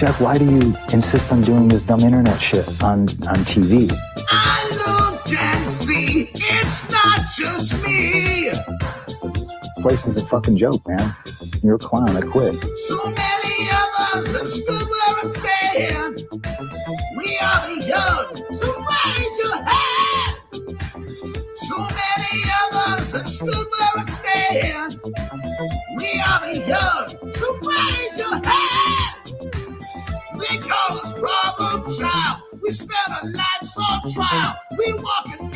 Jack, why do you insist on doing this dumb internet shit on TV? I look and see, it's not just me. This place is a fucking joke, man. You're a clown, I quit. So many of us have stood where I stand. We are the young, so raise your hand. So many of us have stood where I stand. We are the young, so raise your hand. They call us problem child. We spend our lives on trial. We walk in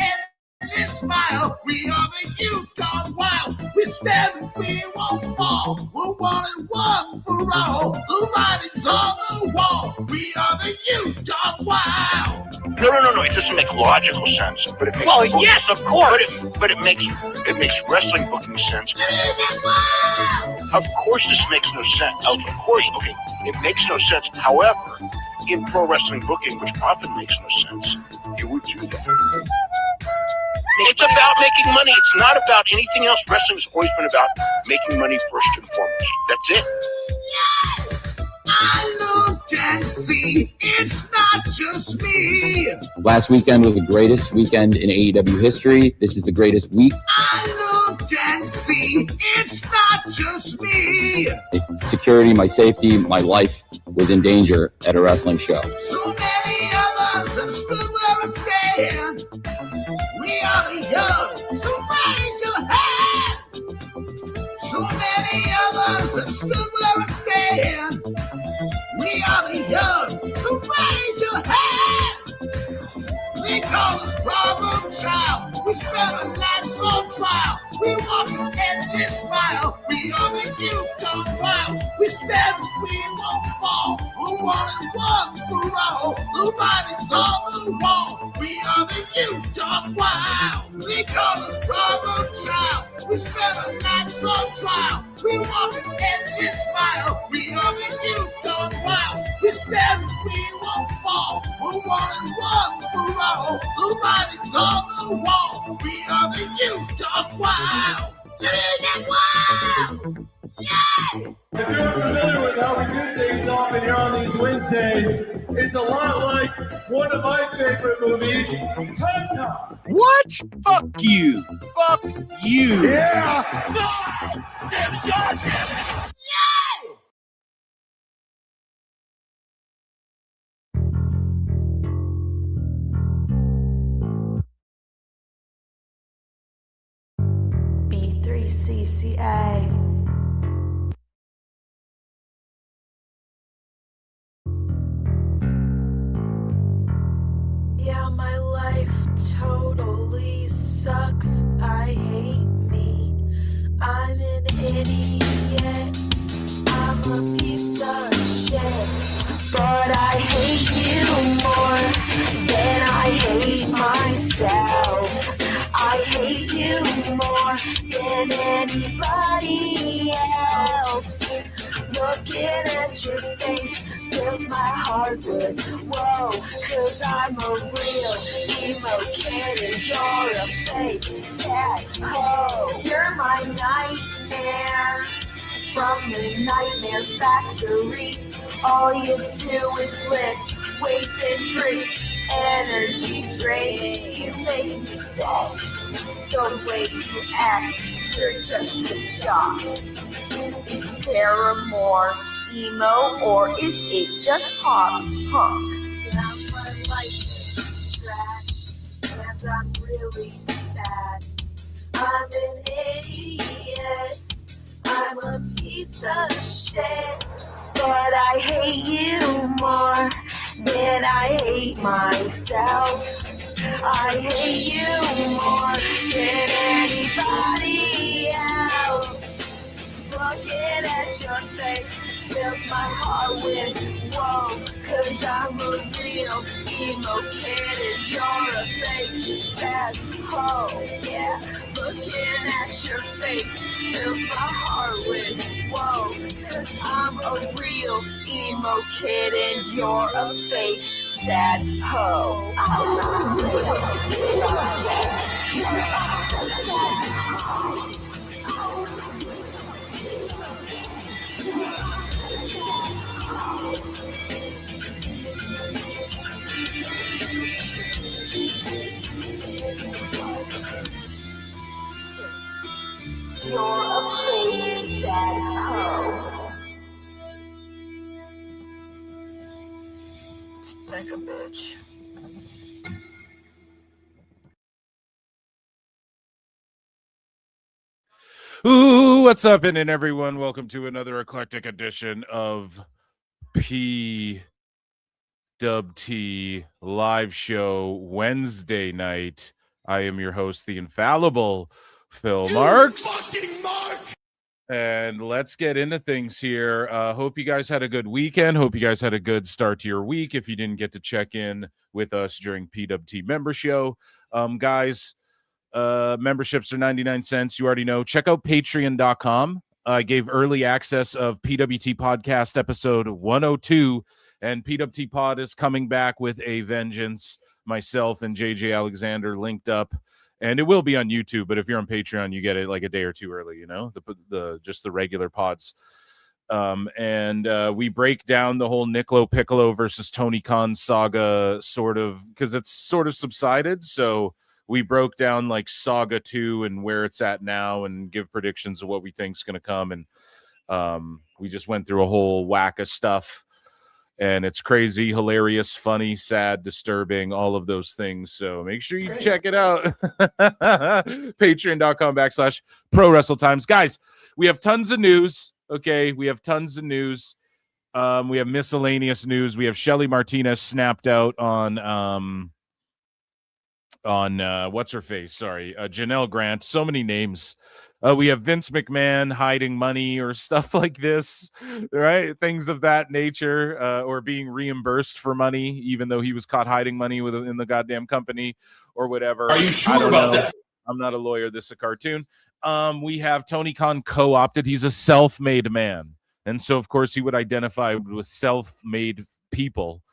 endless smile. We are the youth gone wild. We stand and we won't fall. We're one and one for all. The writing's on the wall. We are the youth gone wild. No. It doesn't make logical sense. But it makes yes, of course. But it makes wrestling booking sense. Of course, this makes no sense. Of course, okay, it makes no sense. However, in pro wrestling booking, which often makes no sense, you would do that. It's about making money. It's not about anything else. Wrestling's always been about making money first and foremost. That's it. Yes, I look and see, it's not just me. Last weekend was the greatest weekend in AEW history. This is the greatest week. I look and see, it's not just me. Security, my safety, my life was in danger at a wrestling show. So many of us have stood where I stand. We are the young, so raise your hand. So many of us have stood where I stand. We are the young, so raise your hand. They call us problem child. We spend our lives on trial. We walk an endless smile. We are the youth gone wild. We stand and we won't fall. We're one and one for all. The writing's on the wall. We are the youth gone wild. They call us problem child. We spend our lives on trial. We walk an endless smile. We are the youth gone wild. We stand and we won't fall. We're one and one for all. The writing's on the wall. We are the youth gone wild. Yeah! If you're familiar with how we do things often here on these Wednesdays, it's a lot like one of my favorite movies, Time Cop. What? Fuck you. Fuck you. Yeah! God damn it! God damn it! Yeah! B3CCA. Yeah, my life totally sucks. I hate me. I'm an idiot. I'm a piece of shit. But I hate you more than I hate myself. I hate you more than anybody else. Looking at your face fills my heart with whoa, 'cause I'm a real emo kid and you're a fake sad hoe. You're my nightmare from the nightmare factory. All you do is lift weights and drink energy drinks. You make me sad. The way you act, you're just a jock. Is Paramore emo or is it just pop punk? Now my life is trash and I'm really sad. I'm an idiot. I'm a piece of shit. But I hate you more than I hate myself. I hate you more than anybody else. Looking at your face fills my heart with whoa, 'cause I'm a real emo kid and you're a fake sad hoe. Yeah, looking at your face fills my heart with whoa, 'cause I'm a real emo kid and you're a fake sad hoe. You're a fake sad hoe. Spank a bitch. Ooh, what's up, and everyone? Welcome to another eclectic edition of PWT live show Wednesday night. I am your host, the infallible Phil Marks. And let's get into things here. Hope you guys had a good weekend. Hope you guys had a good start to your week. If you didn't get to check in with us during PWT member show, guys, memberships are 99 cents. You already know. Check out patreon.com. I gave early access of PWT podcast episode 102, and PWT pod is coming back with a vengeance. Myself and JJ Alexander linked up, and it will be on YouTube, but if you're on Patreon, you get it like a day or two early, you know, the just the regular pods. And we break down the whole Niccolo Piccolo versus Tony Khan saga, sort of, because it's sort of subsided. So we broke down like Saga 2 and where it's at now and give predictions of what we think is going to come. And we just went through a whole whack of stuff. And it's crazy, hilarious, funny, sad, disturbing, all of those things. So make sure you check it out. Patreon.com/Pro Wrestle Times. Guys, we have tons of news. Okay, we have tons of news. We have miscellaneous news. We have Shelly Martinez snapped out on what's her face? Sorry, Janel Grant. So many names. We have Vince McMahon hiding money or stuff like this, right? Things of that nature, or being reimbursed for money, even though he was caught hiding money in the goddamn company or whatever. Are you sure about that? I'm not a lawyer. This is a cartoon. We have Tony Khan co-opted. He's a self-made man. And so, of course, he would identify with self-made people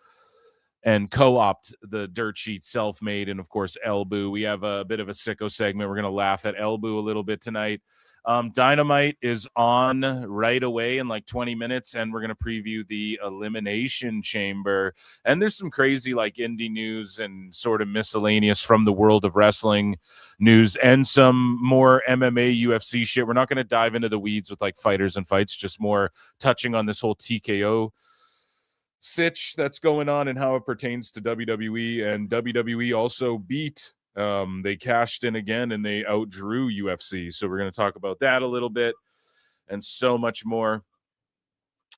and co-opt the dirt sheet self-made, and of course Ibou. We have a bit of a sicko segment. We're going to laugh at Ibou a little bit tonight. Dynamite is on right away in like 20 minutes, and we're going to preview the Elimination Chamber. And there's some crazy like indie news and sort of miscellaneous from the world of wrestling news, and some more MMA UFC shit. We're not going to dive into the weeds with like fighters and fights, just more touching on this whole TKO sitch that's going on and how it pertains to WWE. And WWE also beat, they cashed in again and they outdrew UFC. So we're going to talk about that a little bit and so much more.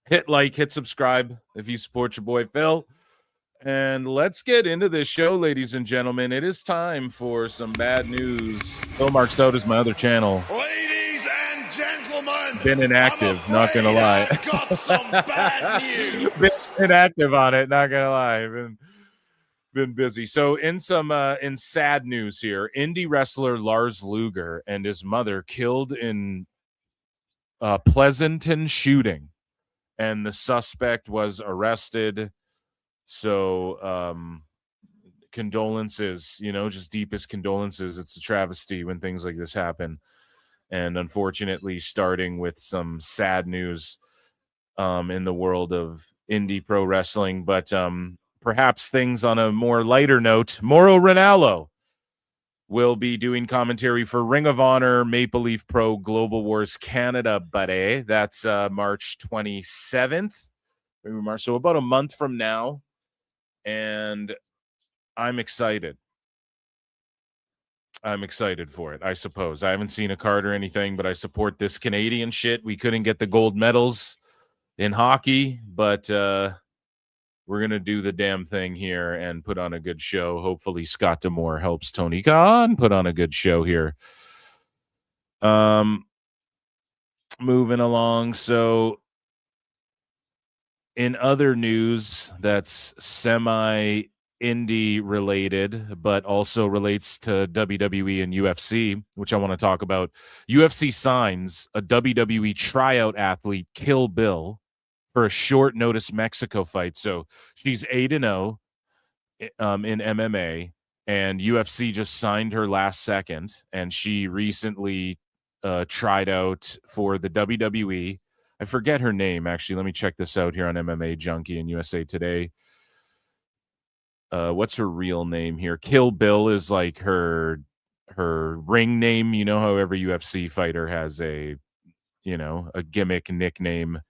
Hit like, hit subscribe if you support your boy Phil. And let's get into this show, ladies and gentlemen. It is time for some bad news. Phil Marks Out is my other channel. Ladies and gentlemen, Been inactive, not gonna lie. I've got some bad news. Been inactive on it, not gonna lie. Been busy. So in some in sad news here, indie wrestler Lars Luger and his mother killed in Pleasanton shooting, and the suspect was arrested. So condolences, you know, just deepest condolences. It's a travesty when things like this happen. And unfortunately, starting with some sad news in the world of indie pro wrestling. But perhaps things on a more lighter note, Mauro Ranallo will be doing commentary for Ring of Honor Maple Leaf Pro Global Wars Canada, buddy. That's March 27th. So about a month from now. And I'm excited. I'm excited for it, I suppose. I haven't seen a card or anything, but I support this Canadian shit. We couldn't get the gold medals in hockey, but we're going to do the damn thing here and put on a good show. Hopefully Scott D'Amore helps Tony Khan put on a good show here. Moving along. So in other news that's semi-indie related, but also relates to WWE and UFC, which I want to talk about. UFC signs a WWE tryout athlete, Kill Bill, for a short notice Mexico fight. So she's 8-0 in MMA, and UFC just signed her last second, and she recently tried out for the WWE. I forget her name, actually. Let me check this out here on MMA Junkie and USA Today. What's her real name here? Kill Bill is like her ring name. You know how every UFC fighter has a gimmick nickname,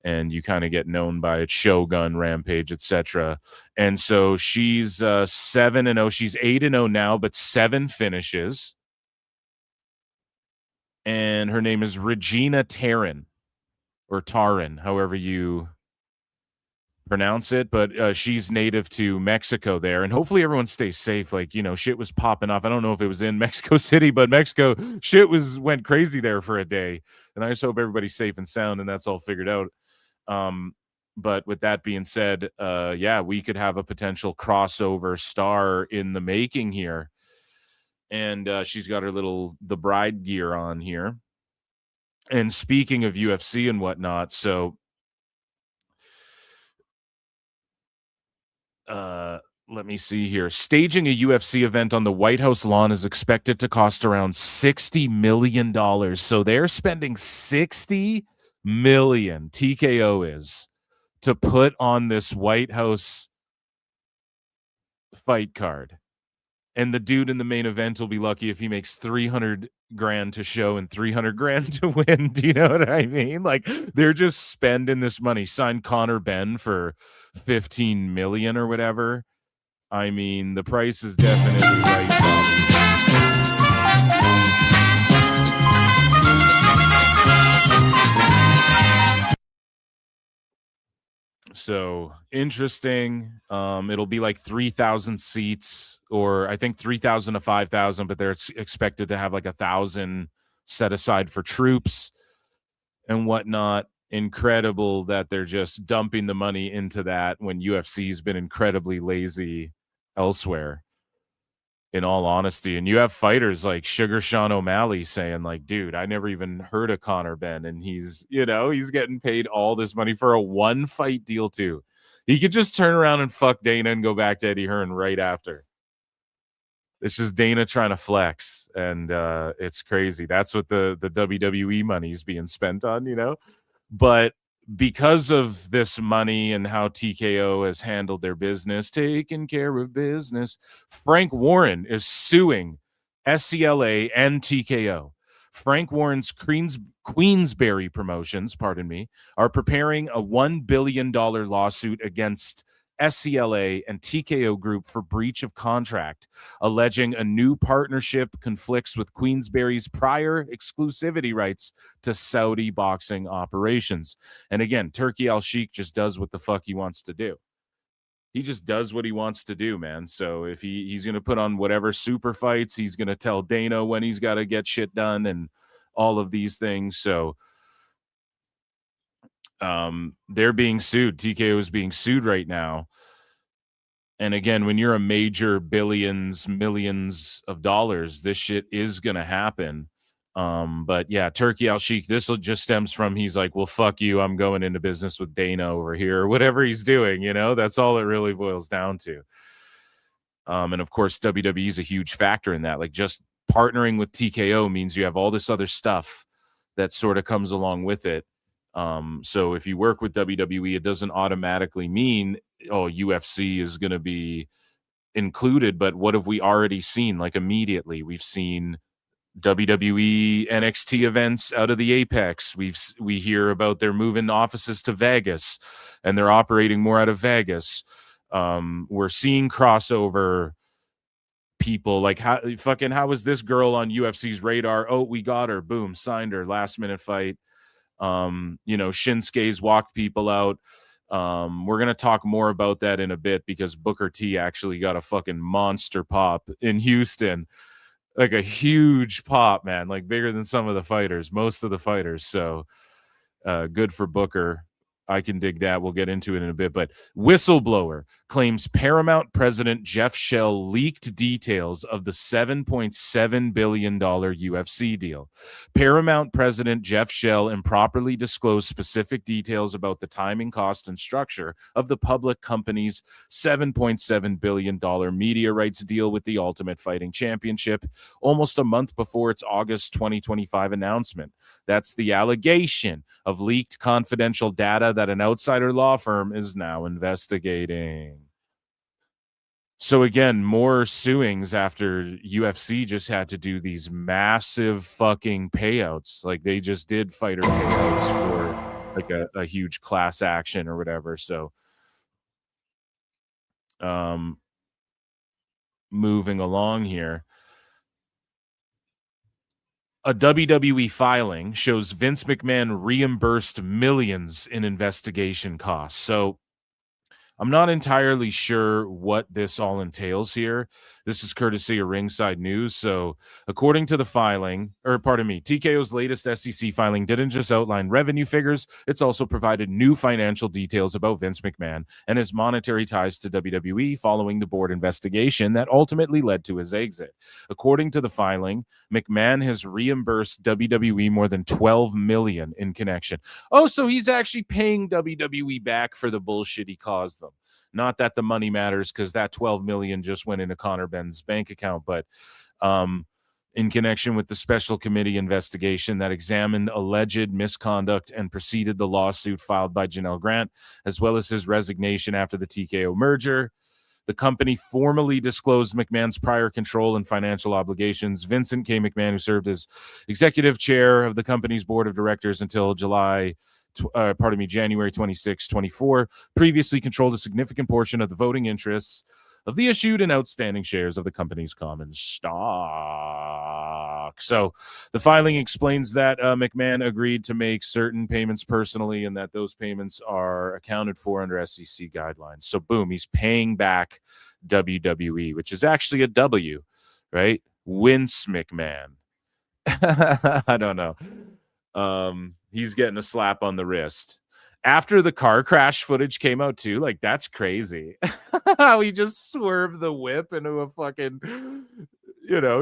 and you kind of get known by it, Shogun, Rampage, etc. And so she's 7-0. She's 8-0 now, but 7 finishes. And her name is Regina Taran, or Taran, however you pronounce it, but she's native to Mexico there, and hopefully everyone stays safe. Like, shit was popping off. I don't know if it was in Mexico City, but Mexico shit went crazy there for a day, and I just hope everybody's safe and sound and that's all figured out. But with that being said, we could have a potential crossover star in the making here, and she's got her the bride gear on here. And speaking of UFC and whatnot, so let me see here. Staging a UFC event on the White House lawn is expected to cost around $60 million. So they're spending $60 million, TKO is, to put on this White House fight card. And the dude in the main event will be lucky if he makes $300 grand to show and $300 grand to win. Do you know what I mean? Like, they're just spending this money. Signed Conor Benn for $15 million or whatever. I mean, the price is definitely right, Bobby. So interesting. It'll be like 3,000 seats, or I think 3,000 to 5,000, but they're expected to have like 1,000 set aside for troops and whatnot. Incredible that they're just dumping the money into that when UFC's been incredibly lazy elsewhere, in all honesty. And you have fighters like Sugar Sean O'Malley saying, like, dude, I never even heard of Conor Benn, and he's getting paid all this money for a 1-fight deal too. He could just turn around and fuck Dana and go back to Eddie Hearn right after. It's just Dana trying to flex, and it's crazy. That's what the WWE money is being spent on, But because of this money and how TKO has handled their business, taking care of business, Frank Warren is suing SCLA and TKO. Frank Warren's Queensberry Promotions, are preparing a $1 billion lawsuit against SCLA and TKO Group for breach of contract, alleging a new partnership conflicts with Queensberry's prior exclusivity rights to Saudi boxing operations. And again, Turki Al-Sheikh just does what the fuck he wants to do. He just does what he wants to do, man. So if he's going to put on whatever super fights, he's going to tell Dana when he's got to get shit done and all of these things. So they're being sued. TKO is being sued right now. And again, when you're a major millions of dollars, this shit is going to happen. But yeah, Turki Al-Sheikh, this just stems from, he's like, well, fuck you, I'm going into business with Dana over here, or whatever he's doing, that's all it really boils down to. And of course, WWE is a huge factor in that. Like, just partnering with TKO means you have all this other stuff that sort of comes along with it. So if you work with WWE, it doesn't automatically mean, UFC is going to be included. But what have we already seen? Like, immediately, we've seen WWE NXT events out of the Apex. We hear about they're moving offices to Vegas, and they're operating more out of Vegas. We're seeing crossover people. Like, how was this girl on UFC's radar? Oh, we got her. Boom, signed her. Last minute fight. Shinsuke's walked people out. We're gonna talk more about that in a bit, because Booker T actually got a fucking monster pop in Houston, like a huge pop, man, like bigger than most of the fighters. So good for Booker. I can dig that. We'll get into it in a bit. But whistleblower claims Paramount president Jeff Shell leaked details of the $7.7 billion UFC deal. Paramount president Jeff Shell improperly disclosed specific details about the timing, cost, and structure of the public company's $7.7 billion media rights deal with the Ultimate Fighting Championship almost a month before its August 2025 announcement. That's the allegation of leaked confidential data that an outsider law firm is now investigating. So again, more suings after UFC just had to do these massive fucking payouts. Like they just did fighter payouts for like a huge class action or whatever. So moving along here. A WWE filing shows Vince McMahon reimbursed millions in investigation costs. So I'm not entirely sure what this all entails here. This is courtesy of Ringside News. So according to the filing, TKO's latest SEC filing didn't just outline revenue figures. It's also provided new financial details about Vince McMahon and his monetary ties to WWE following the board investigation that ultimately led to his exit. According to the filing, McMahon has reimbursed WWE more than $12 million in connection. Oh, so he's actually paying WWE back for the bullshit he caused them. Not that the money matters, because that $12 million just went into Conor Benn's bank account, but in connection with the special committee investigation that examined alleged misconduct and preceded the lawsuit filed by Janel Grant, as well as his resignation after the TKO merger. The company formally disclosed McMahon's prior control and financial obligations. Vincent K. McMahon, who served as executive chair of the company's board of directors until January 26, 24, previously controlled a significant portion of the voting interests of the issued and outstanding shares of the company's common stock. So the filing explains that McMahon agreed to make certain payments personally and that those payments are accounted for under SEC guidelines. So boom, he's paying back WWE, which is actually a W, right? Vince McMahon. I don't know. He's getting a slap on the wrist. After the car crash footage came out too, like that's crazy. How he just swerved the whip into a fucking,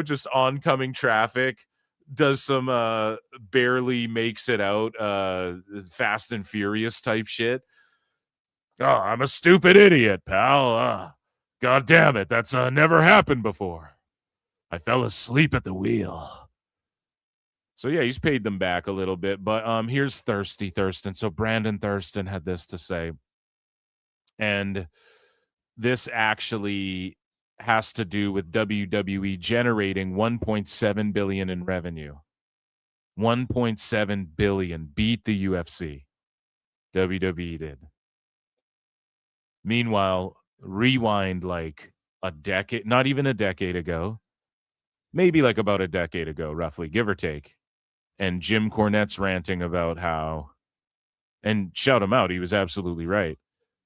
just oncoming traffic, does some barely makes it out, Fast and Furious type shit. Oh, I'm a stupid idiot, pal. God damn it, that's never happened before. I fell asleep at the wheel. So, yeah, he's paid them back a little bit. But here's Thirsty Thurston. So Brandon Thurston had this to say. And this actually has to do with WWE generating $1.7 billion in revenue. $1.7 billion. Beat the UFC. WWE did. Meanwhile, rewind like a decade, not even a decade ago. Maybe like about a decade ago, roughly, give or take. And Jim Cornette's ranting about how, and shout him out, he was absolutely right.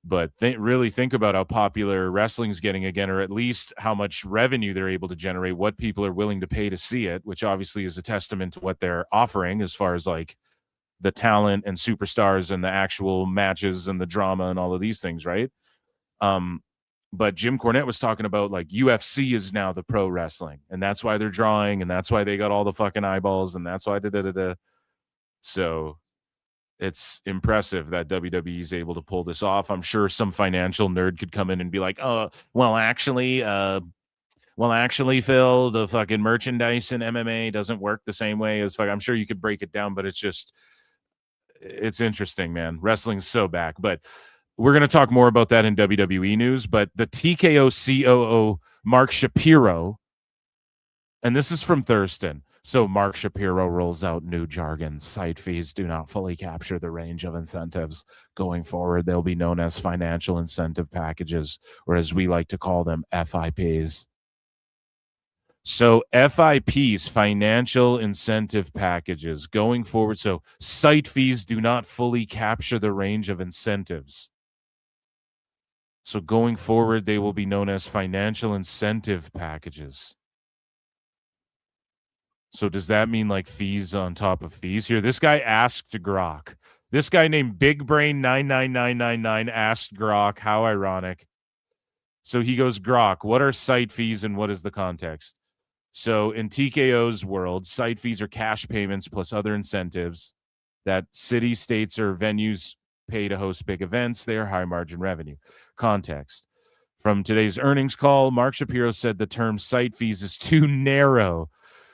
But really think about how popular wrestling's getting again, or at least how much revenue they're able to generate, what people are willing to pay to see it, which obviously is a testament to what they're offering as far as like the talent and superstars and the actual matches and the drama and all of these things, right? But Jim Cornette was talking about like UFC is now the pro wrestling, and that's why they're drawing, and that's why they got all the fucking eyeballs, and that's why da-da-da-da. So it's impressive that WWE is able to pull this off. I'm sure some financial nerd could come in and be like, well, actually, Phil, the fucking merchandise in MMA doesn't work the same way as I'm sure you could break it down, but it's interesting, man. Wrestling's so back, but we're going to talk more about that in WWE news, but the TKO COO, Mark Shapiro, and this is from Thurston. So Mark Shapiro rolls out new jargon. Site fees do not fully capture the range of incentives. Going forward, they'll be known as financial incentive packages, or as we like to call them, FIPs. So FIPs, financial incentive packages, going forward. So site fees do not fully capture the range of incentives. So going forward, they will be known as financial incentive packages. So does that mean like fees on top of fees here? This guy asked Grok. This guy named Big Brain 99999 asked Grok, how ironic. So he goes, Grok, what are site fees and what is the context? So in TKO's world, site fees are cash payments plus other incentives that cities, states, or venues pay to host big events. They are high margin revenue. Context. From today's earnings call, Mark Shapiro said the term site fees is too narrow.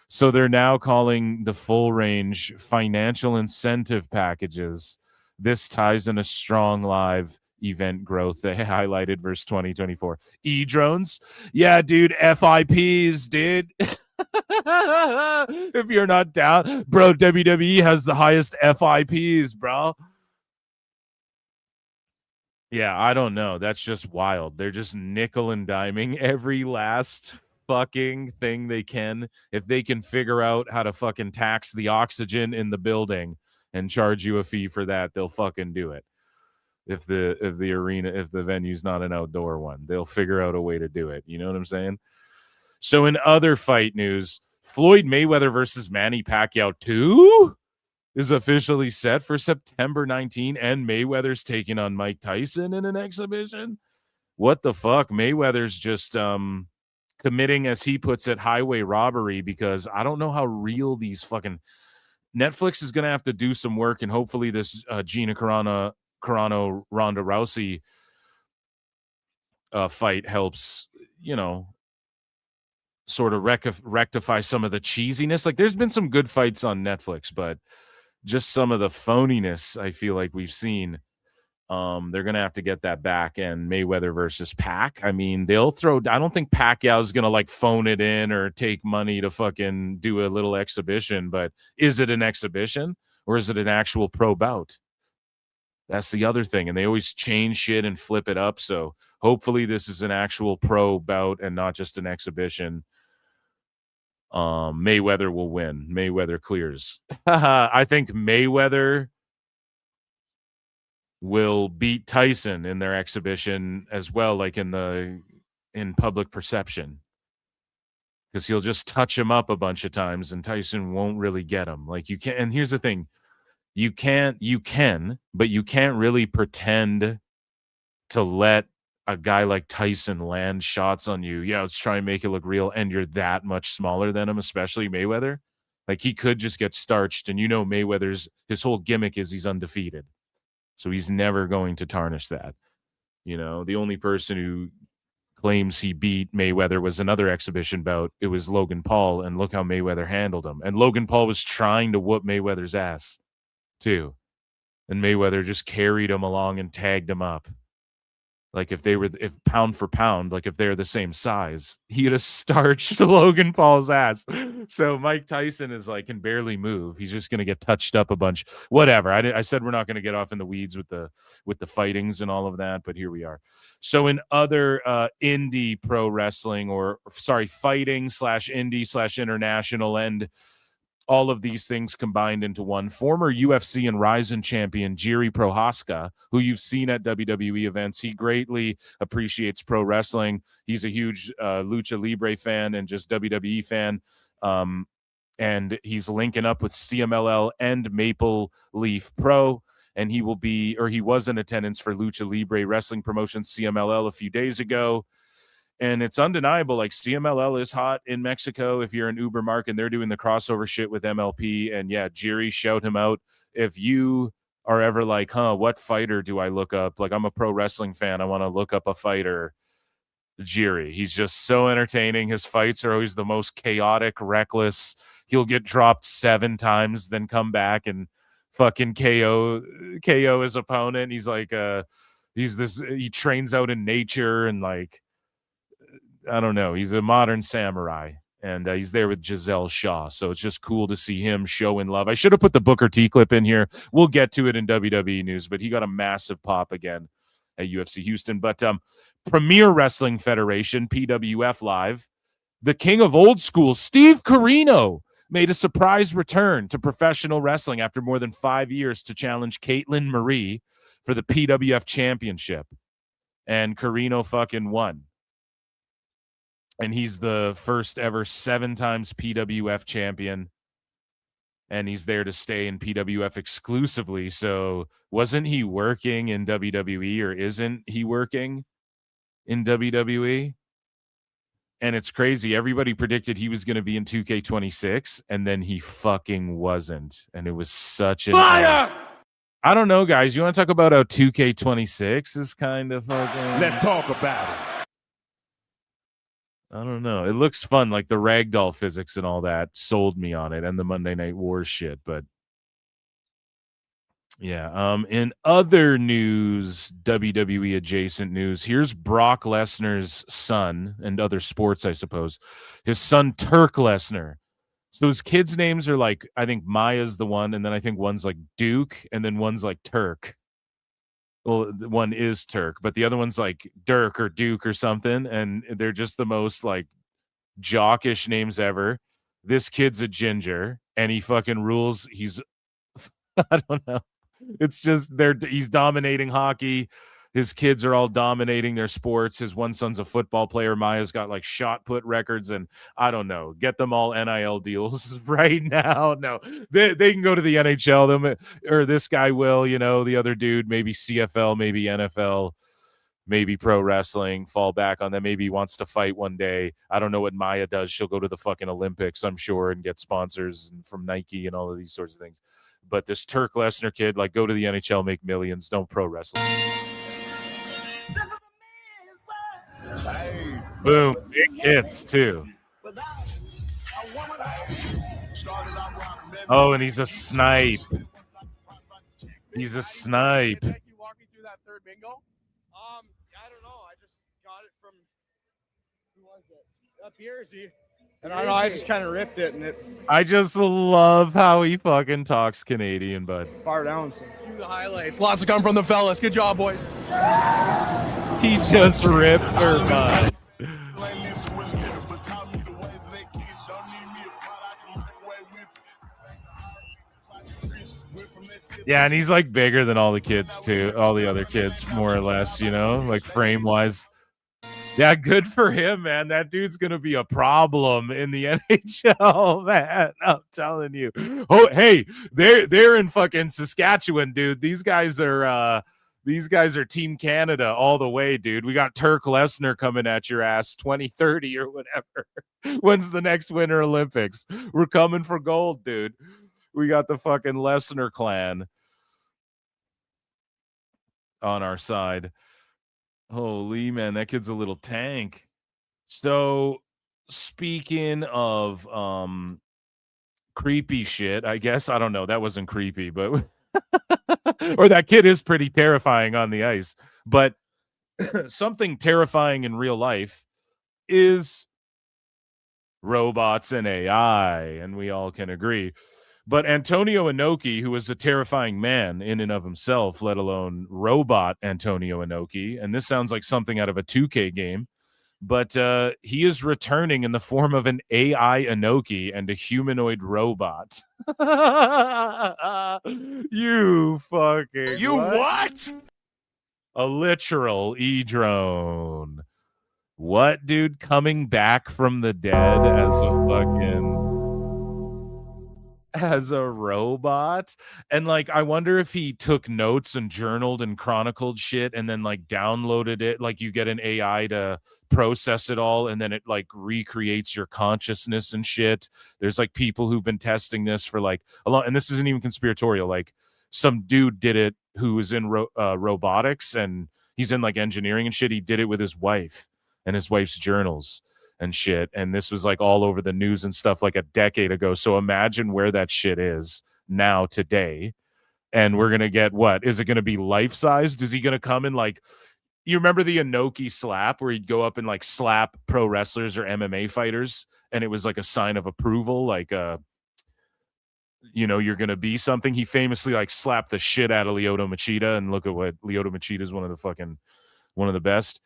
So they're now calling the full range financial incentive packages. This ties in a strong live event growth. They highlighted verse 2024. E-drones? Yeah, dude, FIPs, dude. If you're not down, bro, WWE has the highest FIPs, bro. Yeah, I don't know. That's just wild. They're just nickel and diming every last fucking thing they can. If they can figure out how to fucking tax the oxygen in the building and charge you a fee for that, they'll fucking do it. If the arena, if the venue's not an outdoor one, they'll figure out a way to do it. You know what I'm saying? So in other fight news, Floyd Mayweather versus Manny Pacquiao 2 is officially set for September 19, and Mayweather's taking on Mike Tyson in an exhibition. What the fuck? Mayweather's just committing, as he puts it, highway robbery, because I don't know how real these fucking Netflix is going to have to do some work, and hopefully this Gina Carano Ronda Rousey fight helps, you know, sort of rectify some of the cheesiness. Like, there's been some good fights on Netflix, but just some of the phoniness I feel like we've seen. They're gonna have to get that back. And Mayweather versus Pac, I mean, they'll throw. I don't think Pacquiao's gonna like phone it in or take money to fucking do a little exhibition. But is it an exhibition or is it an actual pro bout? That's the other thing. And they always change shit and flip it up. So hopefully this is an actual pro bout and not just an exhibition. Mayweather will win. Mayweather clears. I think Mayweather will beat Tyson in their exhibition as well, like in public perception, because he'll just touch him up a bunch of times and Tyson won't really get him. Like, you can't. And here's the thing. You can, but you can't really pretend to let a guy like Tyson land shots on you. Yeah, let's try and make it look real, and you're that much smaller than him, especially Mayweather. Like, he could just get starched, and Mayweather's, his whole gimmick is he's undefeated. So he's never going to tarnish that. The only person who claims he beat Mayweather was another exhibition bout. It was Logan Paul, and look how Mayweather handled him. And Logan Paul was trying to whoop Mayweather's ass too. And Mayweather just carried him along and tagged him up. Like, if pound for pound, like if they're the same size, he'd have starched Logan Paul's ass. So Mike Tyson is like, can barely move. He's just going to get touched up a bunch. Whatever. I said we're not going to get off in the weeds with the fightings and all of that, but here we are. So in other indie pro wrestling, fighting / indie / international, and all of these things combined into one, former UFC and Ryzen champion Jiri Prohaska, who you've seen at WWE events, he greatly appreciates pro wrestling. He's a huge Lucha Libre fan and just WWE fan. And he's linking up with CMLL and Maple Leaf Pro. And he was in attendance for Lucha Libre Wrestling Promotions CMLL a few days ago. And it's undeniable, like, CMLL is hot in Mexico if you're an Uber Mark, and they're doing the crossover shit with MLP. And yeah, Jiri, shout him out. If you are ever like, what fighter do I look up? Like, I'm a pro wrestling fan. I want to look up a fighter. Jiri. He's just so entertaining. His fights are always the most chaotic, reckless. He'll get dropped 7 times, then come back and fucking KO his opponent. He's like, he trains out in nature, and like, I don't know. He's a modern samurai, and he's there with Giselle Shaw. So it's just cool to see him showing love. I should have put the Booker T clip in here. We'll get to it in WWE news, but he got a massive pop again at UFC Houston. But Premier Wrestling Federation, PWF Live, the king of old school, Steve Corino, made a surprise return to professional wrestling after more than 5 years to challenge Caitlin Marie for the PWF championship. And Corino fucking won. And he's the first ever 7 times PWF champion. and he's there to stay in PWF exclusively. So wasn't he working in WWE, or isn't he working in WWE? And it's crazy. Everybody predicted he was going to be in 2K26, and then he fucking wasn't. And it was such an Liar! I don't know, guys. You want to talk about how 2K26 is kind of fucking... Let's talk about it. I don't know. It looks fun, like the ragdoll physics and all that sold me on it, and the Monday Night Wars shit. But yeah, in other news, WWE adjacent news, here's Brock Lesnar's son, and other sports, I suppose. His son, Turk Lesnar. So his kids' names are like, I think Maya's the one, and then I think one's like Duke, and then one's like Turk. Well, one is Turk, but the other one's like Dirk or Duke or something, and they're just the most like jockish names ever. This kid's a ginger, and he fucking rules. He's, I don't know. It's just he's dominating hockey. His kids are all dominating their sports. His one son's a football player. Maya's got like shot put records, and I don't know. Get them all NIL deals right now. No, they can go to the NHL. Or this guy will, you know, the other dude, maybe CFL, maybe NFL, maybe pro wrestling, fall back on them. Maybe he wants to fight one day. I don't know what Maya does. She'll go to the fucking Olympics, I'm sure, and get sponsors from Nike and all of these sorts of things. But this Turk Lesnar kid, like, go to the NHL, make millions, don't pro wrestle. Boom, big hits too. Oh, and he's a snipe. He's a snipe. Can you walk me through that third bingo? I don't know. I just got it from, who was it? Beersy. And I don't know, I just kind of ripped it, and it. I just love how he fucking talks Canadian, bud. Far down. So. Cue the highlights. Lots to come from the fellas. Good job, boys. He just ripped her, bud. Yeah, and he's like bigger than all the kids too, all the other kids, more or less, you know, like frame wise. Yeah, good for him, man. That dude's gonna be a problem in the NHL, man. I'm telling you. Oh, hey, they're in fucking Saskatchewan, dude. These guys are Team Canada all the way, dude. We got Turk Lesnar coming at your ass 2030 or whatever. When's the next Winter Olympics? We're coming for gold, dude. We got the fucking Lesnar clan on our side. Holy man, that kid's a little tank. So speaking of creepy shit, I guess, I don't know, that wasn't creepy, but or that kid is pretty terrifying on the ice. But something terrifying in real life is robots and AI, and we all can agree. But Antonio Inoki, who is a terrifying man in and of himself, let alone robot Antonio Inoki, and this sounds like something out of a 2K game, but he is returning in the form of an AI Inoki and a humanoid robot. You fucking... You what? A literal E-drone. What, dude? Coming back from the dead as a robot? And like, I wonder if he took notes and journaled and chronicled shit and then like downloaded it, like you get an AI to process it all and then it like recreates your consciousness and shit. There's like people who've been testing this for like a long, and this isn't even conspiratorial, like some dude did it who was in robotics, and he's in like engineering and shit. He did it with his wife and his wife's journals and shit, and this was like all over the news and stuff like a decade ago. So imagine where that shit is now today, and we're gonna get, what is it gonna be, life-sized? Is he gonna come in like, you remember the Inoki slap where he'd go up and like slap pro wrestlers or MMA fighters, and it was like a sign of approval, like you know, you're gonna be something. He famously like slapped the shit out of Lyoto Machida, and look at what Lyoto Machida is, one of the best.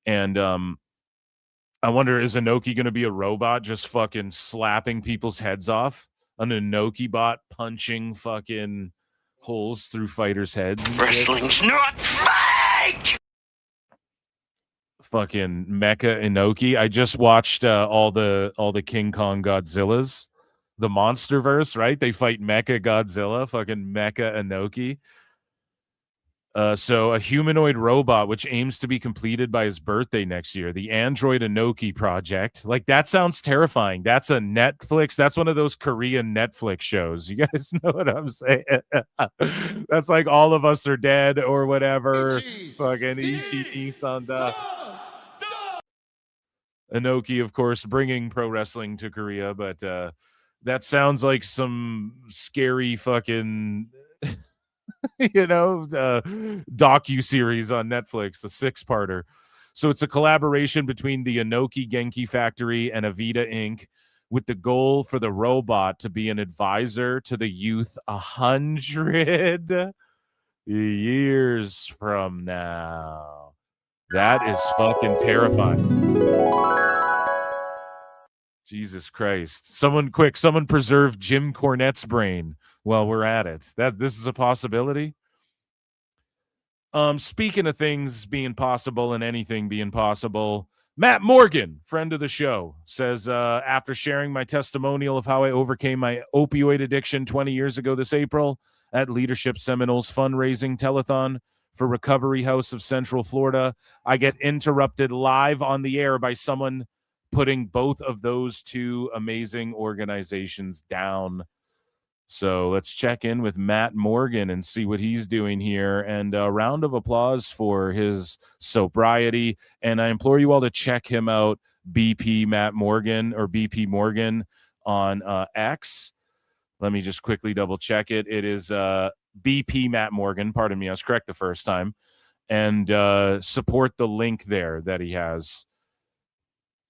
And I wonder, is Inoki going to be a robot just fucking slapping people's heads off? An Inoki bot punching fucking holes through fighters' heads? Wrestling's not fake! Fucking Mecha Inoki. I just watched all the King Kong Godzillas the Monsterverse, right? They fight Mecha Godzilla, fucking Mecha Inoki. So a humanoid robot which aims to be completed by his birthday next year, the Android Inoki project. Like, that sounds terrifying. That's a Netflix. That's one of those Korean Netflix shows. You guys know what I'm saying? That's like All of Us Are Dead or whatever. Fucking Ichi Sanda. Inoki, of course, bringing pro wrestling to Korea, but that sounds like some scary fucking docu-series on Netflix, a 6-parter. So it's a collaboration between the Inoki Genki Factory and Avita Inc., with the goal for the robot to be an advisor to the youth 100 years from now. That is fucking terrifying. Jesus Christ. Someone preserve Jim Cornette's brain while we're at it. This is a possibility. Speaking of things being possible and anything being possible, Matt Morgan, friend of the show, says, after sharing my testimonial of how I overcame my opioid addiction 20 years ago this April at Leadership Seminoles fundraising telethon for Recovery House of Central Florida, I get interrupted live on the air by someone putting both of those two amazing organizations down. So let's check in with Matt Morgan and see what he's doing here. And a round of applause for his sobriety. And I implore you all to check him out, BP Matt Morgan, or BP Morgan on X. Let me just quickly double check it. It is BP Matt Morgan. Pardon me, I was correct the first time. And support the link there that he has.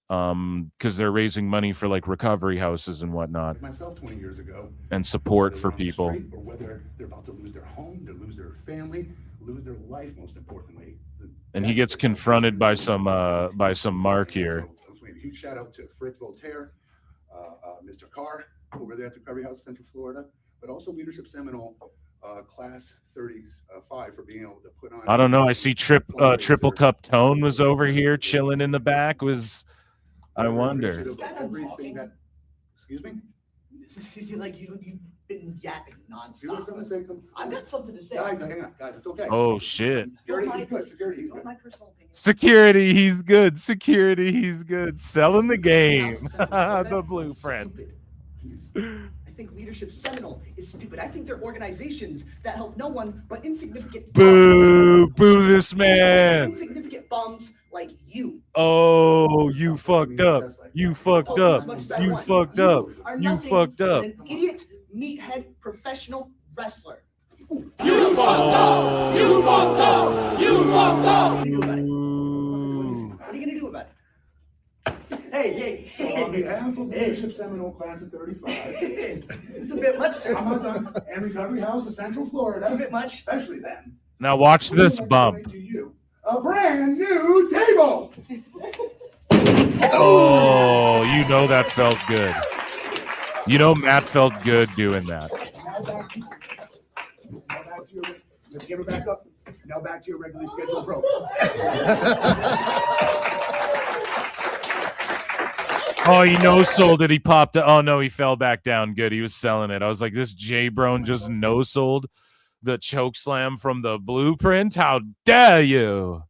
Because they're raising money for like recovery houses and whatnot. Myself 20 years ago. And support for people. Or whether they're about to lose their home, to lose their family, lose their life, most importantly. And he gets confronted by some mark here. So a huge shout out to Fritz Voltaire, Mr. Carr over there at the Recovery House, Central Florida, but also Leadership Seminole Class 35 for being able to put on. I don't know. I see Triple Cup Tone was over here chilling in the back. I wonder. Everything that, excuse me? Like you've been yapping nonstop. You have something to say? I've got something to say. Hang on, guys, it's okay. Oh shit. Security, he's good. Security, he's good. My personal opinion. Security, he's good. Security, he's good. Selling the game. The blueprint. I think Leadership Seminole is stupid. I think they're organizations that help no one but insignificant Boo! Boo this man! Insignificant bums like you. Oh, you fucked up. You fucked up. You fucked up. You fucked up. An idiot, meathead, professional wrestler. You fucked up! You fucked up! You fucked up! What are you gonna do about it? Hey. So on behalf of Leadership Seminole Class of 35. It's a bit much, sir. I'm not done. And Recovery House of Central Florida. It's a bit much. Especially then. Now watch this bump. To you, a brand new table. Oh, you know that felt good. You know Matt felt good doing that. Let's give it back up. Now back to your regularly scheduled program. Oh, he no-sold it. He popped it. Oh, no, he fell back down. Good. He was selling it. I was like, this J-Brone just no-sold the choke slam from the blueprint. How dare you?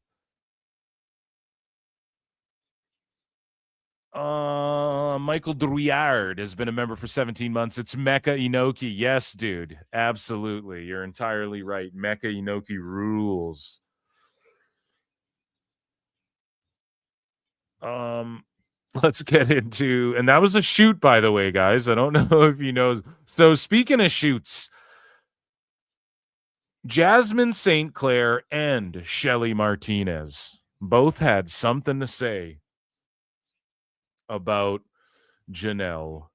Michael Drouillard has been a member for 17 months. It's Mecha Inoki. Yes, dude. Absolutely. You're entirely right. Mecha Inoki rules. Let's get into, and that was a shoot, by the way, guys. I don't know if you know. So speaking of shoots, Jasmine St. Clair and Shelly Martinez both had something to say about Janel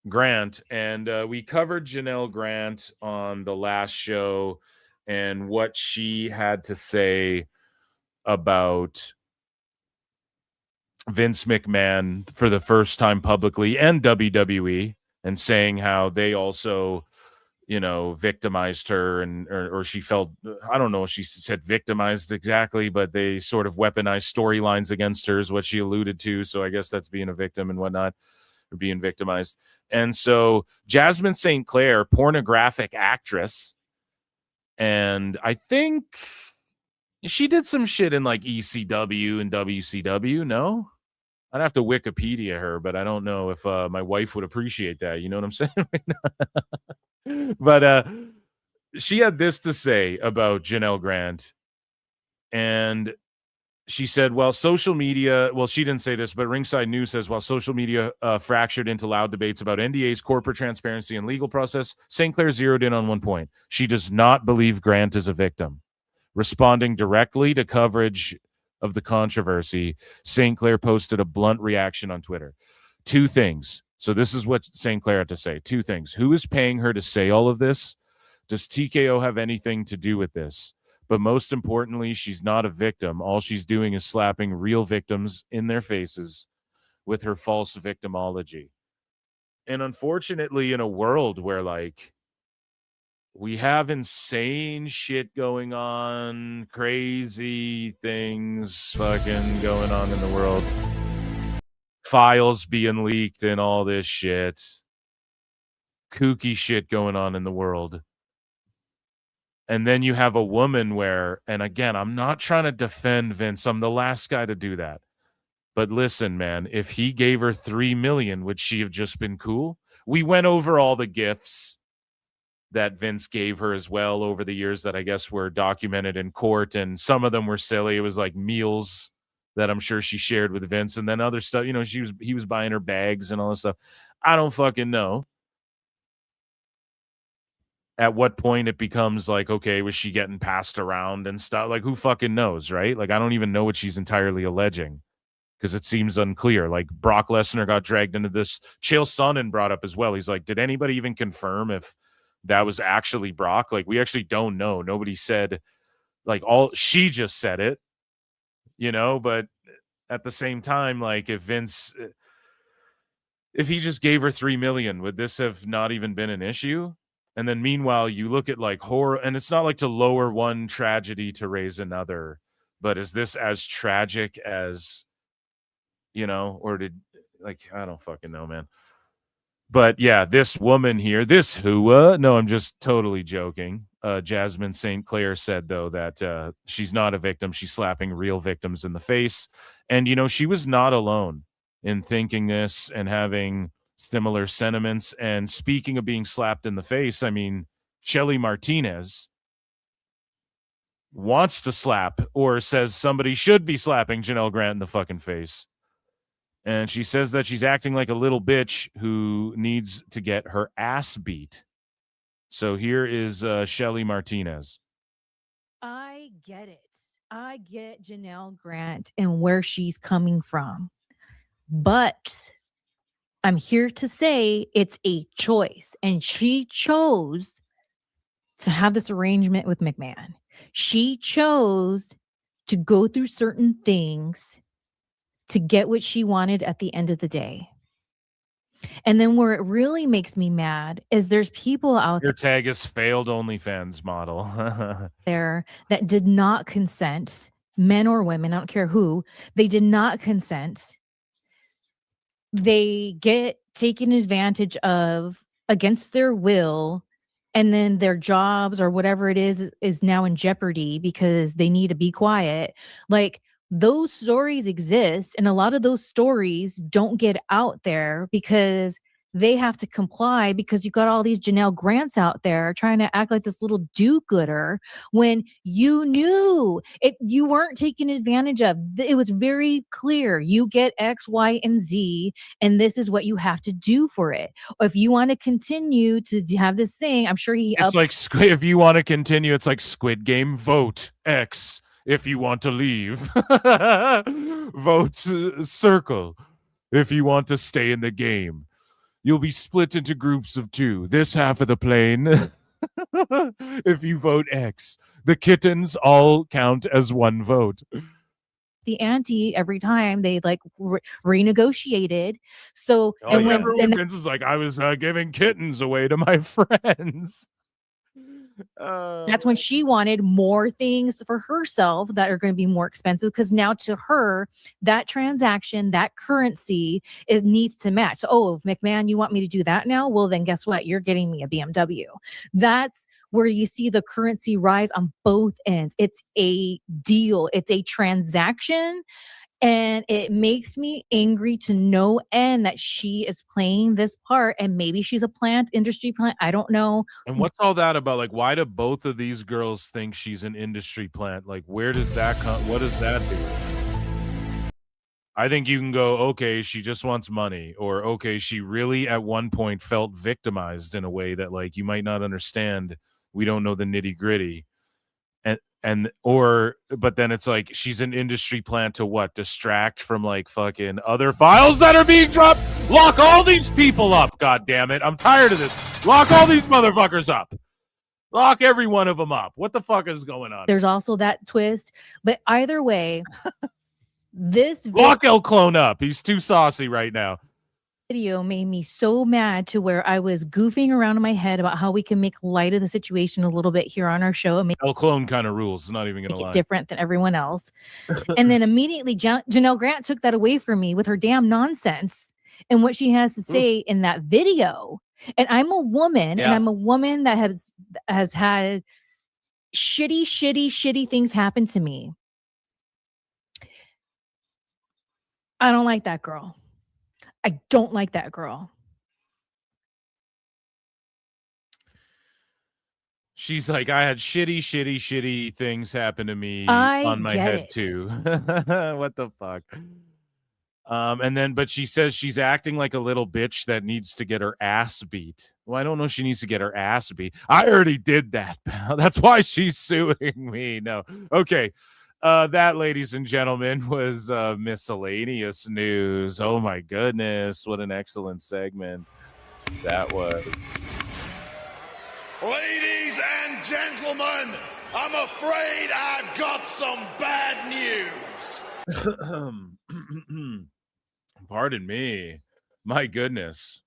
Grant. And we covered Janel Grant on the last show and what she had to say about Vince McMahon for the first time publicly, and WWE, and saying how they also, victimized her, and or she felt, I don't know if she said victimized exactly, but they sort of weaponized storylines against her is what she alluded to. So I guess that's being a victim and whatnot. or being victimized. And so Jasmine St. Clair, pornographic actress, and I think she did some shit in like ECW and WCW. No, I'd have to Wikipedia her, but I don't know if my wife would appreciate that. You know what I'm saying? But she had this to say about Janel Grant. And she said, well, social media, well, she didn't say this, but Ringside News says, while social media fractured into loud debates about NDAs, corporate transparency, and legal process, St. Clair zeroed in on one point. She does not believe Grant is a victim. Responding directly to coverage of the controversy, St. Clair posted a blunt reaction on Twitter. Two things. So this is what St. Clair had to say. Two things. Who is paying her to say all of this? Does TKO have anything to do with this? But most importantly, she's not a victim. All she's doing is slapping real victims in their faces with her false victimology. And unfortunately, in a world where like we have insane shit going on, crazy things fucking going on in the world, files being leaked and all this shit, kooky shit going on in the world. And then you have a woman where, and again, I'm not trying to defend Vince. I'm the last guy to do that. But listen, man, if he gave her $3 million, would she have just been cool? We went over all the gifts that Vince gave her as well over the years that I guess were documented in court. And some of them were silly. It was like meals that I'm sure she shared with Vince. And then other stuff, you know, he was buying her bags and all this stuff. I don't fucking know. At what point it becomes like, okay, was she getting passed around and stuff? Like, who fucking knows, right? Like, I don't even know what she's entirely alleging because it seems unclear. Like, Brock Lesnar got dragged into this. Chael Sonnen brought up as well. He's like, did anybody even confirm if that was actually Brock? Like, we actually don't know. Nobody said, like, she just said it, you know, but at the same time, like, if he just gave her $3 million, would this have not even been an issue? And then meanwhile, you look at like horror, and it's not like to lower one tragedy to raise another, but is this as tragic as, you know, or did, like, I don't fucking know, man. But yeah, this woman here, no, I'm just totally joking. Jasmine St. Clair said, though, that she's not a victim. She's slapping real victims in the face. And, you know, she was not alone in thinking this and having similar sentiments. And speaking of being slapped in the face, I mean, Shelly Martinez wants to slap or says somebody should be slapping Janel Grant in the fucking face. And she says that she's acting like a little bitch who needs to get her ass beat. So here is Shelly Martinez. I get it. I get Janel Grant and where she's coming from. But I'm here to say it's a choice. And she chose to have this arrangement with McMahon. She chose to go through certain things to get what she wanted at the end of the day. And then where it really makes me mad is there's people out Your tag is failed OnlyFans model. there that did not consent, men or women, I don't care who, they did not consent. They get taken advantage of against their will, and then their jobs or whatever it is now in jeopardy because they need to be quiet. Like, those stories exist, and a lot of those stories don't get out there because they have to comply, because you got all these Janel Grants out there trying to act like this little do-gooder when you knew it, you weren't taken advantage of. It was very clear. You get X, Y, and Z, and this is what you have to do for it. If you want to continue to have this thing, I'm sure it's like, if you want to continue, it's like Squid Game, vote X. If you want to leave, vote circle. If you want to stay in the game, you'll be split into groups of 2. This half of the plane, if you vote X, the kittens all count as 1 vote. The ante every time they like renegotiated. So I remember when Vince is like, I was giving kittens away to my friends. That's when she wanted more things for herself that are going to be more expensive, because now to her, that transaction, that currency, it needs to match. So, oh, if McMahon, you want me to do that now? Well, then guess what? You're getting me a BMW. That's where you see the currency rise on both ends. It's a deal. It's a transaction. And it makes me angry to no end that she is playing this part, and maybe she's a industry plant. I don't know. And what's all that about? Like, why do both of these girls think she's an industry plant? Like, where does that come? What does that do? I think you can go, okay, she just wants money, or okay, she really at one point felt victimized in a way that like you might not understand. We don't know the nitty gritty. But then it's like she's an industry plant to what? Distract from like fucking other files that are being dropped. Lock all these people up. God damn it. I'm tired of this. Lock all these motherfuckers up. Lock every one of them up. What the fuck is going on? There's also that twist. But either way, this lock El Clone up. He's too saucy right now. Video made me so mad to where I was goofing around in my head about how we can make light of the situation a little bit here on our show and make El Clone kind of rules. Not even gonna lie. Different than everyone else. And then immediately Janel Grant took that away from me with her damn nonsense and what she has to say in that video. And I'm a woman, and I'm a woman that has had shitty things happen to me. I don't like that girl. I don't like that girl. She's like, I had shitty things happen to me on my head too. What the fuck? But she says she's acting like a little bitch that needs to get her ass beat. Well, I don't know. She needs to get her ass beat. I already did that. That's why she's suing me. No. Okay. That, ladies and gentlemen, was miscellaneous news. Oh my goodness, what an excellent segment that was. Ladies and gentlemen, I'm afraid I've got some bad news. Pardon me. My goodness.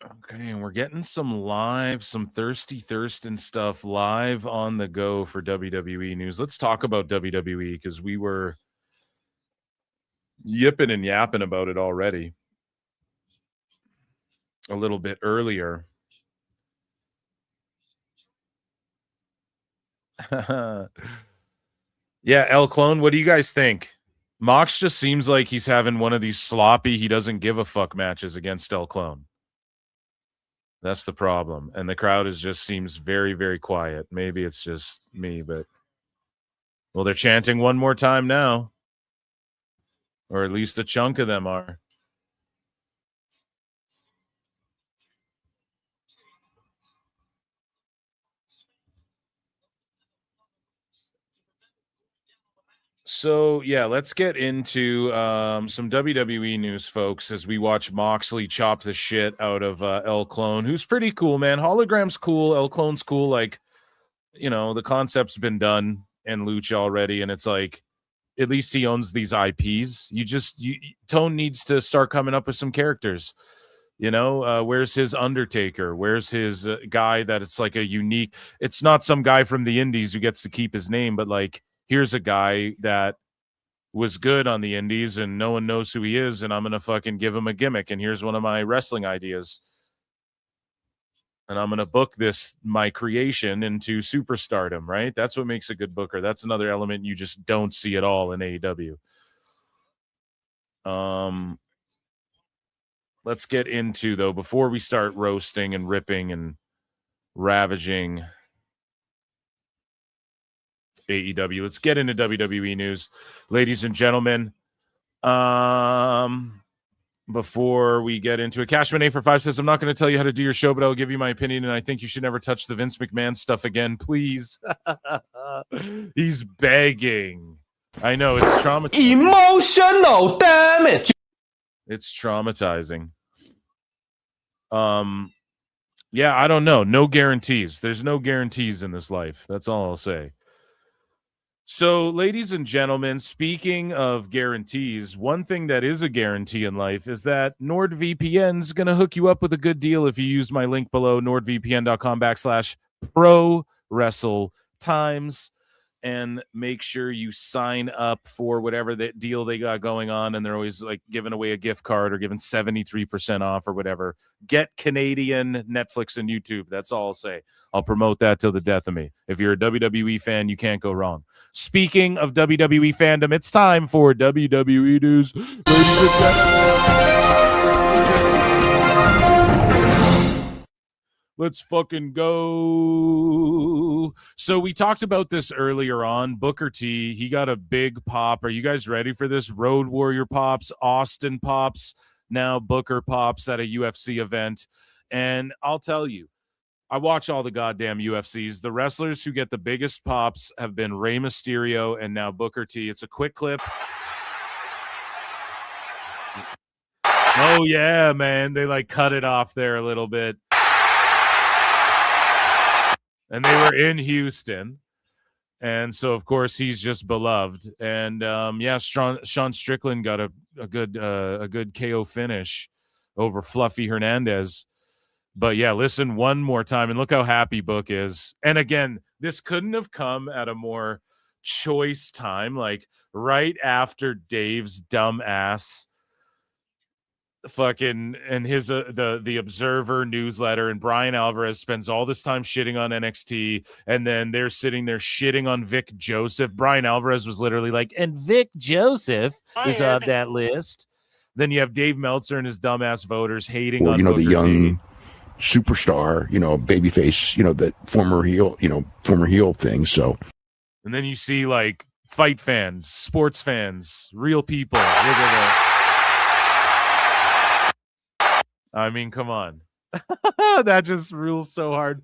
Okay, and we're getting some thirsty Thurston stuff live on the go for WWE news. Let's talk about WWE because we were yipping and yapping about it already a little bit earlier. Yeah, El Clone, what do you guys think? Mox just seems like he's having one of these sloppy, he doesn't give a fuck matches against El Clone. That's the problem. And the crowd just seems very, very quiet. Maybe it's just me, but well, they're chanting one more time now. Or at least a chunk of them are. So, yeah, let's get into some WWE news, folks, as we watch Moxley chop the shit out of El Clone, who's pretty cool, man. Hologram's cool. El Clone's cool. Like, you know, the concept's been done in Lucha already, and it's like, at least he owns these IPs. Tone needs to start coming up with some characters. You know, where's his Undertaker? Where's his guy that it's like a unique, it's not some guy from the indies who gets to keep his name, but like, here's a guy that was good on the indies and no one knows who he is, and I'm going to fucking give him a gimmick, and here's one of my wrestling ideas. And I'm going to book my creation into superstardom, right? That's what makes a good booker. That's another element you just don't see at all in AEW. Let's get into, though, before we start roasting and ripping and ravaging AEW, let's get into WWE news, ladies and gentlemen. Before we get into it, Cashman A for 5 says, I'm not going to tell you how to do your show, but I'll give you my opinion, and I think you should never touch the Vince McMahon stuff again, please. He's begging. I know, it's traumatizing. Emotional damage. It's traumatizing. Yeah, I don't know. No guarantees. There's no guarantees in this life. That's all I'll say. So, ladies and gentlemen, speaking of guarantees, one thing that is a guarantee in life is that NordVPN is going to hook you up with a good deal if you use my link below, nordvpn.com/pro-wrestle-times, and make sure you sign up for whatever that deal they got going on. And they're always like giving away a gift card or giving 73% off or whatever. Get Canadian Netflix and YouTube. That's all I'll say. I'll promote that till the death of me. If you're a WWE fan, you can't go wrong. Speaking of WWE fandom, it's time for WWE News. Ladies and gentlemen, let's fucking go. So we talked about this earlier on. Booker T, he got a big pop. Are you guys ready for this? Road Warrior pops, Austin pops, now Booker pops at a UFC event. And I'll tell you, I watch all the goddamn UFCs. The wrestlers who get the biggest pops have been Rey Mysterio and now Booker T. It's a quick clip. Oh, yeah, man. They like cut it off there a little bit. And they were in Houston. And so, of course, he's just beloved. And, yeah, Sean Strickland got a good KO finish over Fluffy Hernandez. But, yeah, listen one more time, and look how happy Book is. And, again, this couldn't have come at a more choice time, like right after Dave's dumb ass fucking and his the Observer newsletter, and Brian Alvarez spends all this time shitting on NXT, and then they're sitting there shitting on Vic Joseph. Brian Alvarez was literally like, and Vic Joseph is on that list. Then you have Dave Meltzer and his dumbass voters hating on the Booker young T. superstar, babyface, the former heel thing. So, and then you see like fight fans, sports fans, real people. Look at that. I mean, come on. That just rules so hard.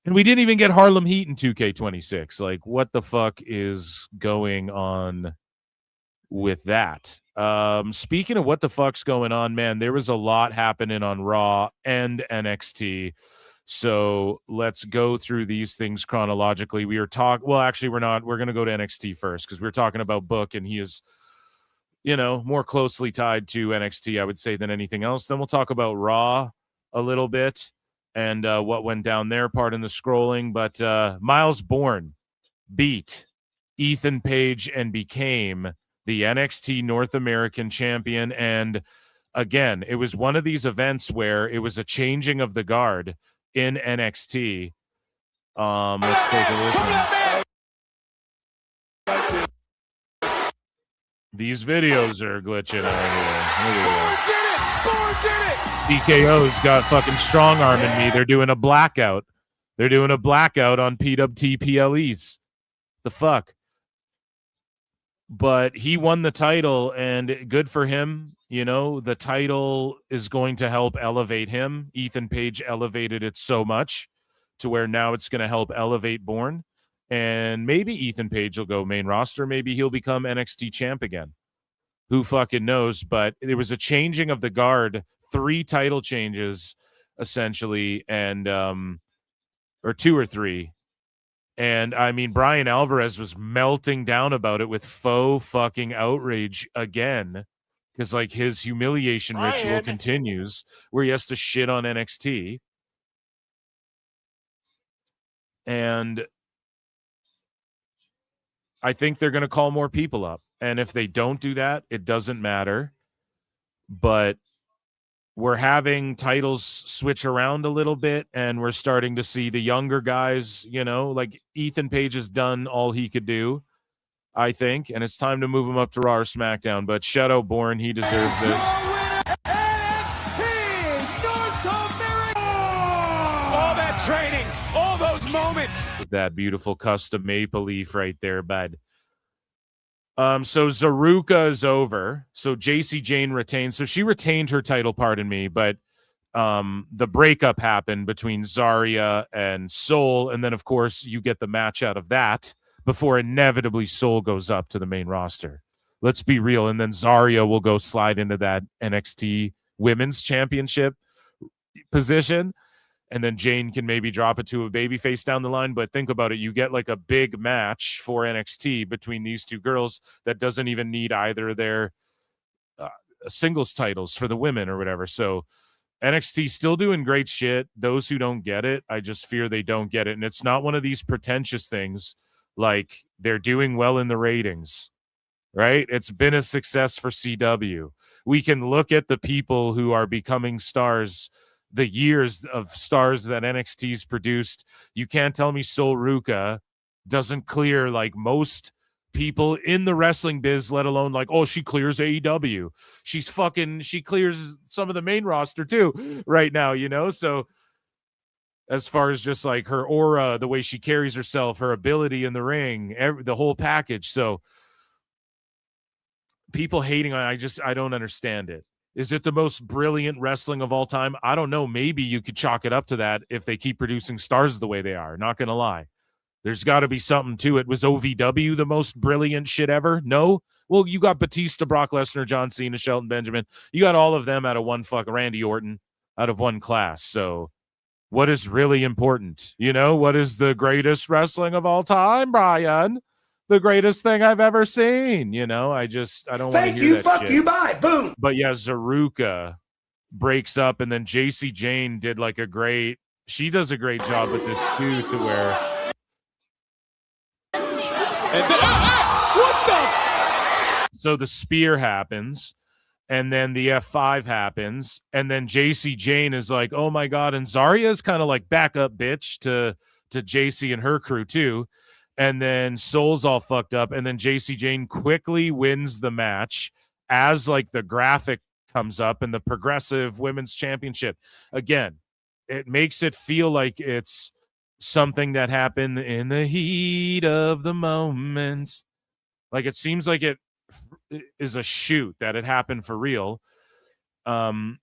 And we didn't even get Harlem Heat in 2K26. Like, what the fuck is going on with that? Speaking of what the fuck's going on, man, there was a lot happening on Raw and NXT. So let's go through these things chronologically. We were actually, we're not. We're going to go to NXT first because we're talking about Book, and he is, more closely tied to NXT, I would say, than anything else. Then we'll talk about Raw a little bit and what went down there, pardon the scrolling. But Miles Bourne beat Ethan Page and became the NXT North American champion. And again, it was one of these events where it was a changing of the guard in NXT. Let's take a listen. These videos are glitching out here. Bourne did it! DKO's got fucking strong arming me. They're doing a blackout. They're doing a blackout on PWT PLEs. The fuck? But he won the title, and good for him. The title is going to help elevate him. Ethan Page elevated it so much to where now it's going to help elevate Bourne. And maybe Ethan Page will go main roster. Maybe he'll become NXT champ again. Who fucking knows? But there was a changing of the guard, 3 title changes, essentially, and or 2 or 3. And, I mean, Brian Alvarez was melting down about it with faux fucking outrage again because, like, his humiliation ritual continues where he has to shit on NXT. And I think they're going to call more people up. And if they don't do that, it doesn't matter. But we're having titles switch around a little bit, and we're starting to see the younger guys, like Ethan Page has done all he could do, I think, and it's time to move him up to Raw or SmackDown. But Shadow Bourne, he deserves this. NXT North America! All that training, all those moments. With that beautiful custom maple leaf right there, bud. So Zaruka is over. So JC Jane retained. So she retained her title, pardon me, but the breakup happened between Zarya and Soul, and then of course you get the match out of that before inevitably Soul goes up to the main roster. Let's be real. And then Zarya will go slide into that NXT Women's Championship position. and then Jane can maybe drop it to a babyface down the line. But think about it. You get like a big match for NXT between these two girls that doesn't even need either their singles titles for the women or whatever. So NXT still doing great shit. Those who don't get it, I just fear they don't get it. And it's not one of these pretentious things like they're doing well in the ratings, right? It's been a success for CW. We can look at the people who are becoming stars, the years of stars that NXT's produced. You can't tell me Sol Ruka doesn't clear like most people in the wrestling biz, let alone like, oh, she clears AEW. She clears some of the main roster too right now, you know? So as far as just like her aura, the way she carries herself, her ability in the ring, the whole package. So people hating on it, I don't understand it. Is it the most brilliant wrestling of all time? I don't know. Maybe you could chalk it up to that if they keep producing stars the way they are. Not going to lie. There's got to be something to it. Was OVW the most brilliant shit ever? No. Well, you got Batista, Brock Lesnar, John Cena, Shelton Benjamin. You got all of them out of one Randy Orton out of one class. So what is really important? You know, what is the greatest wrestling of all time, Brian? The greatest thing I've ever seen. You know, I don't want to hear that fuck shit. you, bye, boom. But yeah, Zaruka breaks up, and then JC Jane did like she does a great job with this too, to where so the spear happens, and then the F5 happens, and then JC Jane is like, oh my God, and Zarya's kind of like backup bitch to JC and her crew too. And then Soul's all fucked up, and then JC Jane quickly wins the match as like the graphic comes up and the Progressive Women's Championship. Again, it makes it feel like it's something that happened in the heat of the moment. Like it seems like it is a shoot that it happened for real. And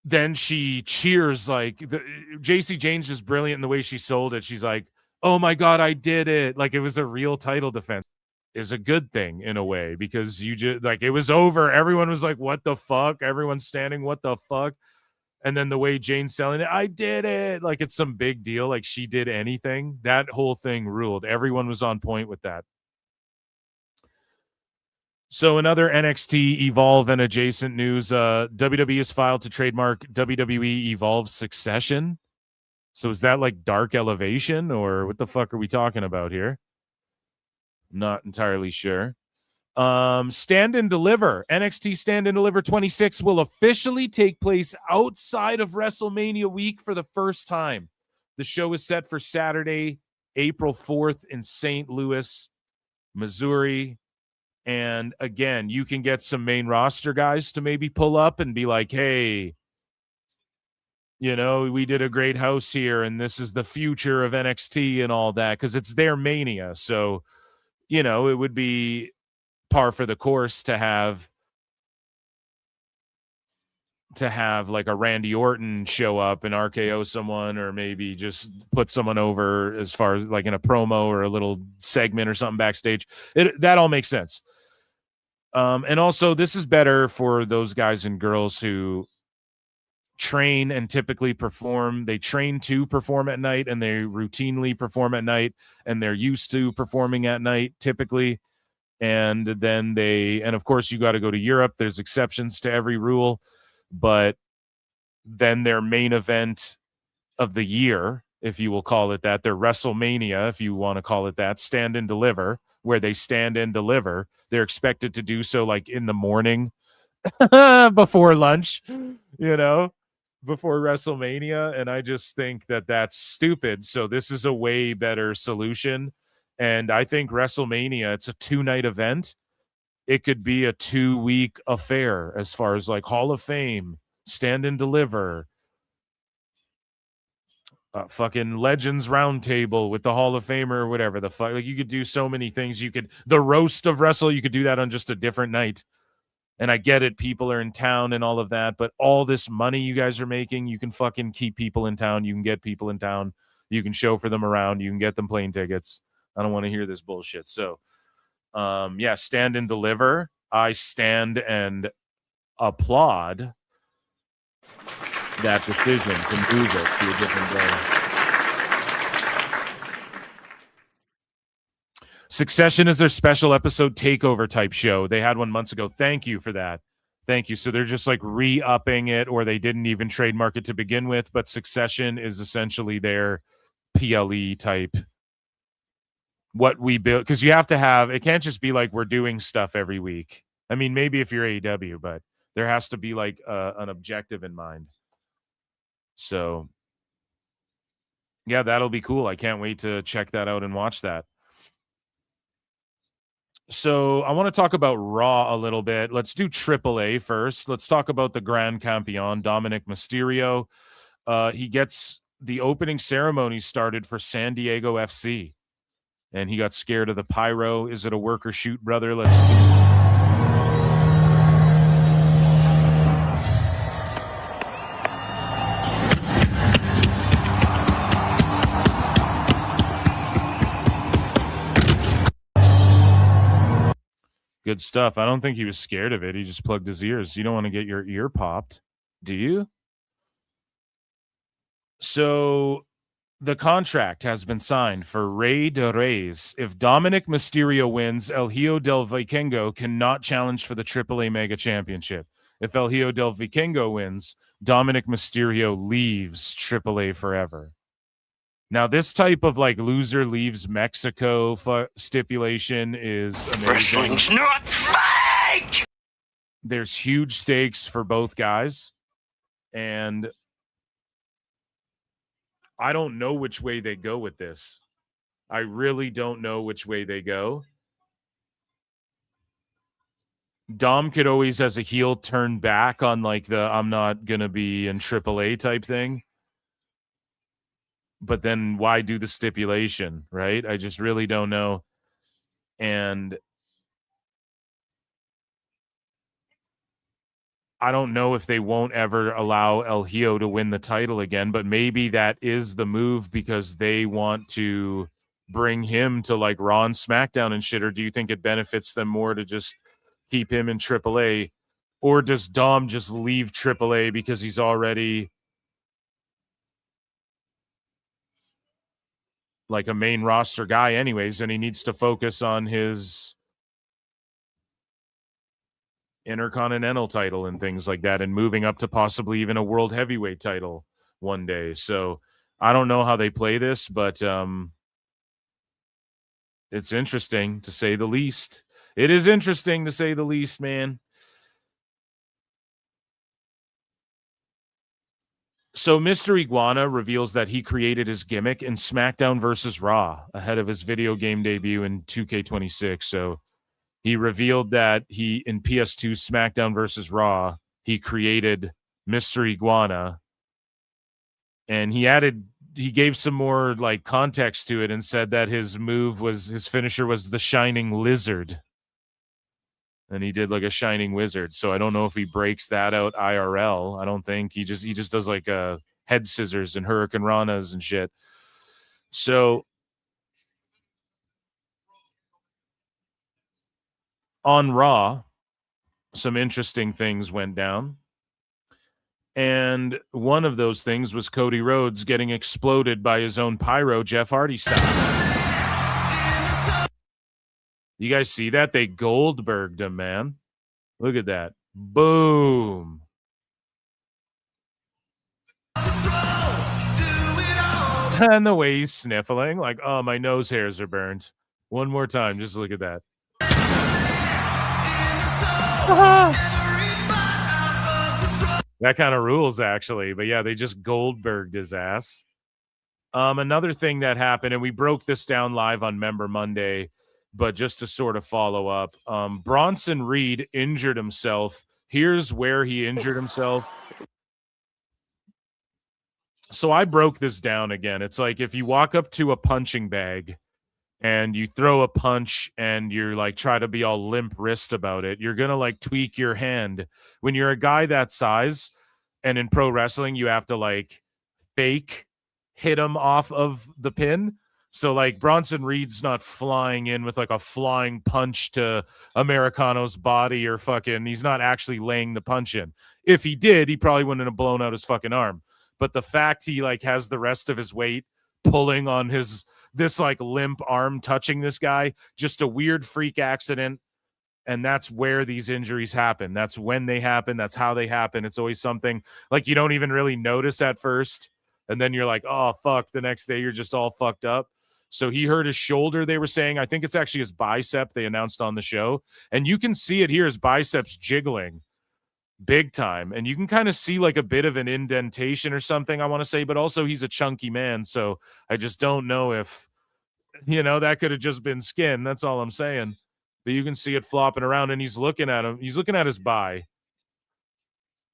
then she cheers, like JC Jane's just brilliant in the way she sold it. She's like, oh my God, I did it. Like it was a real title defense. Is a good thing in a way, because you just like, it was over. Everyone was like, what the fuck? Everyone's standing, what the fuck? And then the way Jane's selling it, I did it. Like it's some big deal. Like she did anything. That whole thing ruled. Everyone was on point with that. So another NXT Evolve and adjacent news, WWE has filed to trademark WWE Evolve Succession. So is that like Dark Elevation, or what the fuck are we talking about here? Not entirely sure. Stand and Deliver. NXT Stand and Deliver 26 will officially take place outside of WrestleMania week for the first time. The show is set for Saturday, April 4th in St. Louis, Missouri. And again, you can get some main roster guys to maybe pull up and be like, hey, you know, we did a great house here, and this is the future of NXT and all that, because it's their Mania. So, you know, it would be par for the course to have like a Randy Orton show up and RKO someone, or maybe just put someone over as far as like in a promo or a little segment or something backstage. That all makes sense. And also this is better for those guys and girls who train and typically perform. They train to perform at night, and they routinely perform at night, and they're used to performing at night typically. And then and of course you got to go to Europe. There's exceptions to every rule, but then their main event of the year, if you will call it that, their WrestleMania, if you want to call it that, Stand and Deliver, where they stand and deliver. They're expected to do so like in the morning before lunch, you know, before WrestleMania. And I just think that that's stupid. So this is a way better solution. And I think WrestleMania, it's a 2-night event. It could be a 2-week affair as far as like Hall of Fame, Stand and Deliver, fucking Legends Roundtable with the Hall of Famer or whatever the fuck. Like you could do so many things. The roast of Wrestle, you could do that on just a different night. And I get it, people are in town and all of that, but all this money you guys are making, you can fucking keep people in town. You can get people in town. You can show for them around. You can get them plane tickets. I don't want to hear this bullshit. So, yeah, Stand and Deliver. I stand and applaud. that decision to move it to a different day. Succession is their special episode takeover type show. They had one months ago. Thank you for that. Thank you. So they're just like re-upping it, or they didn't even trademark it to begin with, but Succession is essentially their PLE type. What we build, because you have to have, it can't just be like we're doing stuff every week. I mean, maybe if you're AEW, but there has to be like an objective in mind. So yeah, that'll be cool. I can't wait to check that out and watch that. So I want to talk about Raw a little bit. Let's do AAA first. Let's talk about the Grand Campeon, Dominic Mysterio. He gets the opening ceremony started for San Diego FC. And he got scared of the pyro. Is it a work or shoot, brother? Good stuff. I don't think he was scared of it. He just plugged his ears. You don't want to get your ear popped, do you? So the contract has been signed for Rey de Reyes. If Dominic Mysterio wins, El Hijo del Vikingo cannot challenge for the AAA Mega Championship. If El Hijo del Vikingo wins, Dominic Mysterio leaves AAA forever. Now, this type of like loser leaves Mexico stipulation is amazing. Wrestling's not fake! There's huge stakes for both guys. And I don't know which way they go with this. I really don't know which way they go. Dom could always, as a heel, turn back on like the I'm not going to be in AAA type thing. But then why do the stipulation, right? I just really don't know. And I don't know if they won't ever allow El Hijo to win the title again, but maybe that is the move because they want to bring him to like Raw and SmackDown and shit, or do you think it benefits them more to just keep him in AAA? Or does Dom just leave AAA because he's already like a main roster guy anyways, and he needs to focus on his Intercontinental title and things like that, and moving up to possibly even a world heavyweight title one day. So I don't know how they play this, but it's interesting to say the least. It is interesting to say the least, man. So Mr. Iguana reveals that he created his gimmick in SmackDown versus Raw ahead of his video game debut in 2K26. So he revealed that he, in PS2 SmackDown versus Raw, he created Mr. Iguana. And he gave some more like context to it and said that his finisher was the Shining Lizard. And he did like a Shining Wizard. So I don't know if he breaks that out IRL. I don't think he just does like head scissors and Hurricane Ranas and shit. So on Raw, some interesting things went down. And one of those things was Cody Rhodes getting exploded by his own pyro, Jeff Hardy style. You guys see that? They Goldberged him, man. Look at that. Boom. And the way he's sniffling, like, oh, my nose hairs are burned. One more time. Just look at that. That kind of rules, actually. But yeah, they just Goldberged his ass. Another thing that happened, and we broke this down live on Member Monday, but just to sort of follow up, Bronson Reed injured himself. Here's where he injured himself. So I broke this down again. It's like if you walk up to a punching bag and you throw a punch and you're like try to be all limp wrist about it, you're going to like tweak your hand. When you're a guy that size and in pro wrestling, you have to like fake hit him off of the pin. So like Bronson Reed's not flying in with like a flying punch to Americano's body or fucking, he's not actually laying the punch in. If he did, he probably wouldn't have blown out his fucking arm. But the fact he like has the rest of his weight pulling on this like limp arm touching this guy, just a weird freak accident. And that's where these injuries happen. That's when they happen. That's how they happen. It's always something like you don't even really notice at first. And then you're like, oh, fuck. The next day you're just all fucked up. So he hurt his shoulder, they were saying. I think it's actually his bicep they announced on the show. And you can see it here, his biceps jiggling big time. And you can kind of see like a bit of an indentation or something, I want to say. But also he's a chunky man. So I just don't know if, that could have just been skin. That's all I'm saying. But you can see it flopping around, and he's looking at him. He's looking at his bi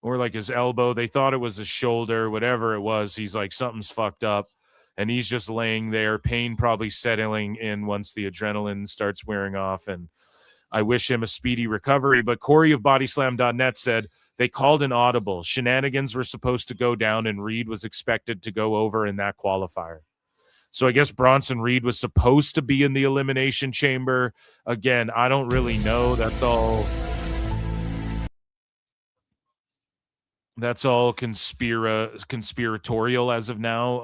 or like his elbow. They thought it was his shoulder, whatever it was. He's like, something's fucked up. And he's just laying there, pain probably settling in once the adrenaline starts wearing off. And I wish him a speedy recovery. But Corey of Bodyslam.net said they called an audible. Shenanigans were supposed to go down, and Reed was expected to go over in that qualifier. So I guess Bronson Reed was supposed to be in the Elimination Chamber. Again, I don't really know. That's all conspiratorial as of now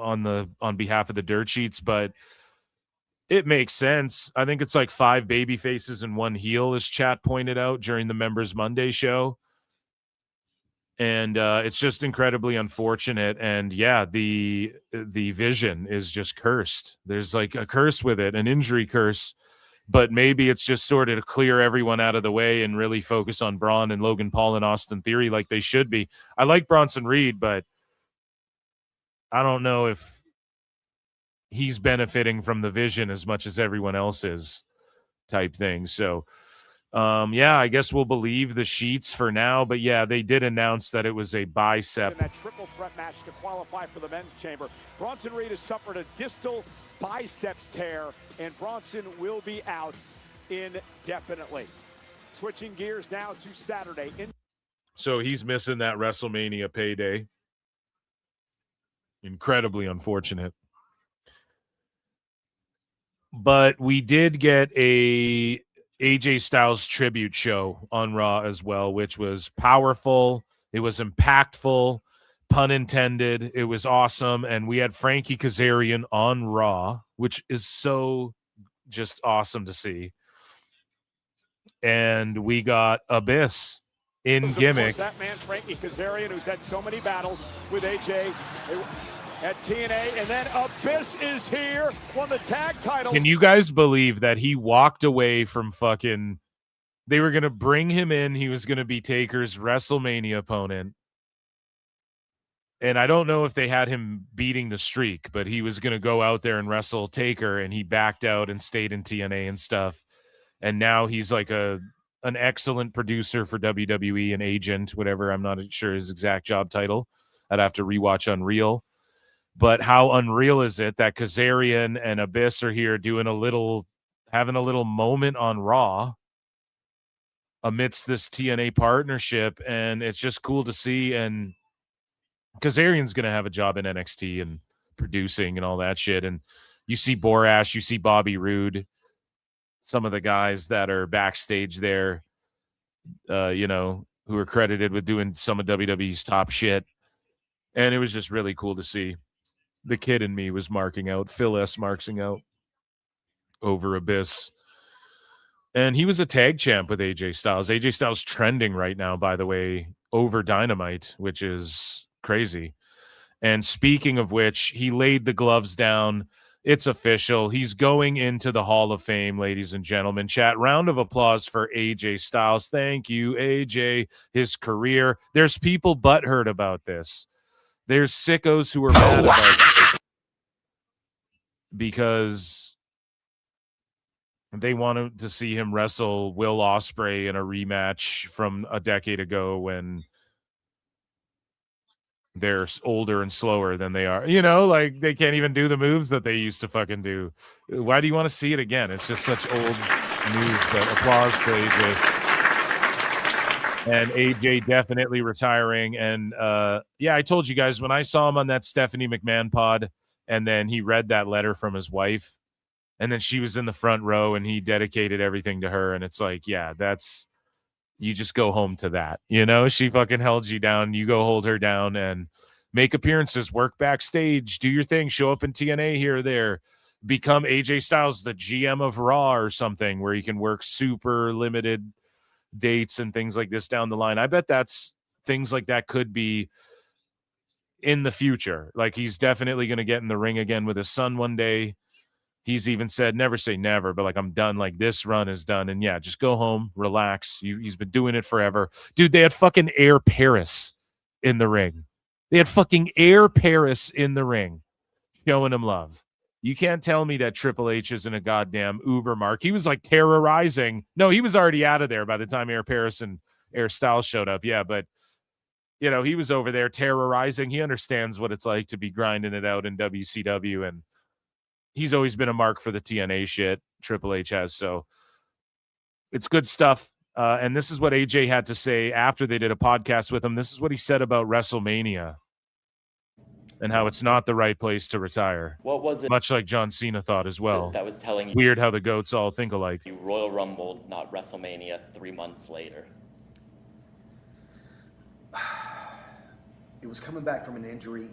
on behalf of the dirt sheets, but it makes sense. I think it's like 5 baby faces and 1 heel, as chat pointed out during the Members Monday show. And it's just incredibly unfortunate. And yeah, the vision is just cursed. There's like a curse with it, an injury curse. But maybe it's just sort of to clear everyone out of the way and really focus on Braun and Logan Paul and Austin Theory like they should be. I like Bronson Reed, but I don't know if he's benefiting from the vision as much as everyone else is, type thing. So, yeah, I guess we'll believe the sheets for now. But yeah, they did announce that it was a bicep. In that triple threat match to qualify for the men's chamber, Bronson Reed has suffered a distal biceps tear, and Bronson will be out indefinitely. Switching gears now to Saturday. So he's missing that WrestleMania payday. Incredibly unfortunate. But we did get a AJ Styles tribute show on Raw as well, which was powerful. It was impactful, pun intended. It was awesome. And we had Frankie Kazarian on Raw, which is so just awesome to see. And we got Abyss in gimmick. That man, Frankie Kazarian, who's had so many battles with AJ at TNA, and then Abyss is here, won the tag titles. Can you guys believe that he walked away from fucking... They were going to bring him in. He was going to be Taker's WrestleMania opponent. And I don't know if they had him beating the streak, but he was going to go out there and wrestle Taker, and he backed out and stayed in TNA and stuff. And now he's like an excellent producer for WWE, an agent, whatever. I'm not sure his exact job title. I'd have to rewatch Unreal. But how unreal is it that Kazarian and Abyss are here having a little moment on Raw amidst this TNA partnership, and it's just cool to see. And Kazarian's going to have a job in NXT and producing and all that shit. And you see Borash, you see Bobby Roode, some of the guys that are backstage there, who are credited with doing some of WWE's top shit. And it was just really cool to see. The kid in me was marking out. Phil S. marking out over Abyss. And he was a tag champ with AJ Styles. AJ Styles trending right now, by the way, over Dynamite, which is crazy. And speaking of which, he laid the gloves down. It's official. He's going into the Hall of Fame, ladies and gentlemen. Chat, round of applause for AJ Styles. Thank you, AJ. His career. There's people butthurt about this. There's sickos who are mad about it because they wanted to see him wrestle Will Ospreay in a rematch from a decade ago when they're older and slower than they are. Like they can't even do the moves that they used to fucking do. Why do you want to see it again? It's just such old moves. But applause for AJ. And AJ definitely retiring. And yeah, I told you guys when I saw him on that Stephanie McMahon pod, and then he read that letter from his wife, And then she was in the front row and he dedicated everything to her. And it's like, yeah, you just go home to that. You know, she fucking held you down. You go hold her down and make appearances, work backstage, do your thing, show up in TNA here or there, become AJ Styles, the GM of Raw or something, where you can work super limited dates and things like this down the line. I bet things like that could be in the future. Like, he's definitely going to get in the ring again with his son one day. He's even said, never say never, but like, I'm done. Like, this run is done. And yeah, just go home, relax. He's been doing it forever. Dude, they had fucking Air Paris in the ring. They had fucking Air Paris in the ring showing him love. You can't tell me that Triple H isn't a goddamn Uber mark. He was like terrorizing. No, he was already out of there by the time Air Paris and Air Styles showed up. Yeah, but, you know, he was over there terrorizing. He understands what it's like to be grinding it out in WCW, and he's always been a mark for the TNA shit. Triple H has, so it's good stuff. And this is what AJ had to say after they did a podcast with him. This is what he said about WrestleMania and how it's not the right place to retire. What was it? Much like John Cena thought as well. That was telling you. Weird how the goats all think alike. You Royal Rumble, not WrestleMania 3 months later. It was coming back from an injury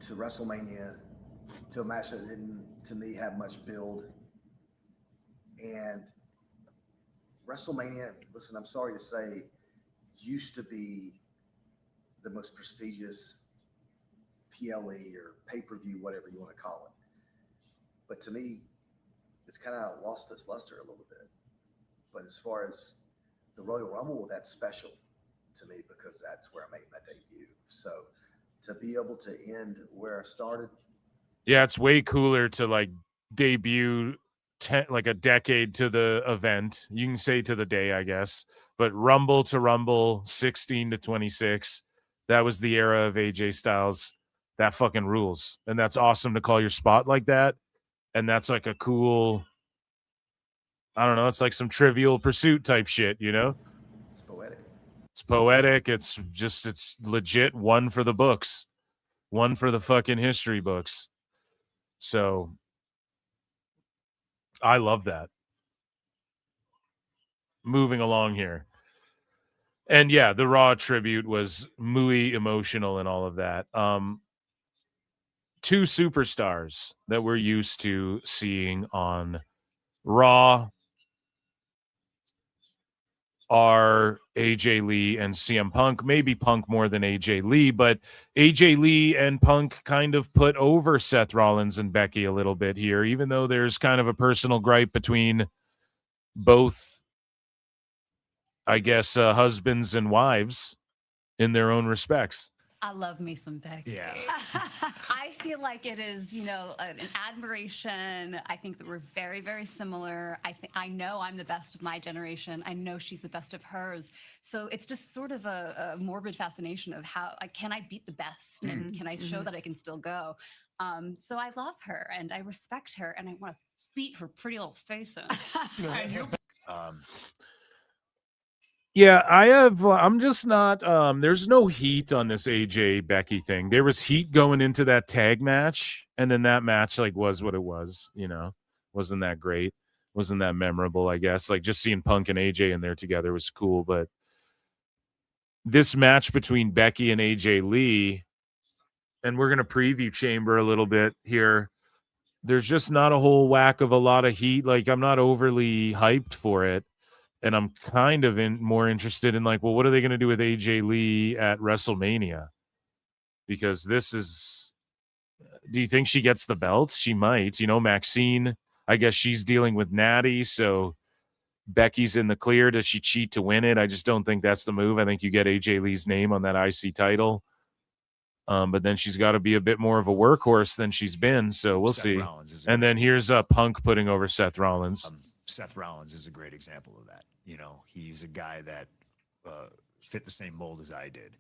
to WrestleMania, to a match that didn't, to me, have much build. And WrestleMania, listen, I'm sorry to say, used to be the most prestigious PLE or pay-per-view, whatever you want to call it. But to me, it's kind of lost its luster a little bit. But as far as the Royal Rumble, that's special to me because that's where I made my debut. So to be able to end where I started. Yeah, it's way cooler to like debut like a decade to the event. You can say to the day, I guess. But Rumble to Rumble, 16 to 26. That was the era of AJ Styles. That fucking rules. And that's awesome to call your spot like that. And that's like a cool, I don't know, it's like some Trivial Pursuit type shit, you know? It's poetic. It's poetic. It's just, it's legit one for the books. One for the fucking history books. So I love that. Moving along here. And yeah, the Raw tribute was muy emotional and all of that. Two superstars that we're used to seeing on Raw are AJ Lee and CM Punk. Maybe Punk more than AJ Lee, but AJ Lee and Punk kind of put over Seth Rollins and Becky a little bit here, even though there's kind of a personal gripe between both, I guess, husbands and wives in their own respects. I love me some Becky. Yeah. I feel like it is, you know, an admiration. I think that we're very, very similar. I know I'm the best of my generation. I know she's the best of hers. So it's just sort of a morbid fascination of how can I beat the best and can I show that I can still go? So I love her and I respect her and I want to beat her pretty little face in. And you, Yeah, I'm just not, there's no heat on this AJ Becky thing. There was heat going into that tag match, and then that match, like, was what it was, you know? Wasn't that great. Wasn't that memorable, I guess. Like, just seeing Punk and AJ in there together was cool, but this match between Becky and AJ Lee, and we're going to preview Chamber a little bit here, there's just not a whole whack of a lot of heat. Like, I'm not overly hyped for it. And I'm kind of more interested in like, well, what are they going to do with AJ Lee at WrestleMania? Because this is, do you think she gets the belt? She might. You know, Maxine, I guess she's dealing with Natty, so Becky's in the clear. Does she cheat to win it? I just don't think that's the move. I think you get AJ Lee's name on that IC title. But then she's got to be a bit more of a workhorse than she's been, so we'll see. And then here's Punk putting over Seth Rollins. Seth Rollins is a great example of that. You know, he's a guy that fit the same mold as I did.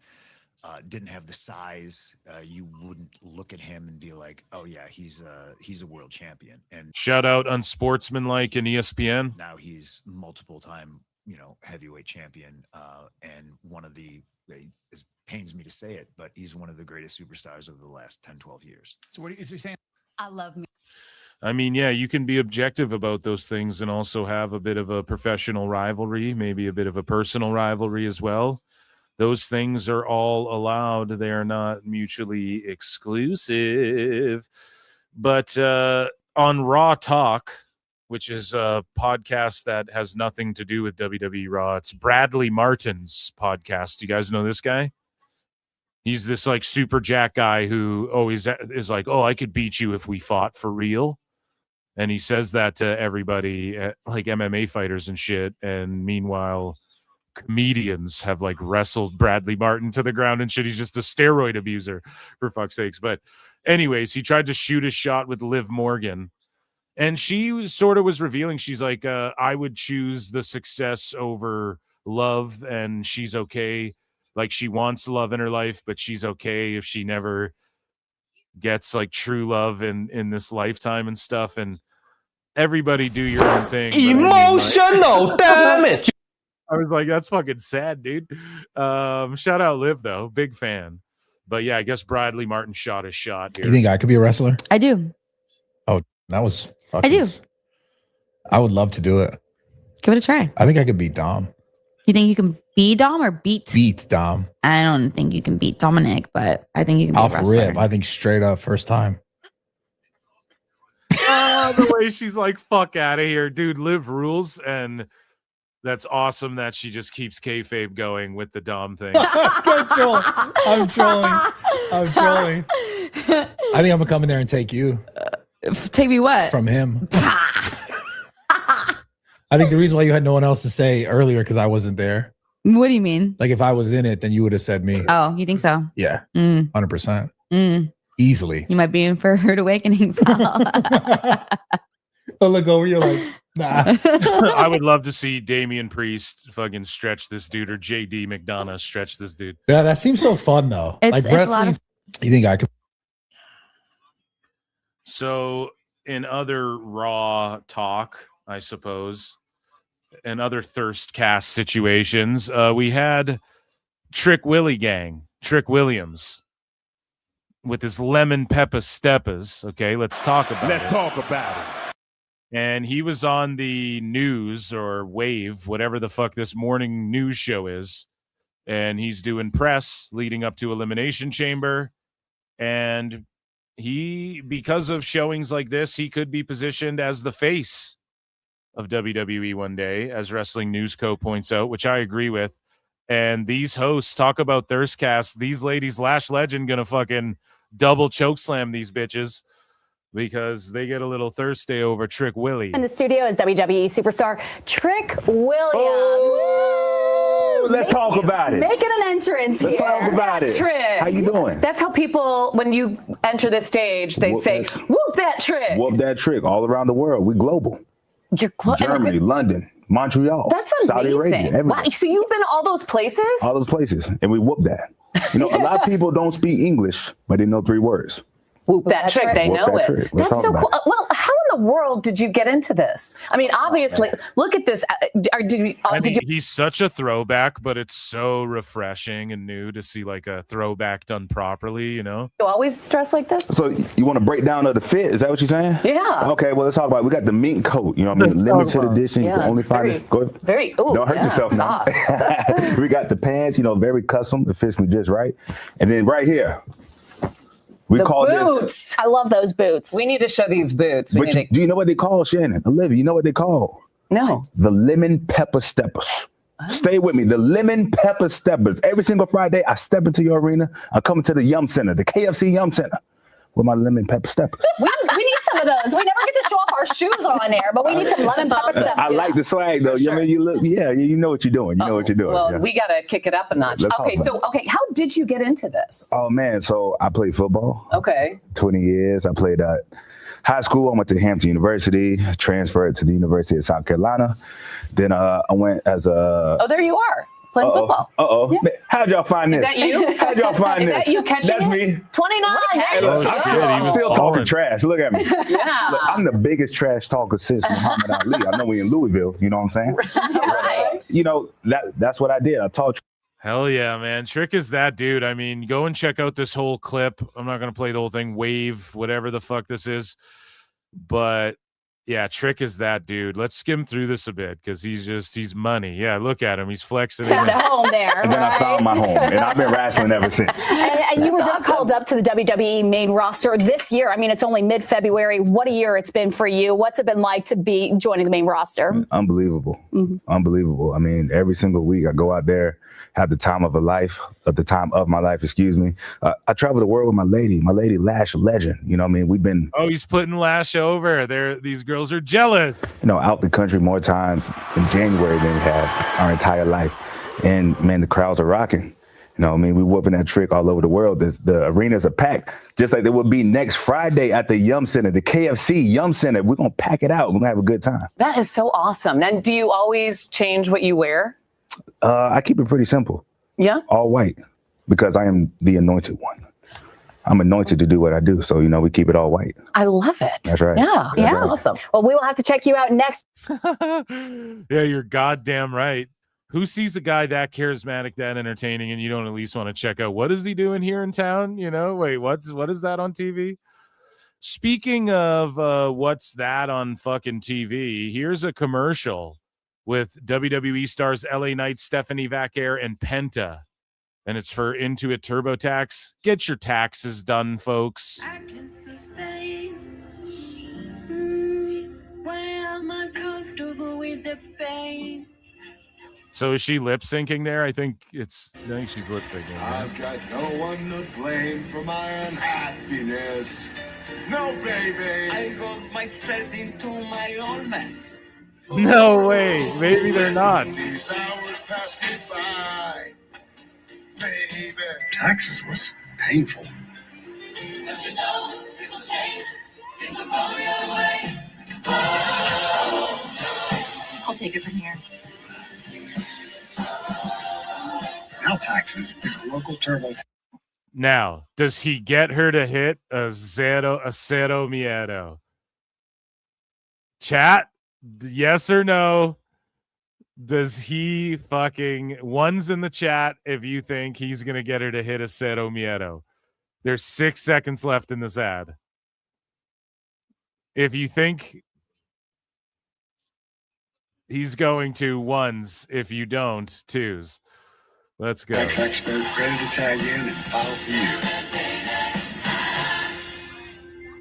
Didn't have the size. You wouldn't look at him and be like, "Oh yeah, he's a world champion." And shout out Unsportsmanlike and ESPN. Now he's multiple-time, you know, heavyweight champion, and one of the. It pains me to say it, but he's one of the greatest superstars of the last 10, 12 years. So what is he saying? I love me. I mean, yeah, you can be objective about those things and also have a bit of a professional rivalry, maybe a bit of a personal rivalry as well. Those things are all allowed. They are not mutually exclusive. But on Raw Talk, which is a podcast that has nothing to do with WWE Raw, it's Bradley Martin's podcast. You guys know this guy? He's this like super jack guy who always is like, oh, I could beat you if we fought for real. And he says that to everybody, like MMA fighters and shit. And meanwhile, comedians have like wrestled Bradley Martin to the ground and shit. He's just a steroid abuser, for fuck's sakes. But anyways, he tried to shoot his shot with Liv Morgan. And she was revealing, she's like, I would choose the success over love. And she's okay. Like, she wants love in her life, but she's okay if she never gets like true love in this lifetime and stuff. And everybody do your own thing. Emotional damage. I was like, that's fucking sad, dude. Shout out Liv though, big fan. But yeah, I guess Bradley Martin shot his shot here. You think I could be a wrestler? I do. Oh, that was I do. I would love to do it. Give it a try. I think I could beat Dom. You think you can beat Dom or beat? Beat Dom. I don't think you can beat Dominic, but I think you can beat Off wrestler. rip. I think straight up first time. The way she's like, fuck out of here, dude. Liv rules, and that's awesome that she just keeps kayfabe going with the Dom thing. I'm trolling. I think I'm gonna come in there and take you. Take me what? From him. I think the reason why you had no one else to say earlier because I wasn't there. What do you mean? Like if I was in it, then you would have said me. Oh, you think so? Yeah, 100%. Easily. You might be in for a rude awakening, pal. Oh, look over, you're like, nah. I would love to see Damian Priest fucking stretch this dude, or JD McDonough stretch this dude. Yeah, that seems so fun though. It's a lot of- You think I could? So in other Raw talk, I suppose, and other thirst cast situations, we had Trick Willie gang, Trick Williams, with his lemon pepper steppers. Okay, let's talk about it. And he was on the news or Wave, whatever the fuck this morning news show is. And he's doing press leading up to Elimination Chamber. And he, because of showings like this, he could be positioned as the face of WWE one day, as Wrestling News Co. points out, which I agree with. And these hosts talk about Thirstcast. These ladies, Lash Legend, gonna fucking double chokeslam these bitches because they get a little thirsty over Trick Willie. In the studio is WWE superstar Trick Williams. Oh, let's talk about it. Making an entrance Let's here. talk about it. Trick. How you doing? That's how people, when you enter the stage, they Whoop say, that- whoop that Trick. Whoop that trick all around the world. We global. You're Germany, London, Montreal, That's Saudi amazing. Arabia, everywhere. Wow. So you've been all those places? All those places, and we whoop that. You know, a lot of people don't speak English, but they know 3 words. Whoop that Trick. They Whoop know that it. trick. Let's That's talk so about cool. it. Well, how in the world did you get into this? I mean, obviously, look at this. Did you? He's such a throwback, but it's so refreshing and new to see like a throwback done properly, you know? You always dress like this? So you want to break down of the fit? Is that what you're saying? Yeah. Okay, well, let's talk about it. We got the mink coat. You know what I mean? Limited edition. You Yeah, can only it's find very- it. Go ahead. Very, ooh, Don't hurt yeah, yourself now. We got the pants, you know, very custom. It fits me just right. And then right here, we The call boots. this. I love those boots. We need to show these boots. But do you know what they call, Shannon? Olivia, you know what they call? No. The lemon pepper steppers. Stay with me. The lemon pepper steppers. Every single Friday, I step into your arena. I come into the Yum Center, the KFC Yum Center, with my lemon pepper steppers. We need some of those. We never get to show off our shoes on air, but we need some lemon pepper stuff. I like the swag though. You mean you look? Yeah, you know what you're doing. You know what you're doing. Well, yeah. we got to kick it up a notch. Let's Okay, talk so about how did you get into this? Oh man, so I played football. Okay. 20 years. I played at high school. I went to Hampton University, transferred to the University of South Carolina. Then I went as a. Oh, there you are. Playing football. Uh-oh. Yeah. How'd y'all find Is this? that you? How'd y'all find Is this? that you catching That's it? me. 29. Hey, look, I'm still talking trash. Look at me. Yeah. Look, I'm the biggest trash talker since Muhammad Ali. I know we in Louisville. You know what I'm saying? Right. You know, that's what I did. I taught. Hell yeah, man. Trick is that dude. I mean, go and check out this whole clip. I'm not going to play the whole thing. Wave, whatever the fuck this is. But yeah, Trick is that dude. Let's skim through this a bit because he's money. Yeah, look at him. He's flexing. Found a home there. And then I found my home, and I've been wrestling ever since. And you were just called up to the WWE main roster this year. I mean, it's only mid-February. What a year it's been for you. What's it been like to be joining the main roster? Unbelievable. Unbelievable. I mean, every single week I go out there, have the time of my life, excuse me. I travel the world with my lady Lash Legend. You know what I mean? We've been he's putting Lash over. These girls are jealous. Out the country more times in January than we have our entire life. And man, the crowds are rocking. We whooping that Trick all over the world. The arenas are packed, just like they will be next Friday at the Yum Center, the KFC Yum Center. We're going to pack it out. We're going to have a good time. That is so awesome. And do you always change what you wear? I keep it pretty simple. Yeah? All white, because I am the anointed one. I'm anointed to do what I do. So, we keep it all white. I love it. That's right. Yeah. That's Right. Awesome. Well, we will have to check you out next. Yeah, you're goddamn right. Who sees a guy that charismatic, that entertaining, and you don't at least want to check out what is he doing here in town? Wait, what is that on TV? Speaking of what's that on fucking TV, here's a commercial with WWE stars LA Knight, Stephanie Vaquer, and Penta. And it's for Intuit TurboTax. Get your taxes done, folks. I can sustain. Why am I comfortable with the pain? So is she lip syncing there? I think she's lip syncing. I've got no one to blame for my unhappiness. No, baby. I got myself into my own mess. No way. Maybe they're not. These hours pass me by. Baby. Taxes was painful. Don't you know this will change? This will go your way. I'll take it from here. Now taxes is a local turbo. Now, does he get her to hit a cero miedo? Chat, yes or no? Does he fucking ones in the chat if you think he's going to get her to hit a cero miedo? There's 6 seconds left in this ad. If you think he's going to, ones. If you don't, twos. Let's go. Tax expert ready to tag in and file for you.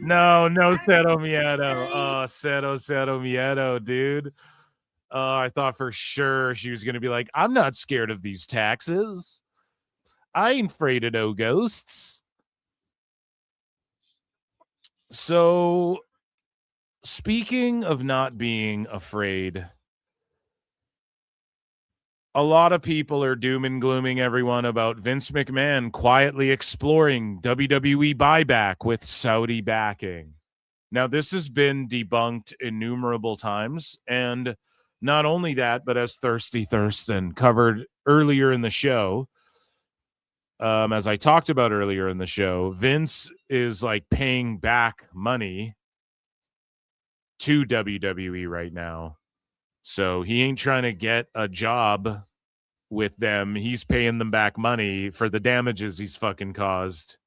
No cero miedo. Oh, cero miedo, dude. I thought for sure she was going to be like, I'm not scared of these taxes. I ain't afraid of no ghosts. So, speaking of not being afraid, a lot of people are doom and glooming everyone about Vince McMahon quietly exploring WWE buyback with Saudi backing. Now, this has been debunked innumerable times, and not only that, but as Thirsty Thurston covered earlier in the show, as I talked about earlier in the show, Vince is like paying back money to WWE right now. So he ain't trying to get a job with them. He's paying them back money for the damages he's fucking caused.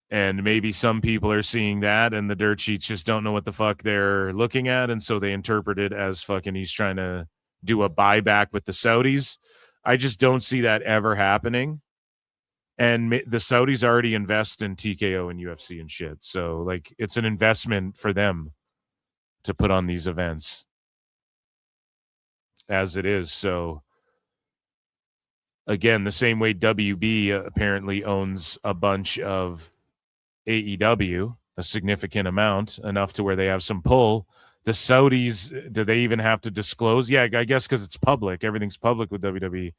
And maybe some people are seeing that and the dirt sheets just don't know what the fuck they're looking at. And so they interpret it as fucking he's trying to do a buyback with the Saudis. I just don't see that ever happening. And the Saudis already invest in TKO and UFC and shit. So like it's an investment for them to put on these events as it is. So again, the same way WB apparently owns a bunch of AEW, a significant amount, enough to where they have some pull. The Saudis, do they even have to disclose? Yeah, I guess because it's public. Everything's public with WWE.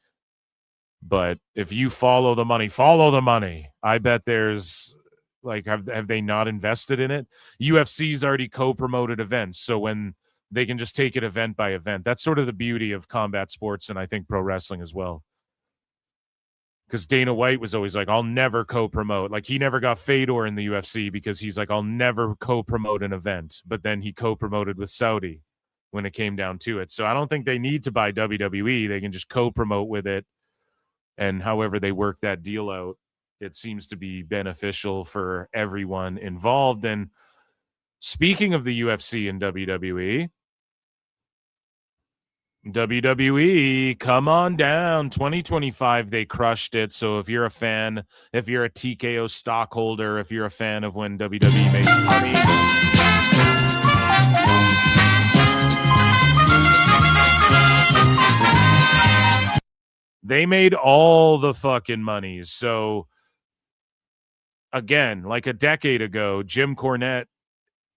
But if you follow the money. I bet there's like, have they not invested in it? UFC's already co-promoted events. So when they can just take it event by event, that's sort of the beauty of combat sports. And I think pro wrestling as well. Because Dana White was always like, I'll never co-promote. Like he never got Fedor in the UFC because he's like, I'll never co-promote an event. But then he co-promoted with Saudi when it came down to it. So I don't think they need to buy WWE. They can just co-promote with it. And however they work that deal out, it seems to be beneficial for everyone involved. And Speaking of the UFC and WWE, come on down. 2025, they crushed it. So if you're a fan, if you're a TKO stockholder, if you're a fan of when WWE makes money, they made all the fucking money. So again, like a decade ago, Jim Cornette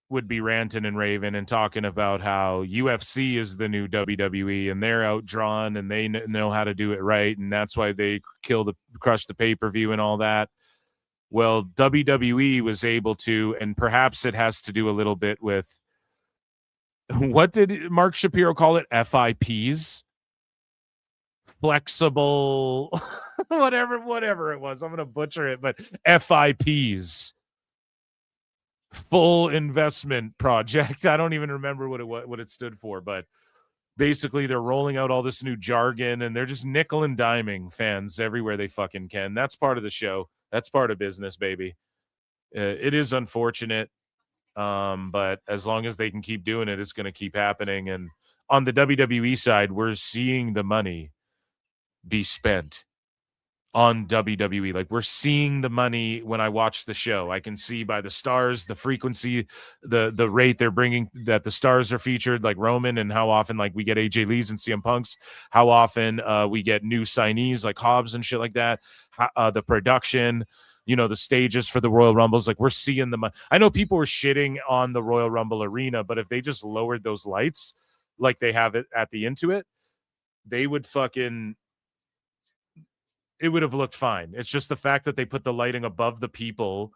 would be ranting and raving and talking about how UFC is the new WWE and they're outdrawn and they know how to do it right, and that's why they crush the pay-per-view and all that. Well, WWE was able to, and perhaps it has to do a little bit with, what did Mark Shapiro call it? FIPs? Flexible whatever it was. I'm going to butcher it, but FIPs. Full investment project. I don't even remember what it stood for, but basically they're rolling out all this new jargon and they're just nickel and diming fans everywhere they fucking can. That's part of the show. That's part of business, baby. It is unfortunate, but as long as they can keep doing it, it's going to keep happening. And on the WWE side, we're seeing the money be spent on WWE. Like, we're seeing the money when I watch the show. I can see by the stars, the frequency, the rate they're bringing, that the stars are featured, like Roman, and how often like we get AJ Lee's and CM Punk's, how often we get new signees like Hobbs and shit like that, the production, you know, the stages for the Royal Rumbles. Like, we're seeing the money. I know people were shitting on the Royal Rumble arena, but if they just lowered those lights like they have it at the Intuit, they would fucking, it would have looked fine. It's just the fact that they put the lighting above the people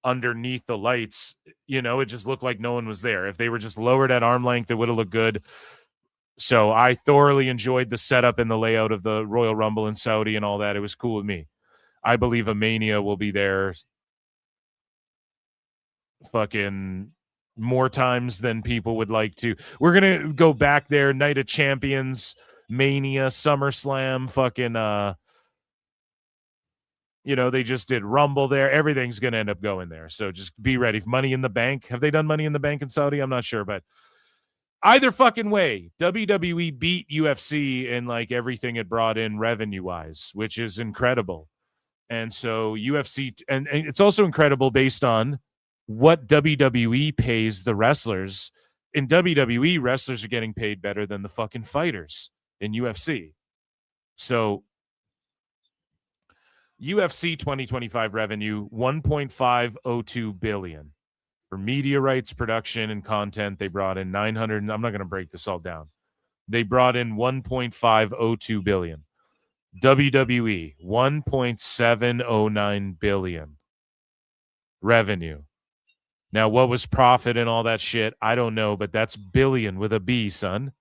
underneath the lights, you know, it just looked like no one was there. If they were just lowered at arm length, it would have looked good. So I thoroughly enjoyed the setup and the layout of the Royal Rumble in Saudi and all that. It was cool with me. I believe a Mania will be there fucking more times than people would like to. We're going to go back there, Night of Champions, Mania, SummerSlam, fucking, you know, they just did Rumble there. Everything's going to end up going there. So just be ready. Money in the Bank. Have they done Money in the Bank in Saudi? I'm not sure, but either fucking way, WWE beat UFC in like everything it brought in revenue-wise, which is incredible. And so UFC, and it's also incredible based on what WWE pays the wrestlers. In WWE, wrestlers are getting paid better than the fucking fighters in UFC. So UFC 2025 revenue, $1.502 billion. For media rights, production, and content, they brought in 900. I'm not going to break this all down. They brought in $1.502 billion. WWE, $1.709 billion revenue. Now, what was profit and all that shit? I don't know, but that's billion with a B, son.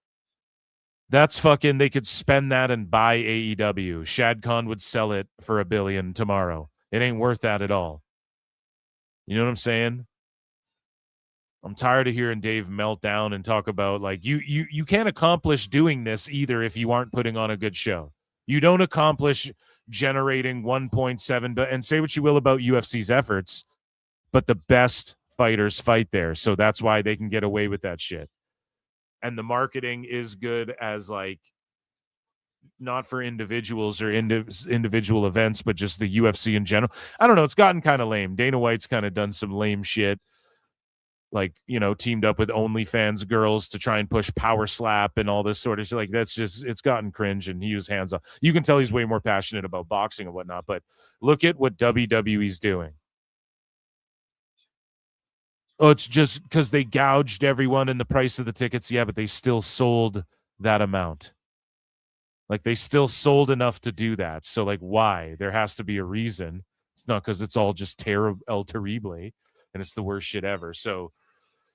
That's fucking, they could spend that and buy AEW. Shad Khan would sell it for $1 billion tomorrow. It ain't worth that at all. You know what I'm saying? I'm tired of hearing Dave melt down and talk about, like, you can't accomplish doing this either if you aren't putting on a good show. You don't accomplish generating 1.7, and say what you will about UFC's efforts, but the best fighters fight there. So that's why they can get away with that shit. And the marketing is good as, like, not for individuals or individual events, but just the UFC in general. I don't know. It's gotten kind of lame. Dana White's kind of done some lame shit. Like, you know, teamed up with OnlyFans girls to try and push Power Slap and all this sort of shit. Like, that's just, it's gotten cringe, and he was hands off. You can tell he's way more passionate about boxing and whatnot, but look at what WWE's doing. Oh, it's just because they gouged everyone in the price of the tickets. Yeah, but they still sold that amount. Like, they still sold enough to do that. So, like, why? There has to be a reason. It's not because it's all just El Terrible and it's the worst shit ever. So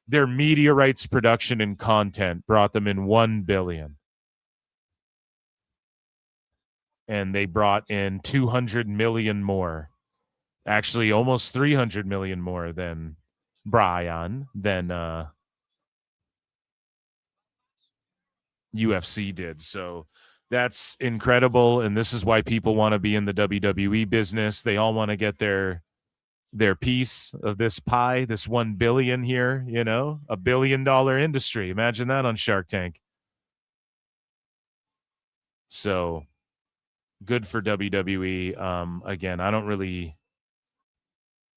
their media rights, production, and content brought them in $1 billion. And they brought in 200 million more. Actually, almost 300 million more than UFC did. So that's incredible. And this is why people want to be in the WWE business. They all want to get their their piece of this pie, this 1 billion here, you know, $1 billion industry. Imagine that on Shark Tank. So good for WWE. Again, I don't really,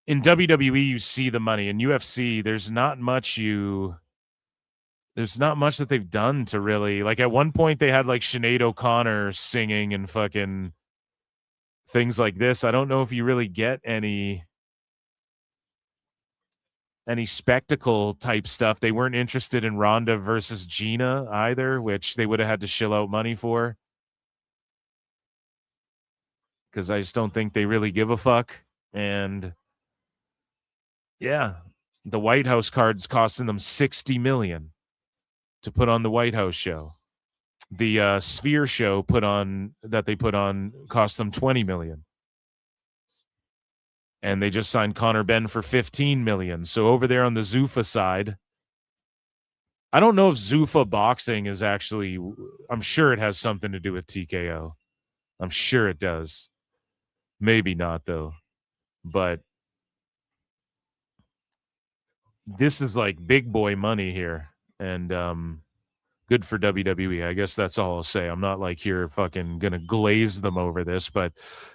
in WWE, you see the money. In UFC, there's not much that they've done to really, like, at one point they had like Sinead O'Connor singing and fucking things like this. I don't know if you really get any spectacle type stuff. They weren't interested in Ronda versus Gina either, which they would have had to shill out money for, because I just don't think they really give a fuck. And yeah, the White House card's costing them $60 million to put on the White House show. The Sphere show that they put on cost them $20 million. And they just signed Conor Benn for $15 million. So over there on the Zuffa side, I don't know if Zuffa boxing is actually, I'm sure it has something to do with TKO. I'm sure it does. Maybe not, though. But this is like big boy money here. And good for WWE. I guess that's all I'll say. I'm not like here fucking gonna glaze them over this, but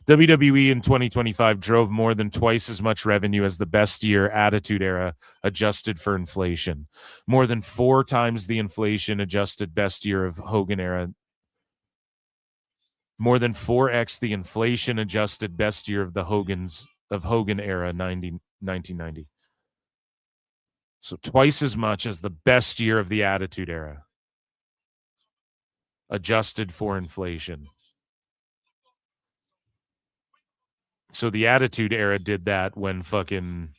WWE in 2025 drove more than twice as much revenue as the best year Attitude Era adjusted for inflation. More than 4 times the inflation adjusted best year of Hogan Era. More than 4x the inflation adjusted best year of the Hogan Era 1990. So twice as much as the best year of the Attitude Era, adjusted for inflation. So the Attitude Era did that when fucking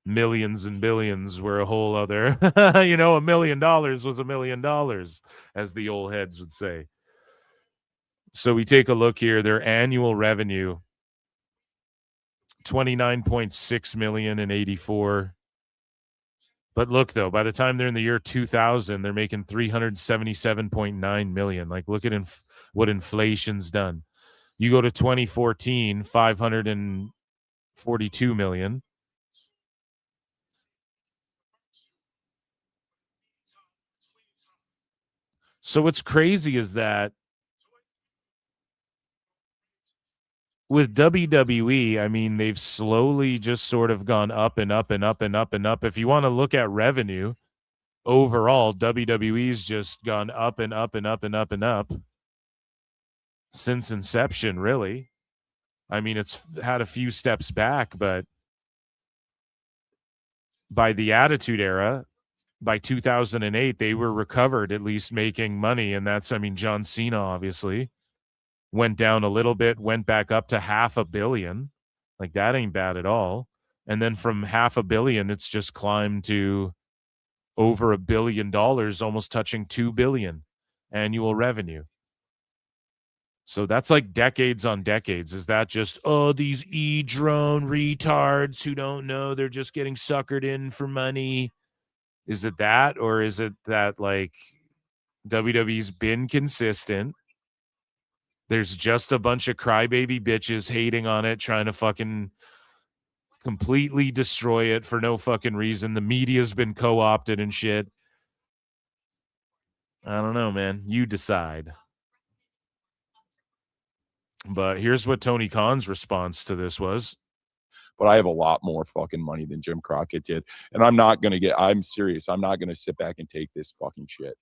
millions and billions were a whole other, $1 million was $1 million, as the old heads would say. So we take a look here, their annual revenue, $29.6 million in 84. But look, though, by the time they're in the year 2000, they're making $377.9 million. Like, look at what inflation's done. You go to 2014, $542 million. So what's crazy is that with WWE, I mean, they've slowly just sort of gone up and up and up and up and up. If you want to look at revenue overall, WWE's just gone up and up and up and up and up since inception, really. I mean, it's had a few steps back, but by the Attitude Era, by 2008, they were recovered, at least making money. And that's, I mean, John Cena, obviously, went down a little bit, went back up to $500 million. Like, that ain't bad at all. And then from $500 million, it's just climbed to over $1 billion, almost touching $2 billion annual revenue. So that's like decades on decades. Is that just, these E-drone retards who don't know, they're just getting suckered in for money? Is it that, or is it that, like, WWE's been consistent? There's just a bunch of crybaby bitches hating on it, trying to fucking completely destroy it for no fucking reason. The media's been co-opted and shit. I don't know, man. You decide. But here's what Tony Khan's response to this was. But I have a lot more fucking money than Jim Crockett did. And I'm serious. I'm not going to sit back and take this fucking shit.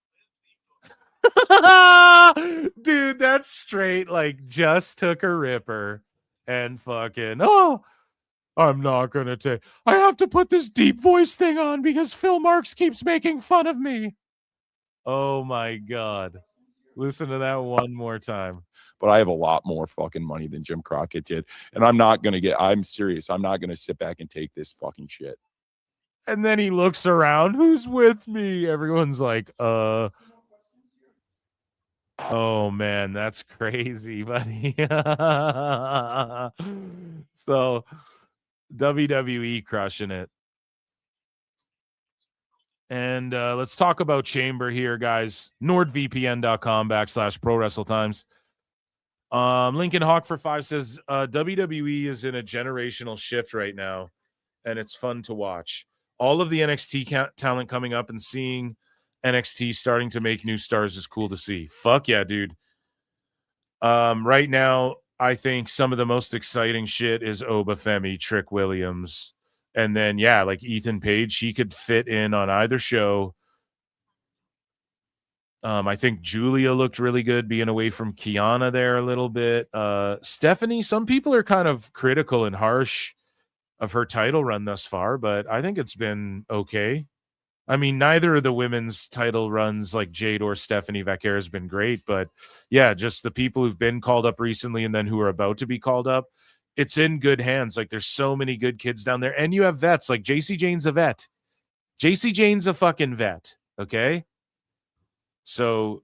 Dude, that's straight, like, just took a ripper and fucking, I'm not going to take, I have to put this deep voice thing on because Phil Marks keeps making fun of me. Oh my God. Listen to that one more time. But I have a lot more fucking money than Jim Crockett did. And I'm serious. I'm not going to sit back and take this fucking shit. And then he looks around. Who's with me? Everyone's like, oh man, that's crazy, buddy. So WWE crushing it. And let's talk about Chamber here, guys. NordVPN.com/ProWrestleTimes. Lincoln Hawk for 5 says WWE is in a generational shift right now, and it's fun to watch. All of the NXT talent coming up and seeing NXT starting to make new stars is cool to see. Fuck yeah, dude. Right now, I think some of the most exciting shit is Obafemi, Trick Williams, and then yeah, like Ethan Page. He could fit in on either show. I think Julia looked really good being away from Kiana there a little bit. Stephanie, some people are kind of critical and harsh of her title run thus far, but I think it's been okay. I mean, neither of the women's title runs like Jade or Stephanie Vaquer has been great, but yeah, just the people who've been called up recently and then who are about to be called up, it's in good hands. Like there's so many good kids down there, and you have vets like JC Jane's a vet. JC Jane's a fucking vet, okay? So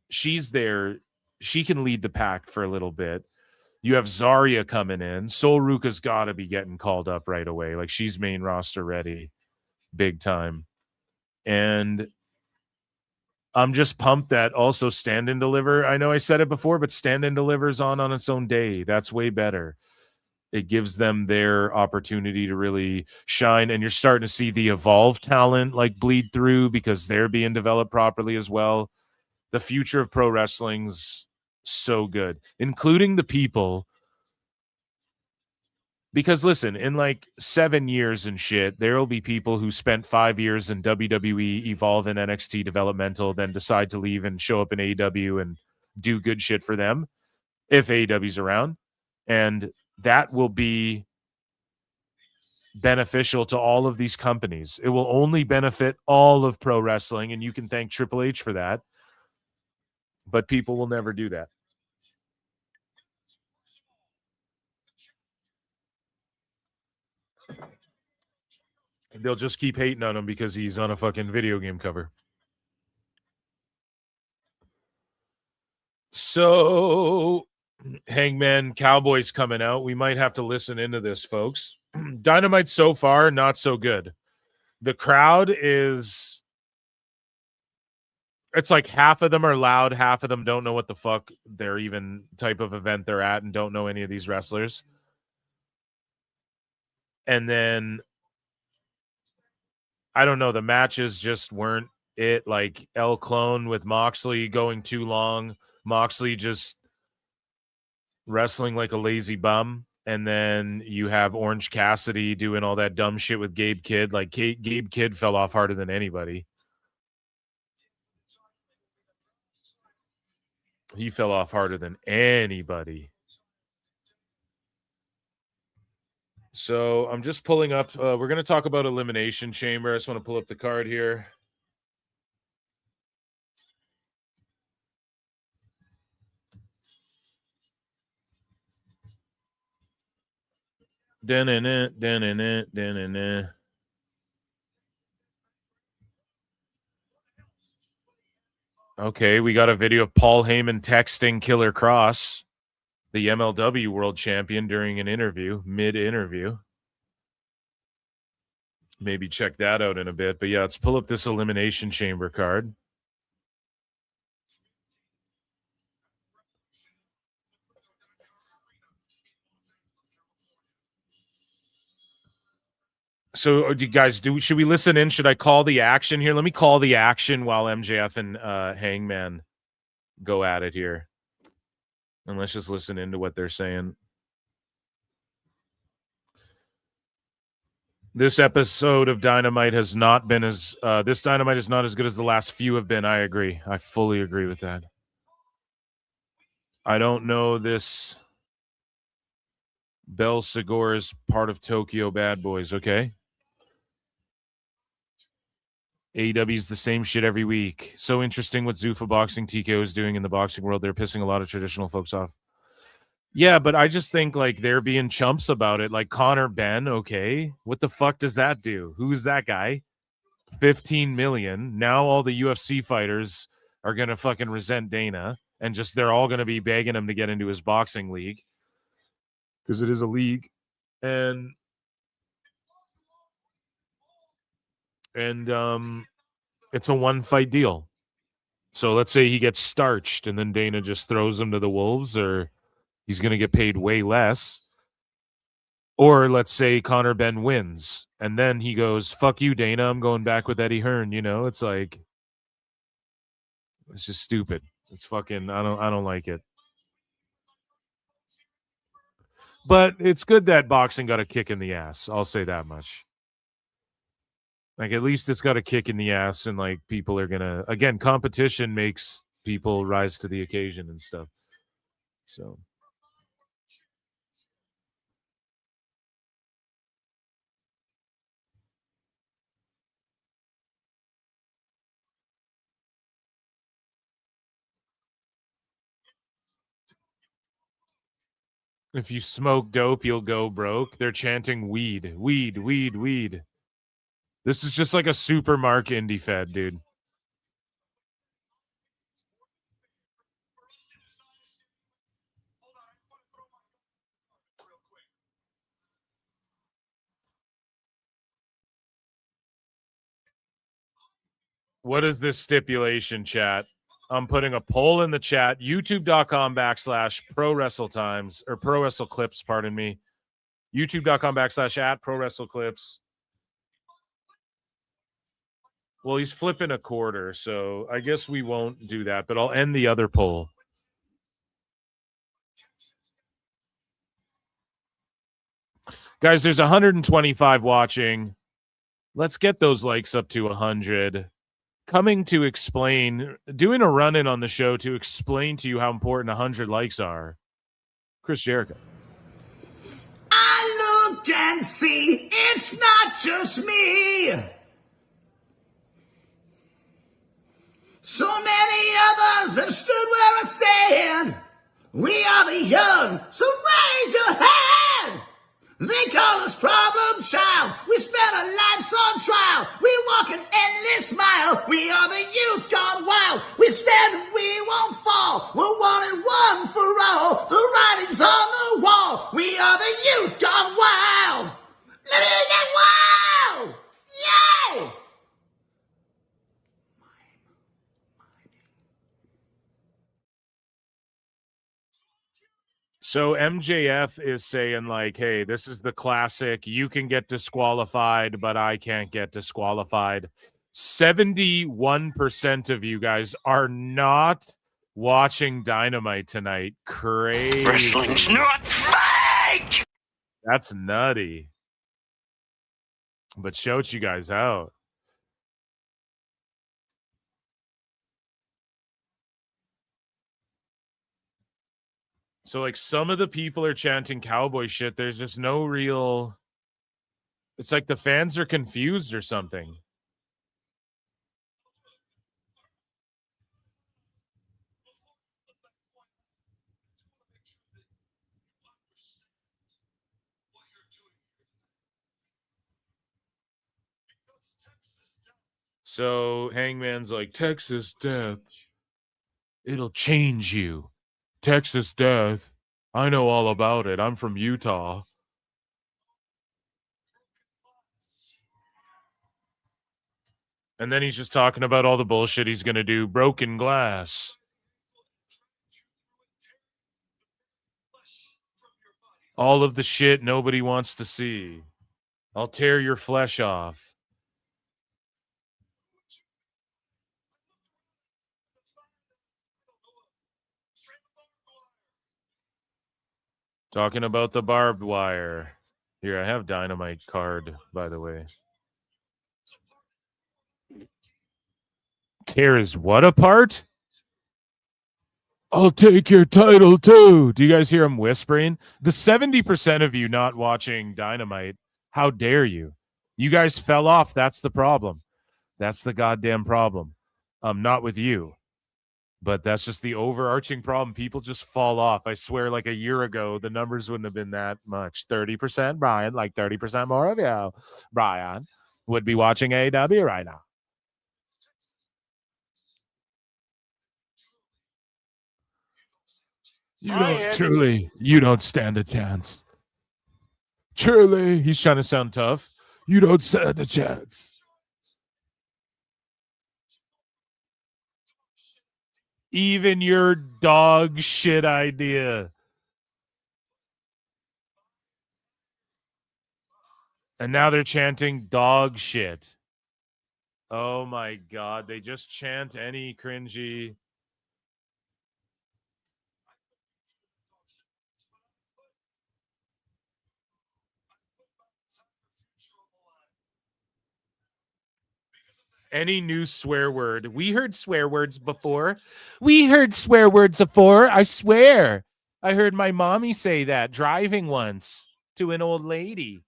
she's there. She can lead the pack for a little bit. You have Zarya coming in. Sol Ruka's got to be getting called up right away. Like she's main roster ready, big time. And I'm just pumped that also Stand and Deliver. I know I said it before, but Stand and Deliver's on its own day. That's way better. It gives them their opportunity to really shine, and you're starting to see the Evolve talent like bleed through because they're being developed properly as well. The future of pro wrestling's so good, including the people. Because listen, in like 7 years and shit, there will be people who spent 5 years in WWE, Evolve, and NXT developmental, then decide to leave and show up in AEW and do good shit for them if AEW's around. And that will be beneficial to all of these companies. It will only benefit all of pro wrestling, and you can thank Triple H for that. But people will never do that. They'll just keep hating on him because he's on a fucking video game cover. So, Hangman Cowboys coming out. We might have to listen into this, folks. Dynamite so far, not so good. The crowd is... It's like half of them are loud, half of them don't know what the fuck they're even type of event they're at and don't know any of these wrestlers. And then... I don't know. The matches just weren't it. Like El Clone with Moxley going too long. Moxley just wrestling like a lazy bum. And then you have Orange Cassidy doing all that dumb shit with Gabe Kidd. Like Gabe Kidd fell off harder than anybody. He fell off harder than anybody. So I'm just pulling up. We're going to talk about Elimination Chamber. I just want to pull up the card here. Okay, we got a video of Paul Heyman texting Killer Cross, the MLW World Champion, during an interview, mid-interview. Maybe check that out in a bit. But yeah, let's pull up this Elimination Chamber card. So, do you guys should we listen in? Should I call the action here? Let me call the action while MJF and Hangman go at it here. And let's just listen into what they're saying. This episode of Dynamite has not been as this Dynamite is not as good as the last few have been. I agree. I fully agree with that. I don't know this Bell Segura is part of Tokyo Bad Boys, okay? AEW is the same shit every week. So interesting what Zuffa Boxing TKO is doing in the boxing world. They're pissing a lot of traditional folks off. Yeah, but I just think like they're being chumps about it. Like Connor Ben, okay. What the fuck does that do? Who's that guy? 15 million. Now all the UFC fighters are going to fucking resent Dana and just they're all going to be begging him to get into his boxing league because it is a league. And it's a one fight deal. So let's say he gets starched and then Dana just throws him to the wolves, or he's going to get paid way less. Or let's say Conor Benn wins and then he goes, fuck you, Dana, I'm going back with Eddie Hearn. You know, it's like, it's just stupid. It's fucking, I don't like it. But it's good that boxing got a kick in the ass. I'll say that much. Like, at least it's got a kick in the ass, and like people are gonna, again, competition makes people rise to the occasion and stuff. So if you smoke dope, you'll go broke. They're chanting weed, weed, weed, weed. This is just like a super mark indie fed, dude. What is this stipulation, chat? I'm putting a poll in the chat. YouTube.com/Pro Wrestle Times, or Pro Wrestle Clips, pardon me. YouTube.com/@Pro Wrestle Clips. Well, he's flipping a quarter, so I guess we won't do that, but I'll end the other poll. Guys, there's 125 watching. Let's get those likes up to 100. Coming to explain, doing a run-in on the show to explain to you how important 100 likes are. Chris Jericho. I look and see it's not just me. So many others have stood where I stand. We are the young, so raise your hand. They call us problem child. We spent our lives on trial. We walk an endless mile. We are the youth gone wild. We stand and we won't fall. We're one and one for all. The writing's on the wall. We are the youth gone wild. Let me get wild. Yeah. So MJF is saying like, hey, this is the classic. You can get disqualified, but I can't get disqualified. 71% of you guys are not watching Dynamite tonight. Crazy. Wrestling's not fake! That's nutty. But shout you guys out. So, like, some of the people are chanting cowboy shit. There's just no real... It's like the fans are confused or something. So, Hangman's like, Texas death. It'll change you. Texas death. I know all about it. I'm from Utah. And then he's just talking about all the bullshit he's going to do. Broken glass. All of the shit nobody wants to see. I'll tear your flesh off. Talking about the barbed wire. Here, I have Dynamite card, by the way. Tear his what apart? I'll take your title too. Do you guys hear him whispering? The 70% of you not watching Dynamite, how dare you? You guys fell off. That's the problem. That's the goddamn problem. Not with you. But that's just the overarching problem. People just fall off. I swear, like a year ago, the numbers wouldn't have been that much. 30%, Brian, like 30% more of you, Brian, would be watching AEW right now. You don't stand a chance. Truly, he's trying to sound tough. You don't stand a chance. Even your dog shit idea. And now they're chanting dog shit. Oh my God. They just chant any cringy. Any new swear word. We heard swear words before. We heard swear words before. I swear. I heard my mommy say that driving once to an old lady.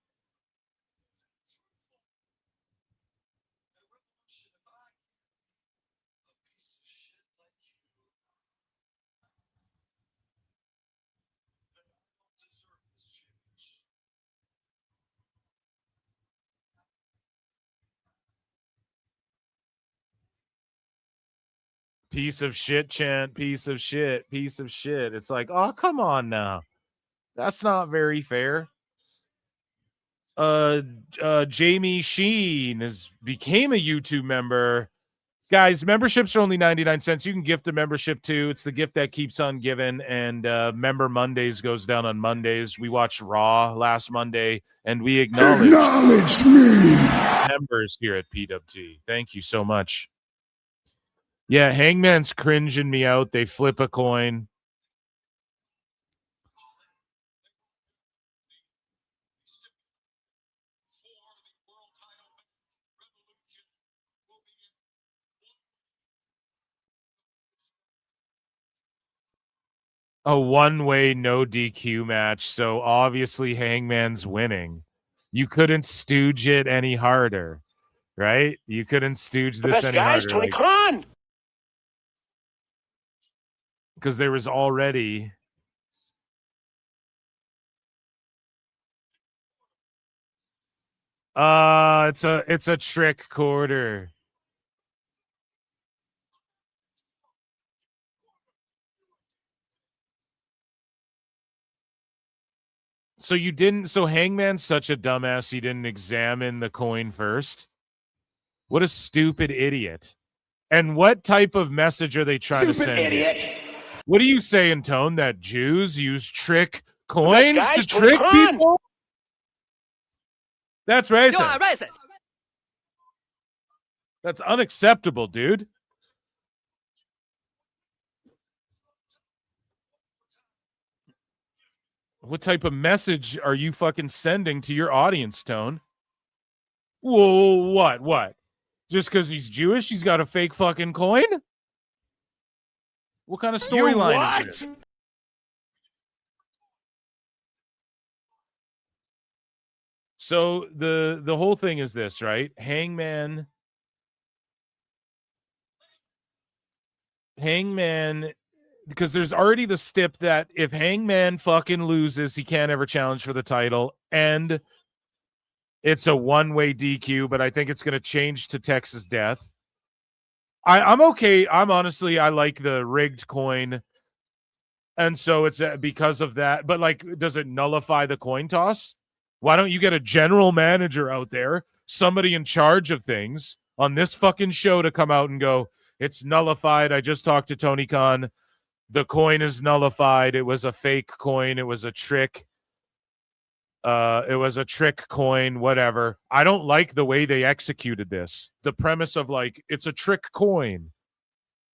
Piece of shit chant, piece of shit, piece of shit. It's like, oh, come on now. That's not very fair. Jamie Sheen became a YouTube member. Guys, memberships are only 99 cents. You can gift a membership too. It's the gift that keeps on giving. And Member Mondays goes down on Mondays. We watched Raw last Monday, and we acknowledge me. members here at PWT. Thank you so much. Yeah, Hangman's cringing me out. They flip a coin. A one-way no DQ match, so obviously Hangman's winning. You couldn't stooge it any harder, right? You couldn't stooge The this best any guy is harder. Tony Khan. Because there was already it's a trick quarter. So Hangman's such a dumbass he didn't examine the coin first. What a stupid idiot. And what type of message are they trying to send? Idiot. What are you saying, Tone? That Jews use trick coins guy to is Tony trick Khan. people? That's racist. You are racist. That's unacceptable, dude. What type of message are you fucking sending to your audience, Tone? Whoa, what? Just because he's Jewish, he's got a fake fucking coin? What kind of storyline is this? So the whole thing is this, right? Hangman, because there's already the stip that if Hangman fucking loses, he can't ever challenge for the title, and it's a one-way DQ, but I think it's going to change to Texas Death. I'm okay. I like the rigged coin, and so it's because of that. But like, does it nullify the coin toss? Why don't you get a general manager out there, somebody in charge of things on this fucking show to come out and go, it's nullified. I just talked to Tony Khan. The coin is nullified. It was a fake coin. It was a trick. It was a trick coin, whatever. I don't like the way they executed this. The premise of like, it's a trick coin.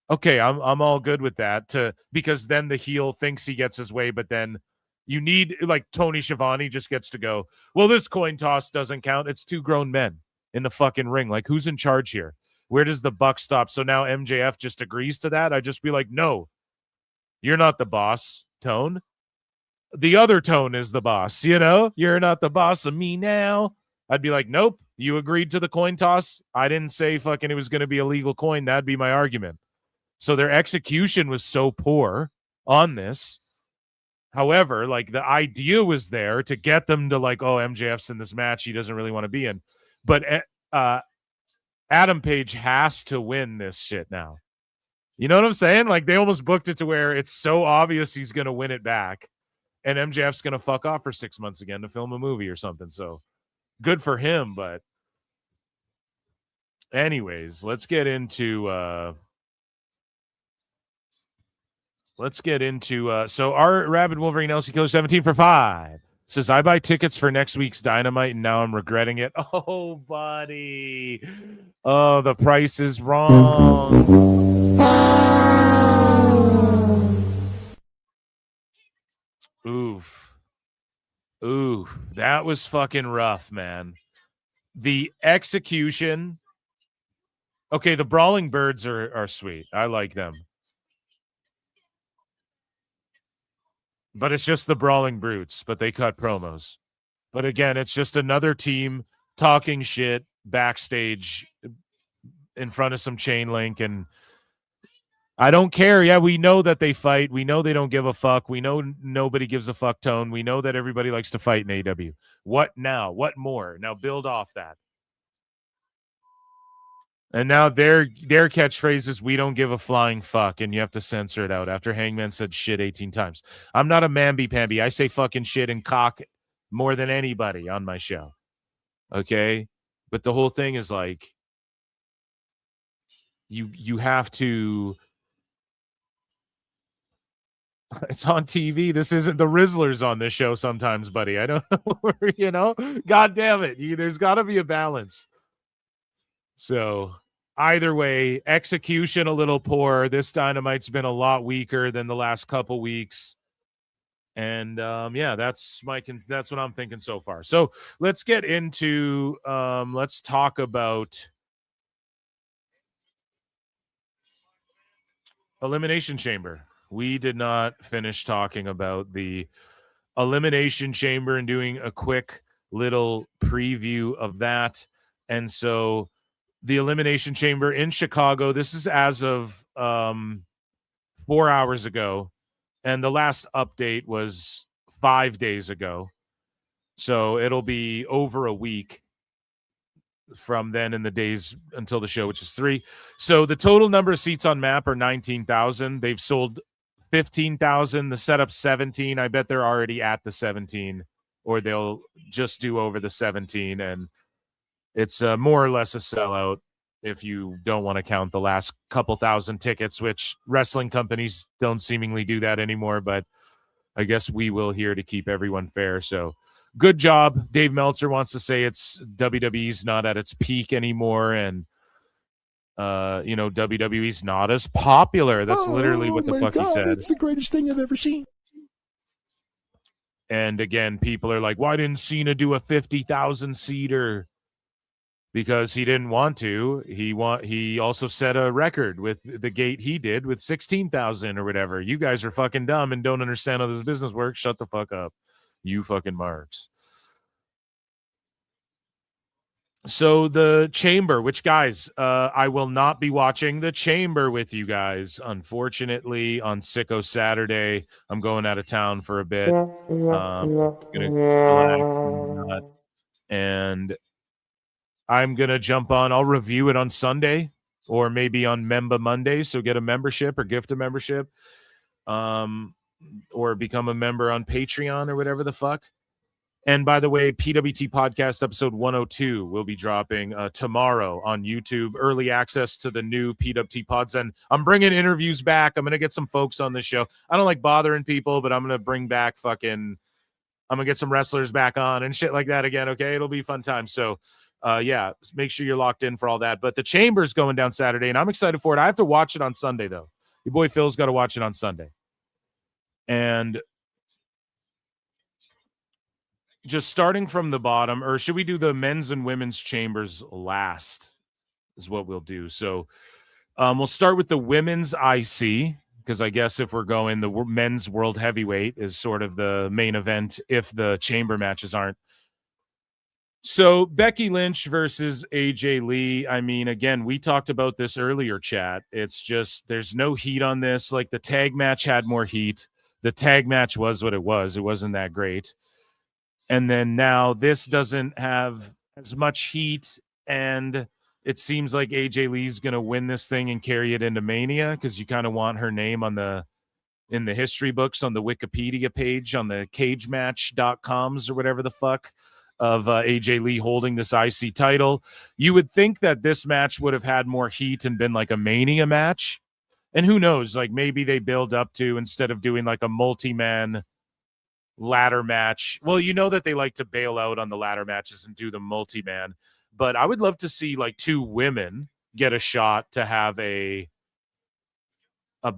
Okay, I'm all good with that because then the heel thinks he gets his way, but then you need, like, Tony Schiavone just gets to go, well, this coin toss doesn't count. It's two grown men in the fucking ring. Like, who's in charge here? Where does the buck stop? So now MJF just agrees to that. I'd just be like, no, you're not the boss, Tone. The other Tone is the boss, You're not the boss of me now. I'd be like, nope, you agreed to the coin toss. I didn't say fucking it was going to be a legal coin. That'd be my argument. So their execution was so poor on this. However, like, the idea was there to get them to like, oh, MJF's in this match he doesn't really want to be in. But Adam Page has to win this shit now. You know what I'm saying? Like, they almost booked it to where it's so obvious he's going to win it back. And MJF's going to fuck off for 6 months again to film a movie or something. So good for him. But anyways, let's get into let's get into so our Rabid Wolverine LC Killer 17 for 5 says, I buy tickets for next week's Dynamite and now I'm regretting it. Oh, buddy. Oh, the price is wrong. Oof. That was fucking rough, man. The execution. Okay, the Brawling Birds are sweet. I like them. But it's just the Brawling Brutes, but they cut promos. But again, it's just another team talking shit backstage in front of some chain link, and I don't care. Yeah, we know that they fight. We know they don't give a fuck. We know nobody gives a fuck tone. We know that everybody likes to fight in AEW. What now? What more? Now build off that. And now their catchphrase is, we don't give a flying fuck, and you have to censor it out after Hangman said shit 18 times. I'm not a mamby-pamby. I say fucking shit and cock more than anybody on my show. Okay? But the whole thing is like, you have to... It's on TV. This isn't the Rizzlers on this show sometimes, buddy. I don't know. God damn it. There's got to be a balance. So either way, execution a little poor. This Dynamite's been a lot weaker than the last couple weeks. And yeah, that's what I'm thinking so far. So let's get into let's talk about Elimination Chamber. We did not finish talking about the Elimination Chamber and doing a quick little preview of that. And so the Elimination Chamber in Chicago, this is as of 4 hours ago. And the last update was 5 days ago. So it'll be over a week from then in the days until the show, which is 3. So the total number of seats on map are 19,000. They've sold 15,000. The setup's 17. I bet they're already at the 17, or they'll just do over the 17. And it's more or less a sellout if you don't want to count the last couple thousand tickets, which wrestling companies don't seemingly do that anymore. But I guess we will here to keep everyone fair. So good job. Dave Meltzer wants to say it's WWE's not at its peak anymore. And, WWE's not as popular. That's literally what the fuck he said. It's the greatest thing I've ever seen. And again, people are like, why didn't Cena do a 50,000 seater? Because he didn't want to. He also set a record with the gate he did with 16,000 or whatever. You guys are fucking dumb and don't understand how this business works. Shut the fuck up, you fucking marks. So the Chamber, which guys, I will not be watching the Chamber with you guys, unfortunately, on Sicko Saturday. I'm going out of town for a bit. And I'm going to jump on. I'll review it on Sunday or maybe on Memba Monday. So get a membership or gift a membership or become a member on Patreon or whatever the fuck. And by the way, PWT Podcast episode 102 will be dropping tomorrow on YouTube. Early access to the new PWT Pods. And I'm bringing interviews back. I'm going to get some folks on this show. I don't like bothering people, but I'm going to bring back I'm going to get some wrestlers back on and shit like that again. Okay. It'll be a fun time. So yeah, make sure you're locked in for all that. But the Chamber's going down Saturday, and I'm excited for it. I have to watch it on Sunday, though. Your boy Phil's got to watch it on Sunday. And just starting from the bottom, or should we do the men's and women's chambers last is what we'll do. So we'll start with the women's IC, because I guess if we're going, the men's world heavyweight is sort of the main event if the chamber matches aren't. So Becky Lynch versus AJ Lee. I mean, again, we talked about this earlier, chat. It's just there's no heat on this. Like the tag match had more heat. The tag match was what it was. It wasn't that great. And then now this doesn't have as much heat, and it seems like AJ Lee's going to win this thing and carry it into Mania, because you kind of want her name in the history books on the Wikipedia page on the cagematch.coms or whatever the fuck of AJ Lee holding this IC title. You would think that this match would have had more heat and been like a Mania match, And who knows, like maybe they build up to, instead of doing like a multi-man ladder match. Well, you know that they like to bail out on the ladder matches and do the multi-man, but I would love to see like 2 women get a shot to have a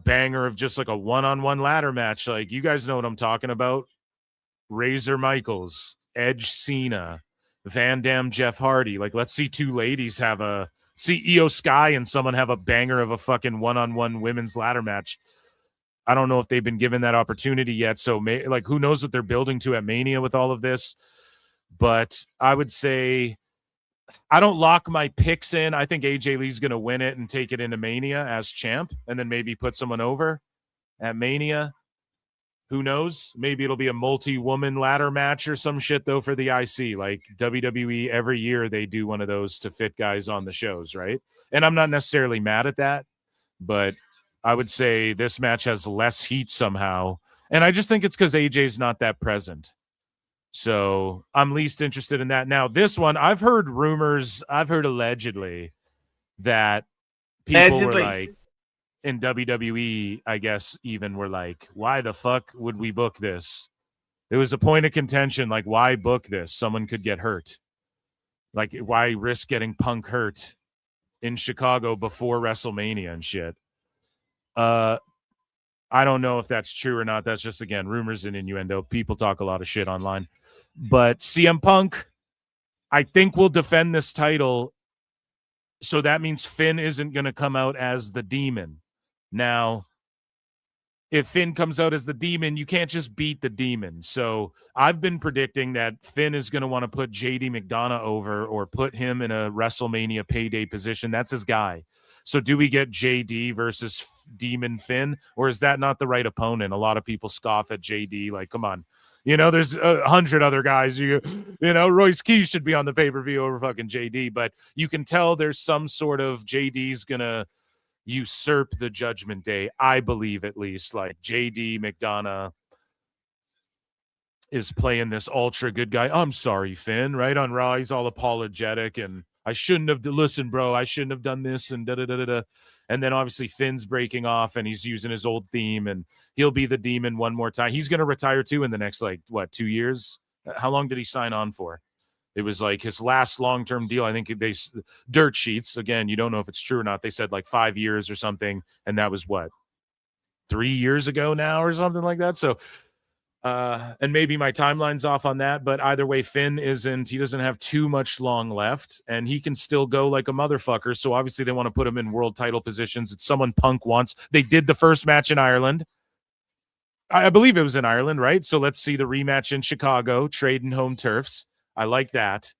banger of just like a one-on-one ladder match. Like, you guys know what I'm talking about. Razor Michaels, Edge Cena, Van Dam, Jeff Hardy. Like, let's see 2 ladies have see Io Sky and someone have a banger of a fucking one-on-one women's ladder match. I don't know if they've been given that opportunity yet. So, like, who knows what they're building to at Mania with all of this. But I would say I don't lock my picks in. I think AJ Lee's going to win it and take it into Mania as champ and then maybe put someone over at Mania. Who knows? Maybe it'll be a multi-woman ladder match or some shit, though, for the IC. Like WWE, every year they do one of those to fit guys on the shows, right? And I'm not necessarily mad at that, but I would say this match has less heat somehow. And I just think it's because AJ's not that present. So I'm least interested in that. Now, this one, I've heard rumors, I've heard allegedly that people were like, in WWE, I guess, even were like, why the fuck would we book this? It was a point of contention, like, why book this? Someone could get hurt. Like, why risk getting Punk hurt in Chicago before WrestleMania and shit? I don't know if that's true or not. That's just, again, rumors and innuendo. People talk a lot of shit online. But CM Punk, I think, will defend this title. So that means Finn isn't going to come out as the Demon. Now, if Finn comes out as the Demon, you can't just beat the Demon. So I've been predicting that Finn is going to want to put JD McDonough over or put him in a WrestleMania payday position. That's his guy. So do we get JD versus Demon Finn, or is that not the right opponent? A lot of people scoff at JD. Like, come on. You know, there's 100 other guys. You know, Royce Keys should be on the pay-per-view over fucking JD. But you can tell there's some sort of JD's going to usurp the Judgment Day, I believe, at least. Like, JD McDonough is playing this ultra good guy. I'm sorry, Finn, right? On Raw, he's all apologetic and I shouldn't have, listen, bro, I shouldn't have done this and da-da-da-da-da. And then obviously Finn's breaking off and he's using his old theme and he'll be the Demon one more time. He's going to retire too in the next, 2 years? How long did he sign on for? It was like his last long-term deal. I think they dirt sheets, again, you don't know if it's true or not. They said 5 years or something. And that was 3 years ago now or something like that. So, and maybe my timeline's off on that, but either way, Finn he doesn't have too much long left and he can still go like a motherfucker. So obviously they want to put him in world title positions. It's someone Punk wants. They did the first match in Ireland. I believe it was in Ireland, right? So let's see the rematch in Chicago, trading home turfs. I like that.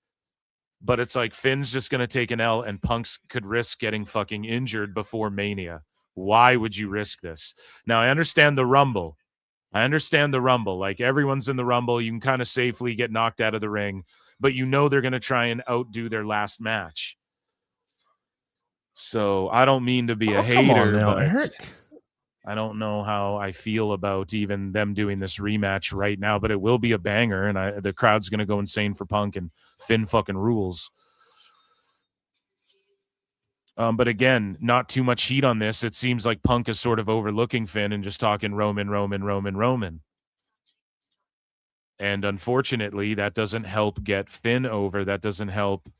But it's like Finn's just going to take an L and Punk's could risk getting fucking injured before Mania. Why would you risk this? Now, I understand the Rumble. Like, everyone's in the Rumble. You can kind of safely get knocked out of the ring. But you know they're going to try and outdo their last match. So I don't mean to be a hater, come on now, but Eric. I don't know how I feel about even them doing this rematch right now, but it will be a banger, and the crowd's going to go insane for Punk, and Finn fucking rules. But again, not too much heat on this. It seems like Punk is sort of overlooking Finn and just talking Roman. And unfortunately, that doesn't help get Finn over. That doesn't help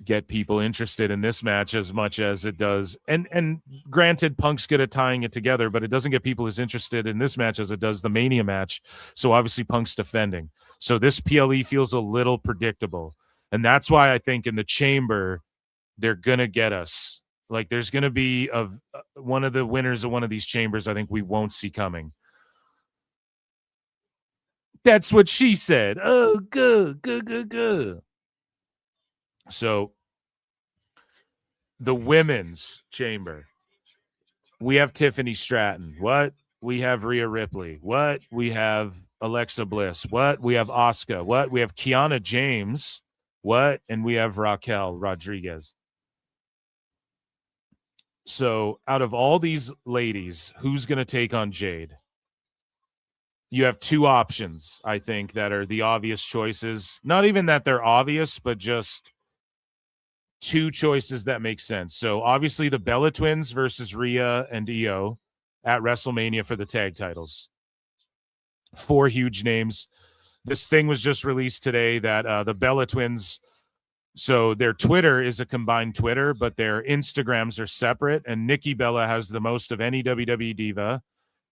get people interested in this match as much as it does. And granted, Punk's good at tying it together, but it doesn't get people as interested in this match as it does the Mania match. So obviously Punk's defending. So this PLE feels a little predictable. And that's why I think in the chamber, they're going to get us. Like, there's going to be one of the winners of one of these chambers I think we won't see coming. That's what she said. Oh, good. So, the women's chamber. We have Tiffany Stratton. What? We have Rhea Ripley. What? We have Alexa Bliss. What? We have Asuka. What? We have Kiana James. What? And we have Raquel Rodriguez. So, out of all these ladies, who's going to take on Jade? You have 2 options, I think, that are the obvious choices. Not even that they're obvious, but just two choices that make sense. So obviously the Bella Twins versus Rhea and Io at WrestleMania for the tag titles. 4 huge names. This thing was just released today that the Bella Twins, so their Twitter is a combined Twitter, but their Instagrams are separate, and Nikki Bella has the most of any WWE diva,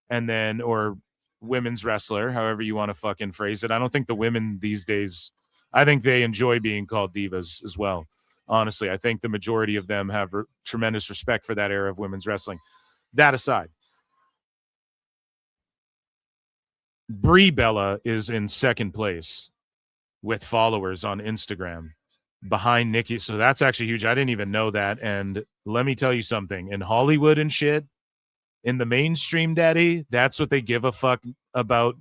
and then, or women's wrestler, however you want to fucking phrase it. I don't think the women these days, I think they enjoy being called divas as well. Honestly, I think the majority of them have tremendous respect for that era of women's wrestling. That aside, Brie Bella is in second place with followers on Instagram behind Nikki. So that's actually huge. I didn't even know that. And let me tell you something, in Hollywood and shit, in the mainstream, daddy, that's what they give a fuck about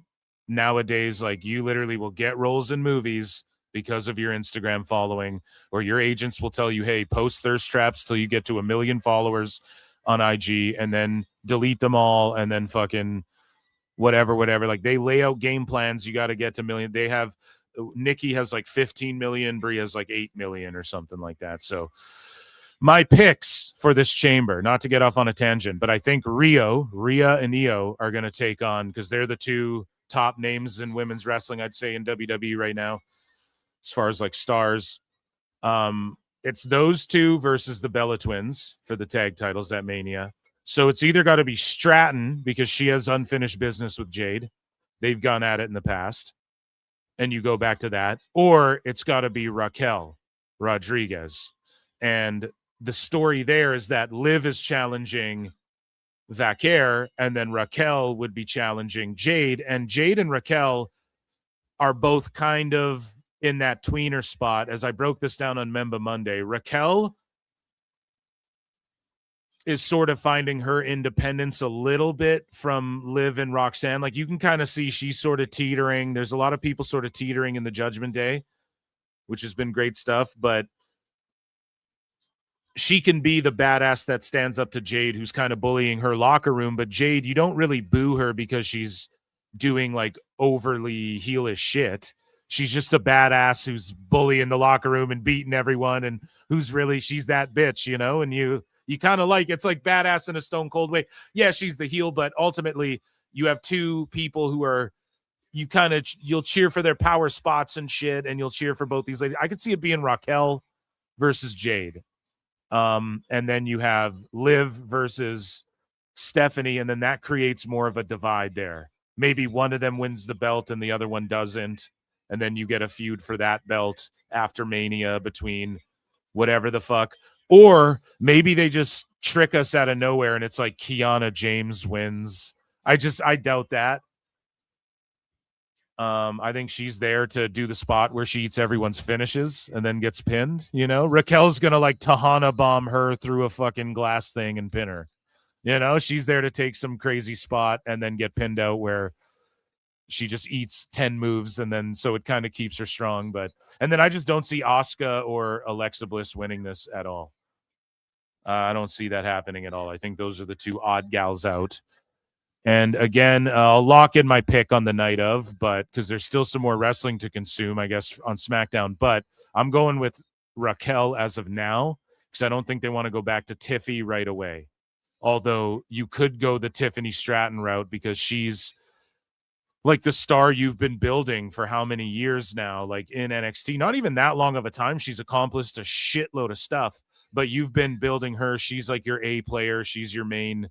nowadays. Like, you literally will get roles in movies because of your Instagram following, or your agents will tell you, hey, post thirst traps till you get to 1 million followers on IG, and then delete them all, and then fucking whatever. Like, they lay out game plans. You got to get to 1 million. They have, Nikki has like 15 million, Brie has like 8 million or something like that. So my picks for this chamber, not to get off on a tangent, but I think Rhea and Io are going to take on, because they're the two top names in women's wrestling, I'd say, in WWE right now, as far as like stars. It's those two versus the Bella Twins for the tag titles at Mania. So it's either got to be Stratton, because she has unfinished business with Jade. They've gone at it in the past, and you go back to that. Or it's got to be Raquel Rodriguez. And the story there is that Liv is challenging Vaquer, and then Raquel would be challenging Jade. And Jade and Raquel are both kind of in that tweener spot. As I broke this down on Memba Monday, Raquel is sort of finding her independence a little bit from Liv and Roxanne. Like, you can kind of see she's sort of teetering. There's a lot of people sort of teetering in the Judgment Day, which has been great stuff, but she can be the badass that stands up to Jade, who's kind of bullying her locker room. But Jade, you don't really boo her because she's doing like overly heelish shit. She's just a badass who's bullying the locker room and beating everyone, and who's really, she's that bitch, you know, and you kind of like, it's like badass in a stone cold way. Yeah, she's the heel, but ultimately you have two people who are, you'll cheer for their power spots and shit, and you'll cheer for both these ladies. I could see it being Raquel versus Jade. And then you have Liv versus Stephanie, and then that creates more of a divide there. Maybe one of them wins the belt and the other one doesn't, and then you get a feud for that belt after Mania between whatever the fuck. Or maybe they just trick us out of nowhere and it's like Kiana James wins. I doubt that. I think she's there to do the spot where she eats everyone's finishes and then gets pinned. You know, Raquel's gonna like Tahana bomb her through a fucking glass thing and pin her. You know, she's there to take some crazy spot and then get pinned out where she just eats 10 moves, and then so it kind of keeps her strong. And then I just don't see Asuka or Alexa Bliss winning this at all. I don't see that happening at all. I think those are the two odd gals out. And again, I'll lock in my pick on the night of, but because there's still some more wrestling to consume, I guess, on SmackDown. But I'm going with Raquel as of now, because I don't think they want to go back to Tiffy right away. Although you could go the Tiffany Stratton route, because she's like the star you've been building for how many years now, like in NXT. Not even that long of a time. She's accomplished a shitload of stuff, but you've been building her. She's like your A player. She's your main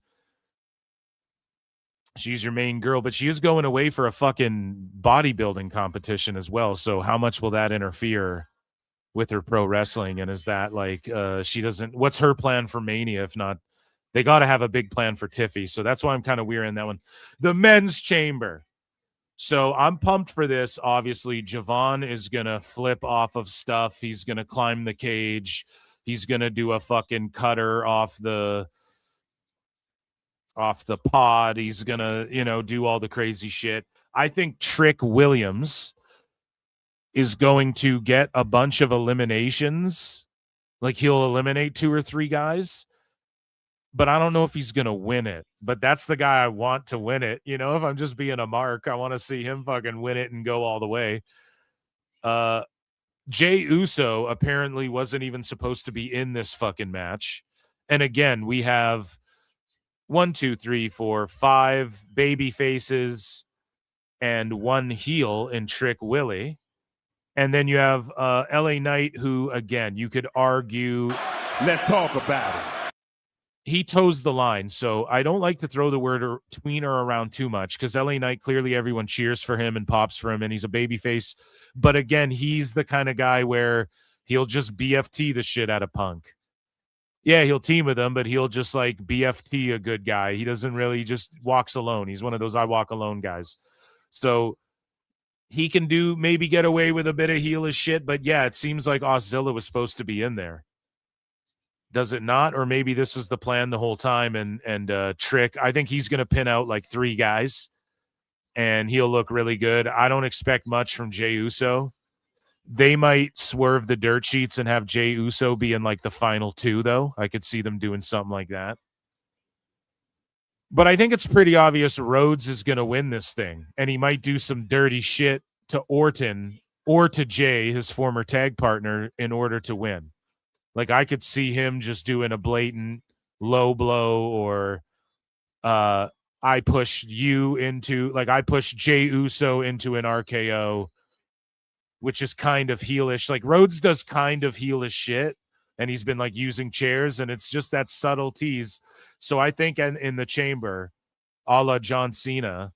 girl, but she is going away for a fucking bodybuilding competition as well. So how much will that interfere with her pro wrestling? And is that like, what's her plan for Mania? If not, they got to have a big plan for Tiffy. So that's why I'm kind of weird in that one. The men's chamber. So I'm pumped for this. Obviously, Javon is going to flip off of stuff. He's going to climb the cage. He's going to do a fucking cutter off the pod. He's going to, do all the crazy shit. I think Trick Williams is going to get a bunch of eliminations. Like, he'll eliminate 2 or 3 guys. But I don't know if he's going to win it. But that's the guy I want to win it. If I'm just being a mark, I want to see him fucking win it and go all the way. Jey Uso apparently wasn't even supposed to be in this fucking match. And again, we have 1, 2, 3, 4, 5 baby faces and 1 heel in Trick Willie. And then you have LA Knight, who, again, you could argue. Let's talk about it. He toes the line. So I don't like to throw the word tweener around too much because LA Knight, clearly everyone cheers for him and pops for him, and he's a babyface. But again, he's the kind of guy where he'll just BFT the shit out of Punk. Yeah, he'll team with him, but he'll just like BFT a good guy. He doesn't really, he just walks alone. He's one of those I walk alone guys. So he can maybe get away with a bit of heelish shit, but yeah, it seems like Auszilla was supposed to be in there. Does it not? Or maybe this was the plan the whole time, and Trick, I think he's going to pin out like 3 guys, and he'll look really good. I don't expect much from Jey Uso. They might swerve the dirt sheets and have Jey Uso be in like the final 2, though. I could see them doing something like that. But I think it's pretty obvious Rhodes is going to win this thing, and he might do some dirty shit to Orton or to Jay, his former tag partner, in order to win. Like, I could see him just doing a blatant low blow, or I pushed you into, like, I pushed Jey Uso into an RKO, which is kind of heelish. Like, Rhodes does kind of heelish shit, and he's been, like, using chairs, and it's just that subtle tease. So I think in the chamber, a la John Cena,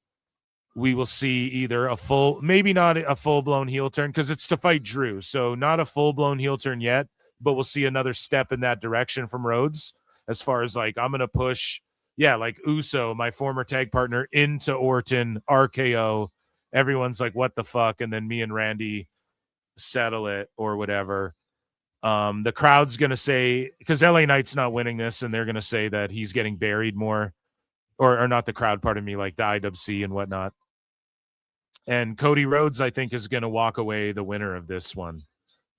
we will see either a full, maybe not a full-blown heel turn, because it's to fight Drew, so not a full-blown heel turn yet, but we'll see another step in that direction from Rhodes as far as, like, I'm going to push, like Uso, my former tag partner, into Orton, RKO. Everyone's like, what the fuck? And then me and Randy settle it or whatever. The crowd's going to say, because LA Knight's not winning this, and they're going to say that he's getting buried more, or not the crowd, pardon me, like the IWC and whatnot. And Cody Rhodes, I think, is going to walk away the winner of this one.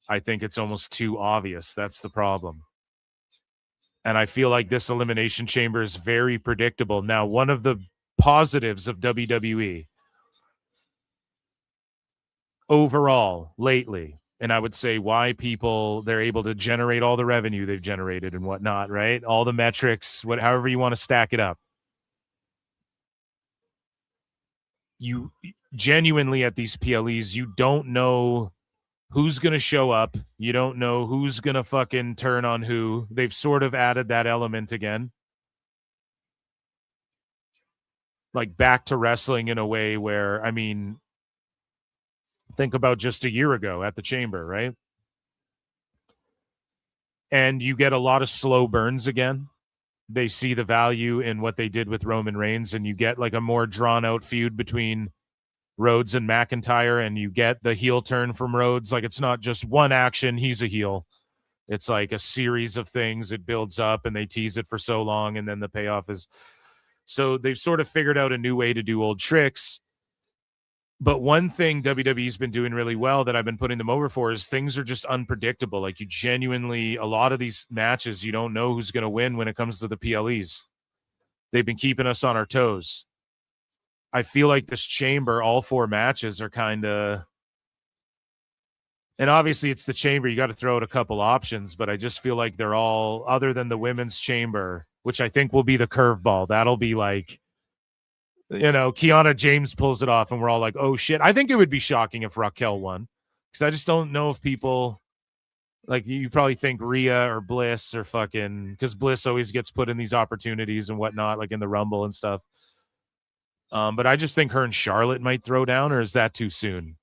I think it's almost too obvious. That's the problem. And I feel like this Elimination Chamber is very predictable. Now, one of the positives of WWE overall lately, and I would say why they're able to generate all the revenue they've generated and whatnot, right? All the metrics, however you want to stack it up. You genuinely at these PLEs, you don't know who's going to show up. You don't know who's going to fucking turn on who. They've sort of added that element again. Like back to wrestling in a way where, I mean, think about just a year ago at the Chamber, right? And you get a lot of slow burns again. They see the value in what they did with Roman Reigns, and you get like a more drawn out feud between Rhodes and McIntyre, and you get the heel turn from Rhodes. Like, it's not just one action, he's a heel. It's like a series of things. It builds up, and they tease it for so long, and then the payoff is... So they've sort of figured out a new way to do old tricks. But one thing WWE's been doing really well that I've been putting them over for is things are just unpredictable. Like, you genuinely, a lot of these matches, you don't know who's going to win when it comes to the PLEs. They've been keeping us on our toes. I feel like this Chamber, all 4 matches are kind of, and obviously it's the Chamber, you got to throw out a couple options, but I just feel like they're all, other than the Women's Chamber, which I think will be the curveball. That'll be like, Kiana James pulls it off and we're all like, oh shit. I think it would be shocking if Raquel won, because I just don't know if people, like, you probably think Rhea or Bliss or fucking, because Bliss always gets put in these opportunities and whatnot, like in the Rumble and stuff. But I just think her and Charlotte might throw down, or is that too soon?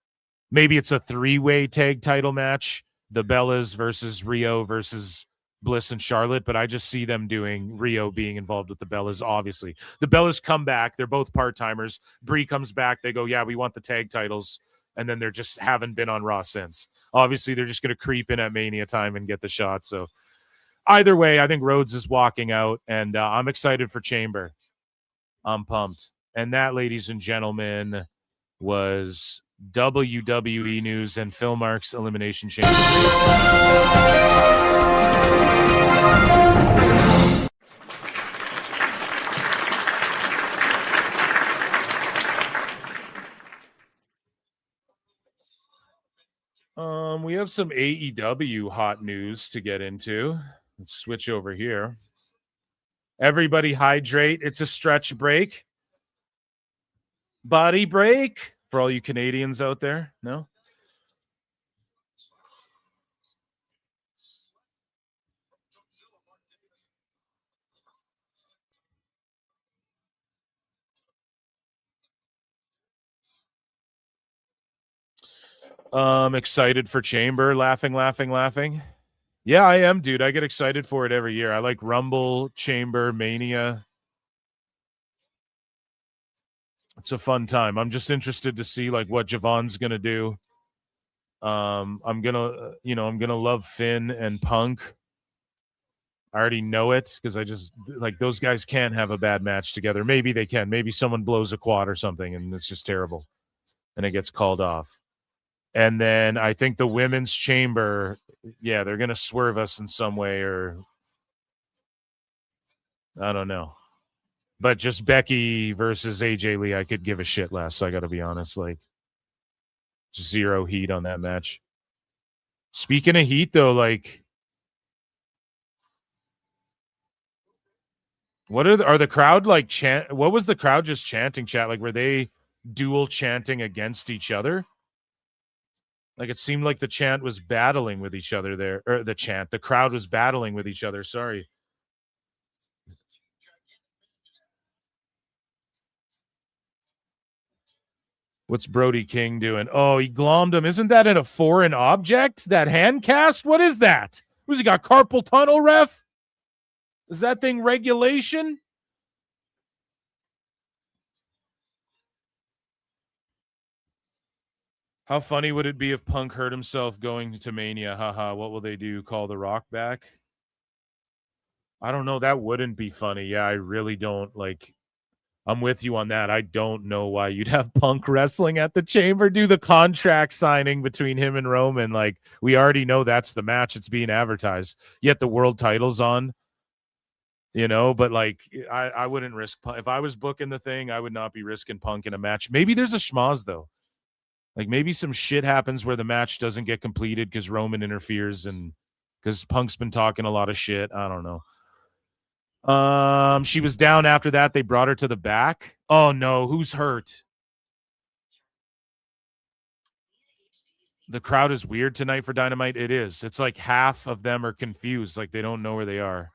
Maybe it's a 3-way tag title match, the Bellas versus Rio versus Bliss and Charlotte, but I just see them doing Rio being involved with the Bellas, obviously. The Bellas come back. They're both part-timers. Brie comes back. They go, yeah, we want the tag titles. And then they're just haven't been on Raw since. Obviously, they're just going to creep in at Mania time and get the shot. So either way, I think Rhodes is walking out, and I'm excited for Chamber. I'm pumped. And that, ladies and gentlemen, was WWE News and Phil Marks Elimination Chamber. We have some AEW hot news to get into. Let's switch over here. Everybody hydrate. It's a stretch break. Body break for all you Canadians out there. No? Excited for Chamber. Laughing. Yeah, I am, dude. I get excited for it every year. I like Rumble, Chamber, Mania. It's a fun time. I'm just interested to see like what Javon's gonna do. I'm gonna love Finn and Punk. I already know it because I just like those guys can't have a bad match together. Maybe they can. Maybe someone blows a quad or something and it's just terrible and it gets called off. And then I think the women's chamber, yeah, they're gonna swerve us in some way, or I don't know. But just Becky versus AJ Lee, I could give a shit less. I got to be honest. Like, zero heat on that match. Speaking of heat, though, like, what are the crowd like? What was the crowd just chanting? Chat, like, were they dual chanting against each other? Like, it seemed like the chant was battling with each other there, or the crowd was battling with each other. Sorry. What's Brody King doing? Oh, he glommed him. Isn't that in a foreign object? That hand cast? What is that? Who's he got? Carpal tunnel, ref? Is that thing regulation? How funny would it be if Punk hurt himself going to Mania? Haha, what will they do? Call The Rock back? I don't know. That wouldn't be funny. Yeah, I really don't like. I'm with you on that. I don't know why you'd have Punk wrestling at the Chamber, do the contract signing between him and Roman. Like, we already know that's the match. It's being advertised. Yet the world title's on, you know, but like, I wouldn't risk Punk. If I was booking the thing, I would not be risking Punk in a match. Maybe there's a schmoz, though. Like, maybe some shit happens where the match doesn't get completed because Roman interferes and because Punk's been talking a lot of shit. I don't know. She was down after that. They brought her to the back. Oh no, who's hurt? The crowd is weird tonight for Dynamite. It is. It's like half of them are confused, like they don't know where they are.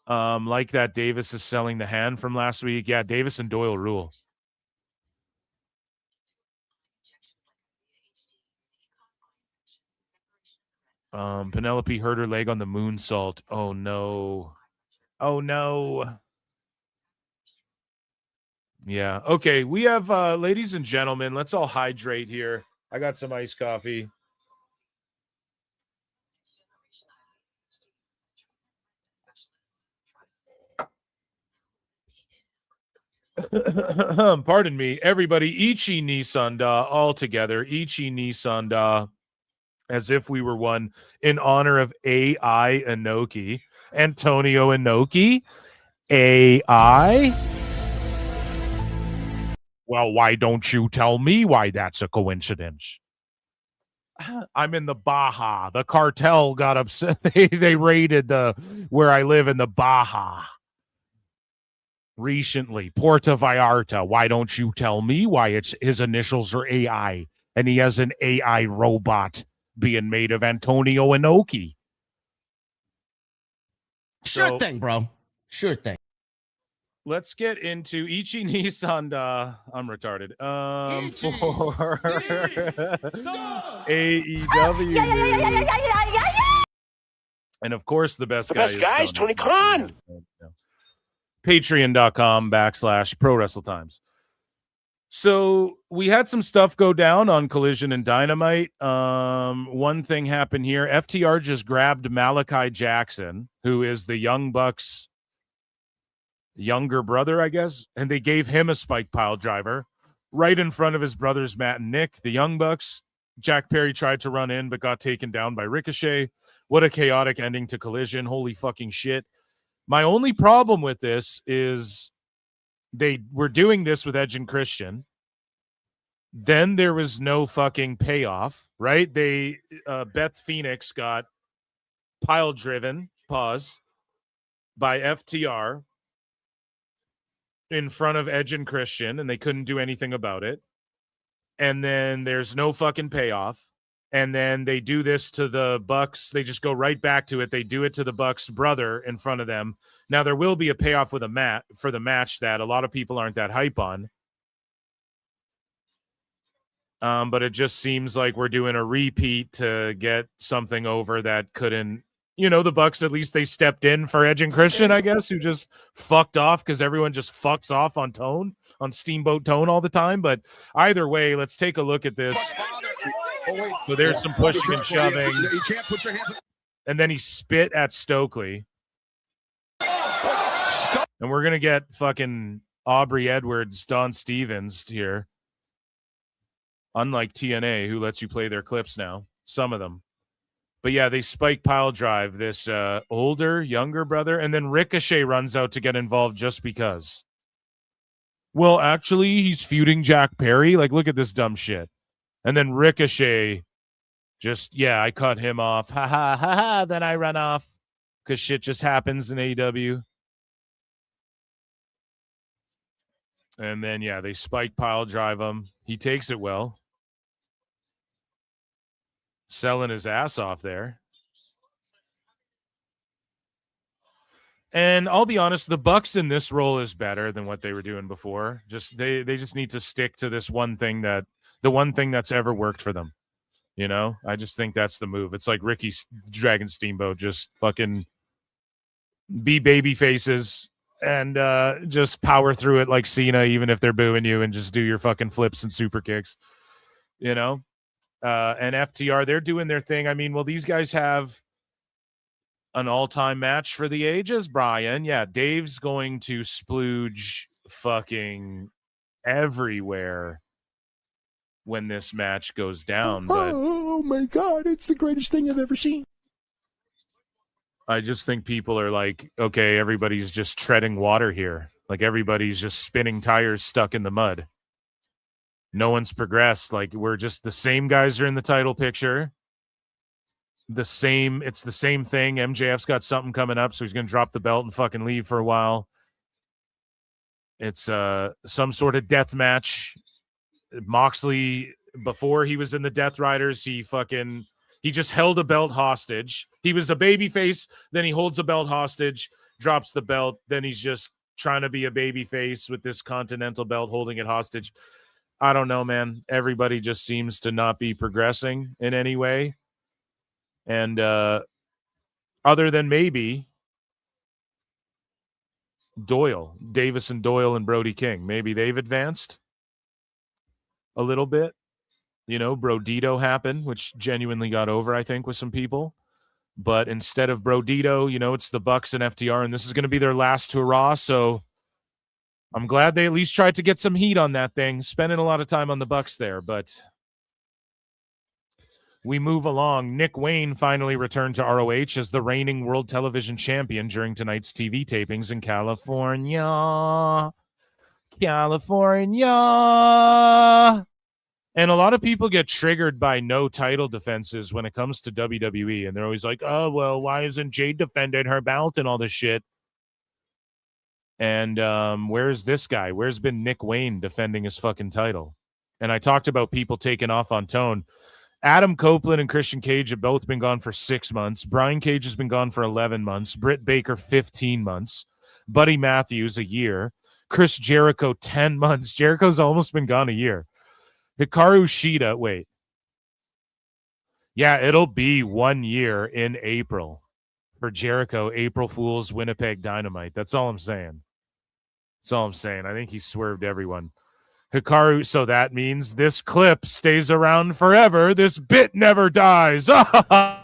Like that Davis is selling the hand from last week. Yeah, Davis and Doyle rule. Penelope hurt her leg on the moonsault. Oh no. Oh no. Yeah. Okay. We have ladies and gentlemen, let's all hydrate here. I got some iced coffee. Pardon me, everybody. Ichi Nisanda all together. Ichi Nisanda. As if we were one, in honor of AI Inoki, Antonio Inoki. AI. Well, why don't you tell me why that's a coincidence? I'm in the Baja. The cartel got upset. They raided where I live in the Baja recently. Puerto Vallarta. Why don't you tell me why his initials are AI and he has an AI robot being made of Antonio Inoki? Sure thing, bro. Sure thing. Let's get into Ichi Nissan. I'm retarded. For AEW. And of course, the best guy is Tony Khan. Patreon.com/Pro Wrestle Times. So we had some stuff go down on Collision and Dynamite. One thing happened here. FTR just grabbed Malachi Jackson, who is the Young Bucks' younger brother, I guess, and they gave him a spike pile driver right in front of his brothers, Matt and Nick, the Young Bucks. Jack Perry tried to run in, but got taken down by Ricochet. What a chaotic ending to Collision. Holy fucking shit. My only problem with this is they were doing this with Edge and Christian. Then there was no fucking payoff, right? They Beth Phoenix got pile driven, pause, by FTR in front of Edge and Christian, and they couldn't do anything about it. And then there's no fucking payoff. And then they do this to the Bucks. They just go right back to it. They do it to the Bucks' brother in front of them. Now there will be a payoff with for the match that a lot of people aren't that hype on. But it just seems like we're doing a repeat to get something over that couldn't. You know, the Bucks, at least they stepped in for Edge and Christian, I guess, who just fucked off because everyone just fucks off on Steamboat Tone all the time. But either way, let's take a look at this. So there's some pushing and shoving. You can't put your hands up. And then he spit at Stokely. And we're going to get fucking Aubrey Edwards, Don Stevens here. Unlike TNA, who lets you play their clips now. Some of them. But yeah, they spike pile drive this older, younger brother. And then Ricochet runs out to get involved just because. Well, actually, he's feuding Jack Perry. Like, look at this dumb shit. And then Ricochet just, yeah, I cut him off. Ha ha ha ha. Then I run off because shit just happens in AEW. And then, yeah, they spike pile drive him. He takes it well. Selling his ass off there. And I'll be honest, the Bucks in this role is better than what they were doing before. Just they just need to stick to this one thing the one thing that's ever worked for them. You know, I just think that's the move. It's like Ricky Dragon Steamboat, just fucking be baby faces and just power through it like Cena, even if they're booing you, and just do your fucking flips and super kicks, you know? And FTR, they're doing their thing. I mean, will these guys have an all-time match for the ages, Brian? Yeah, Dave's going to splooge fucking everywhere when this match goes down. But oh my God, it's the greatest thing I've ever seen. I just think people are like, okay, everybody's just treading water here. Like everybody's just spinning tires stuck in the mud. No one's progressed. Like we're just the same guys are in the title picture. It's the same thing. MJF's got something coming up, so he's going to drop the belt and fucking leave for a while. It's some sort of death match. Moxley, before he was in the Death Riders, he just held a belt hostage. He was a babyface, then he holds a belt hostage, drops the belt, then he's just trying to be a babyface with this Continental belt, holding it hostage. I don't know, man. Everybody just seems to not be progressing in any way. And other than maybe Davis and Doyle and Brody King, maybe they've advanced a little bit. You know, Brodito happened, which genuinely got over, I think, with some people. But instead of Brodito, you know, it's the Bucks and FTR, and this is going to be their last hurrah. So I'm glad they at least tried to get some heat on that thing, spending a lot of time on the Bucks there. But we move along. Nick Wayne finally returned to ROH as the reigning world television champion during tonight's TV tapings in California. And a lot of people get triggered by no title defenses when it comes to WWE. And they're always like, oh, well, why isn't Jade defending her belt and all this shit? And where's this guy? Where's been Nick Wayne defending his fucking title? And I talked about people taking off on Tone. Adam Copeland and Christian Cage have both been gone for 6 months. Brian Cage has been gone for 11 months. Britt Baker, 15 months. Buddy Matthews, a year. Chris Jericho, 10 months. Jericho's almost been gone a year. Hikaru Shida, wait. Yeah, it'll be 1 year in April for Jericho, April Fool's Winnipeg Dynamite. That's all I'm saying. That's all I'm saying. I think he swerved everyone. Hikaru, so that means this clip stays around forever. This bit never dies. I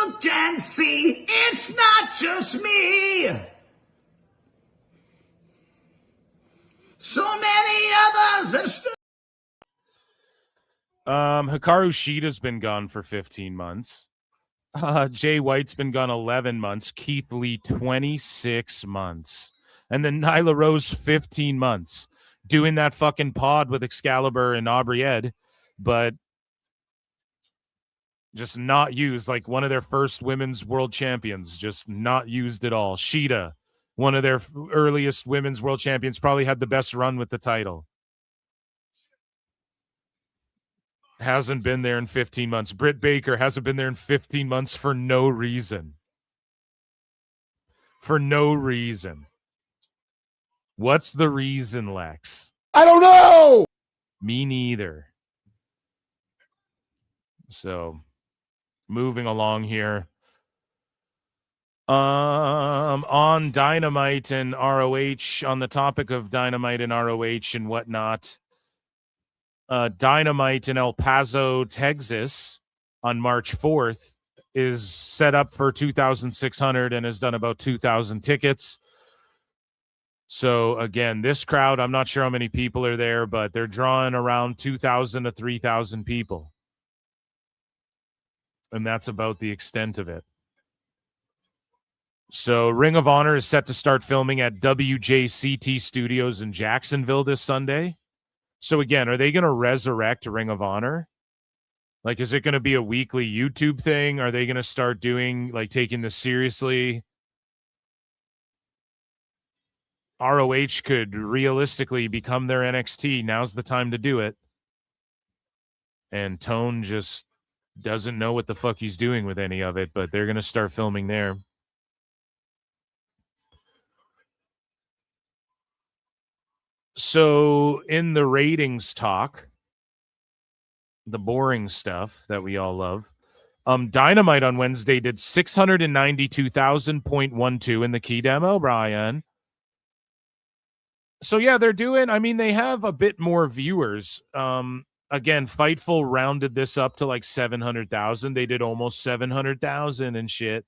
look and see it's not just me. So many others have stood. Hikaru Shida's been gone for 15 months. Jay White's been gone 11 months. Keith Lee, 26 months. And then Nyla Rose, 15 months. doing that fucking pod with Excalibur and Aubrey Ed, but just not used. Like one of their first women's world champions, just not used at all. Sheeta, one of their earliest women's world champions, probably had the best run with the title. Hasn't been there in 15 months. Britt Baker hasn't been there in 15 months for no reason. For no reason. What's the reason, Lex? I don't know. Me neither. So, moving along here. On Dynamite and ROH, on the topic of Dynamite and ROH and whatnot, Dynamite in El Paso, Texas on March 4th is set up for 2,600 and has done about 2,000 tickets. So again, this crowd, I'm not sure how many people are there, but they're drawing around 2,000 to 3,000 people. And that's about the extent of it. So Ring of Honor is set to start filming at WJCT Studios in Jacksonville this Sunday. So again, are they going to resurrect Ring of Honor? Like, is it going to be a weekly YouTube thing? Are they going to start doing, like, taking this seriously? ROH could realistically become their NXT. Now's the time to do it. And Tone just doesn't know what the fuck he's doing with any of it, but they're going to start filming there. So in the ratings talk, the boring stuff that we all love, Dynamite on Wednesday did 692,000.12 in the key demo, Brian. So yeah, they're doing, I mean, they have a bit more viewers. Again, Fightful rounded this up to like 700,000. They did almost 700,000 and shit.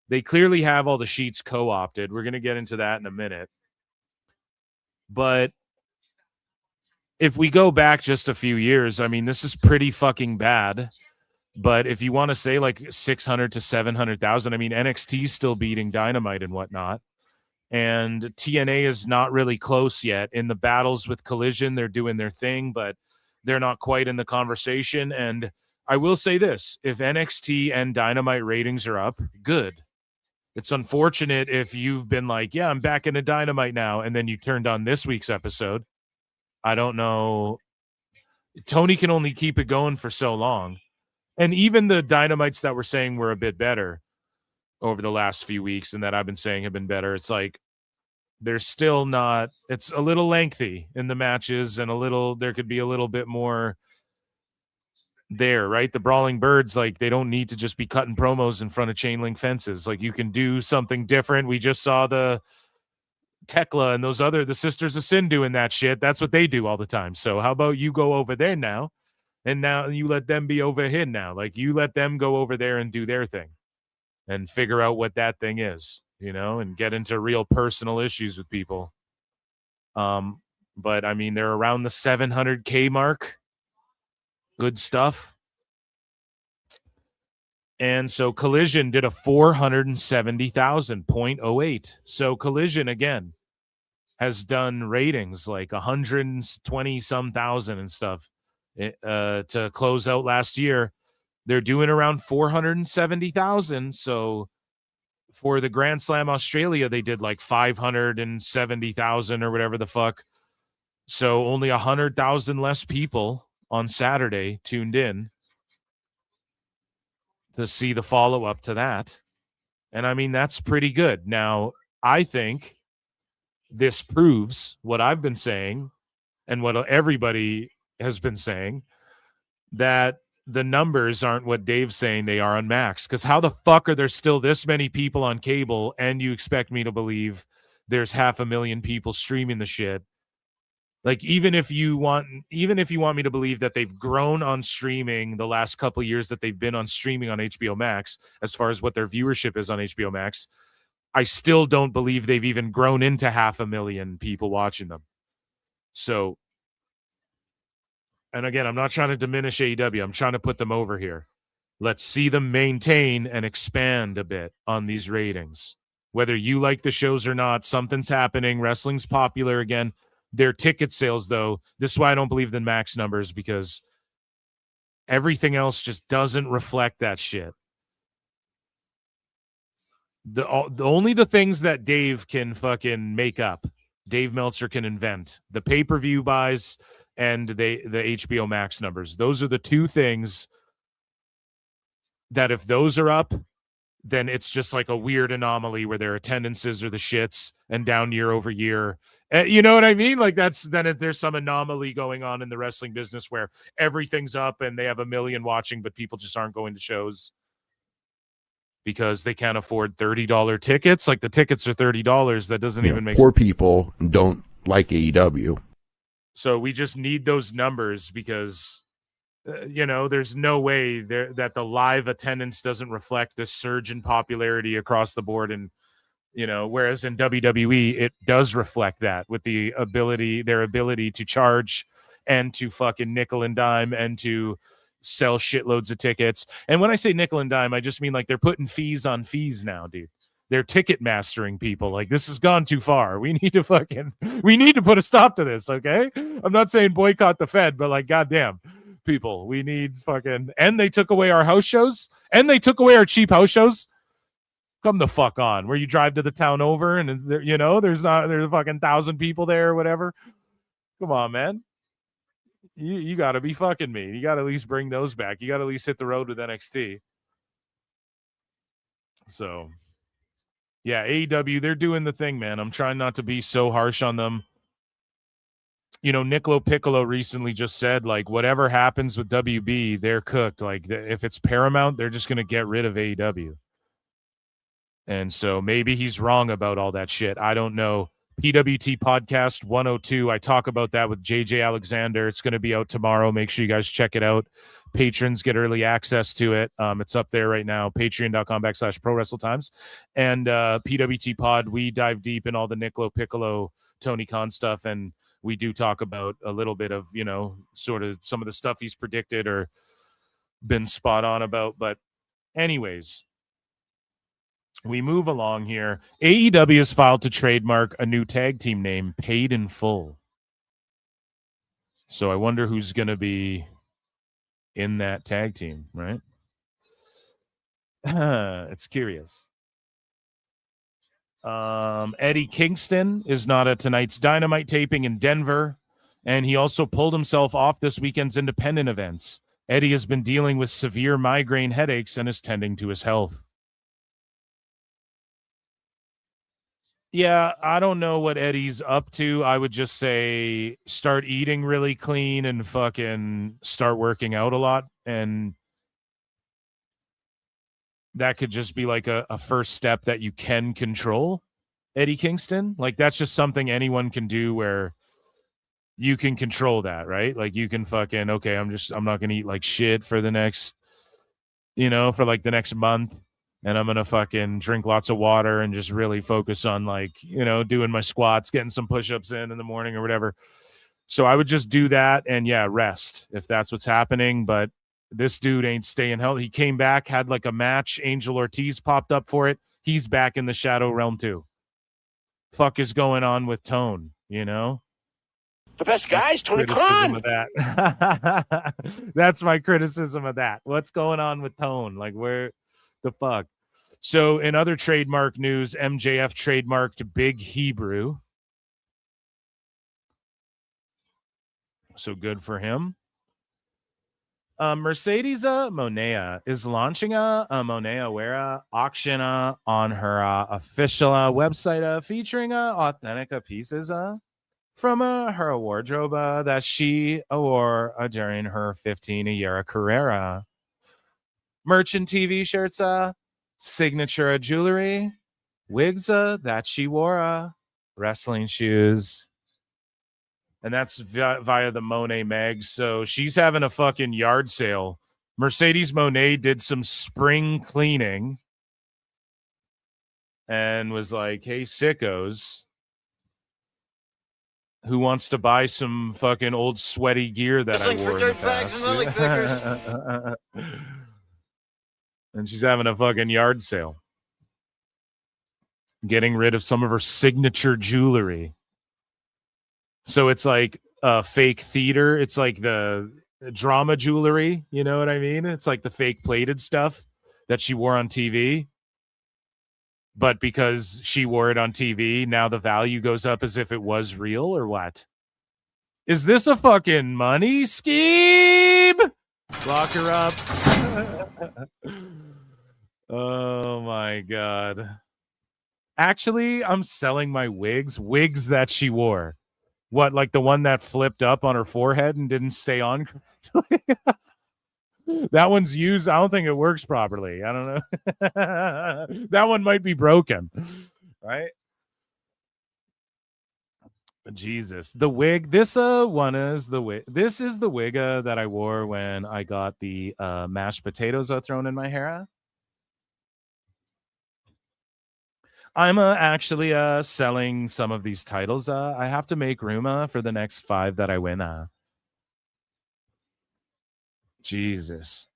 They clearly have all the sheets co-opted. We're going to get into that in a minute. But if we go back just a few years, I mean, this is pretty fucking bad. But if you want to say like 600 to 700,000, I mean, NXT's still beating Dynamite and whatnot. And TNA is not really close yet. In the battles with Collision, they're doing their thing, but they're not quite in the conversation. And I will say this, if NXT and Dynamite ratings are up, good. It's unfortunate if you've been like, yeah, I'm back into Dynamite now, and then you turned on this week's episode. I don't know. Tony can only keep it going for so long. And even the Dynamites that we're saying were a bit better over the last few weeks and that I've been saying have been better, it's like they're still not, it's a little lengthy in the matches and there could be a little bit more there, right? The Brawling Birds, like, they don't need to just be cutting promos in front of chain link fences. Like, you can do something different. We just saw the Tekla and the Sisters of Sin doing that shit. That's what they do all the time. So how about you go over there now, and now you let them be over here now. Like, you let them go over there and do their thing and figure out what that thing is, you know, and get into real personal issues with people. But I mean, they're around the 700K mark. Good stuff. And so Collision did a 470,000.08. So Collision, again, has done ratings like 120 some thousand and stuff to close out last year. They're doing around 470,000. So for the Grand Slam Australia, they did like 570,000 or whatever the fuck. So only 100,000 less people on Saturday tuned in to see the follow-up to that. And I mean, that's pretty good. Now, I think this proves what I've been saying and what everybody has been saying, that the numbers aren't what Dave's saying they are on Max. Because how the fuck are there still this many people on cable and you expect me to believe there's 500,000 people streaming the shit? Like, even if you want me to believe that they've grown on streaming the last couple of years that they've been on streaming on HBO Max, as far as what their viewership is on HBO Max, I still don't believe they've even grown into 500,000 people watching them. So, and again, I'm not trying to diminish AEW. I'm trying to put them over here. Let's see them maintain and expand a bit on these ratings. Whether you like the shows or not, something's happening. Wrestling's popular again. Their ticket sales, though, this is why I don't believe in max numbers, because everything else just doesn't reflect that shit. Only the things that Dave can fucking make up, Dave Meltzer can invent, the pay-per-view buys and the HBO Max numbers. Those are the two things that if those are up, then it's just like a weird anomaly where their attendances are the shits and down year over year. You know what I mean? Like there's some anomaly going on in the wrestling business where everything's up and they have 1 million watching, but people just aren't going to shows because they can't afford $30 tickets. Like the tickets are $30. That doesn't even make poor sense. People don't like AEW. So we just need those numbers because, there's no way that the live attendance doesn't reflect this surge in popularity across the board. And, whereas in WWE, it does reflect that with their ability to charge and to fucking nickel and dime and to sell shitloads of tickets. And when I say nickel and dime, I just mean like they're putting fees on fees now, dude. They're ticket mastering people. Like, this has gone too far. We need to put a stop to this, okay? I'm not saying boycott the Fed, but like, goddamn, people, we need fucking. And they took away our house shows, and they took away our cheap house shows. Come the fuck on, where you drive to the town over, and there's a fucking 1,000 people there or whatever. Come on, man. You got to be fucking me. You got to at least bring those back. You got to at least hit the road with NXT. So. Yeah, AEW, they're doing the thing, man. I'm trying not to be so harsh on them. Niccolo Piccolo recently just said, like, whatever happens with WB, they're cooked. Like, if it's Paramount, they're just going to get rid of AEW. And so maybe he's wrong about all that shit. I don't know. PWT Podcast 102, I talk about that with JJ Alexander. It's going to be out tomorrow. Make sure you guys check it out. Patrons get early access to it. It's up there right now, patreon.com/ProWrestleTimes. And PWT Pod, we dive deep in all the Niccolo Piccolo, Tony Khan stuff, and we do talk about a little bit of, sort of some of the stuff he's predicted or been spot on about. But anyways, we move along here. AEW has filed to trademark a new tag team name, Paid in Full. So I wonder who's going to be in that tag team, right? It's curious. Eddie Kingston is not at tonight's Dynamite taping in Denver, and he also pulled himself off this weekend's independent events. Eddie has been dealing with severe migraine headaches and is tending to his health. Yeah, I don't know what Eddie's up to. I would just say start eating really clean and fucking start working out a lot. And that could just be like a first step that you can control, Eddie Kingston. Like, that's just something anyone can do where you can control that, right? Like, you can fucking, okay, I'm not going to eat like shit for the next, for like the next month. And I'm going to fucking drink lots of water and just really focus on like, doing my squats, getting some push-ups in the morning or whatever. So I would just do that and rest if that's what's happening. But this dude ain't staying healthy. He came back, had like a match. Angel Ortiz popped up for it. He's back in the Shadow Realm too. Fuck is going on with Tone, The best guy's Tony Khan. Khan. Of that. That's my criticism of that. What's going on with Tone? Like, where the fuck? So in other trademark news, MJF trademarked Big Hebrew. So good for him. Mercedes Monea is launching a Monea Wear auction on her official website featuring authentic pieces from her wardrobe that she wore during her 15-year career. Merchant TV shirts, signature jewelry, wigs that she wore, wrestling shoes. And that's via the Monet Mag. So she's having a fucking yard sale. Mercedes Monet did some spring cleaning and was like, hey, sickos, who wants to buy some fucking old sweaty gear that I wore in the past? And she's having a fucking yard sale. Getting rid of some of her signature jewelry. So it's like fake theater. It's like the drama jewelry. You know what I mean? It's like the fake plated stuff that she wore on TV. But because she wore it on TV, now the value goes up as if it was real, or what? Is this a fucking money scheme? Lock her up. Oh my God. Actually, I'm selling my wigs that she wore. What, like the one that flipped up on her forehead and didn't stay on correctly? That one's used. I don't think it works properly. I don't know. That one might be broken, right? Jesus, the wig. This one is the wig. This is the wig that I wore when I got the mashed potatoes thrown in my hair. I'm actually selling some of these titles. I have to make room for the next 5 that I win. Jesus.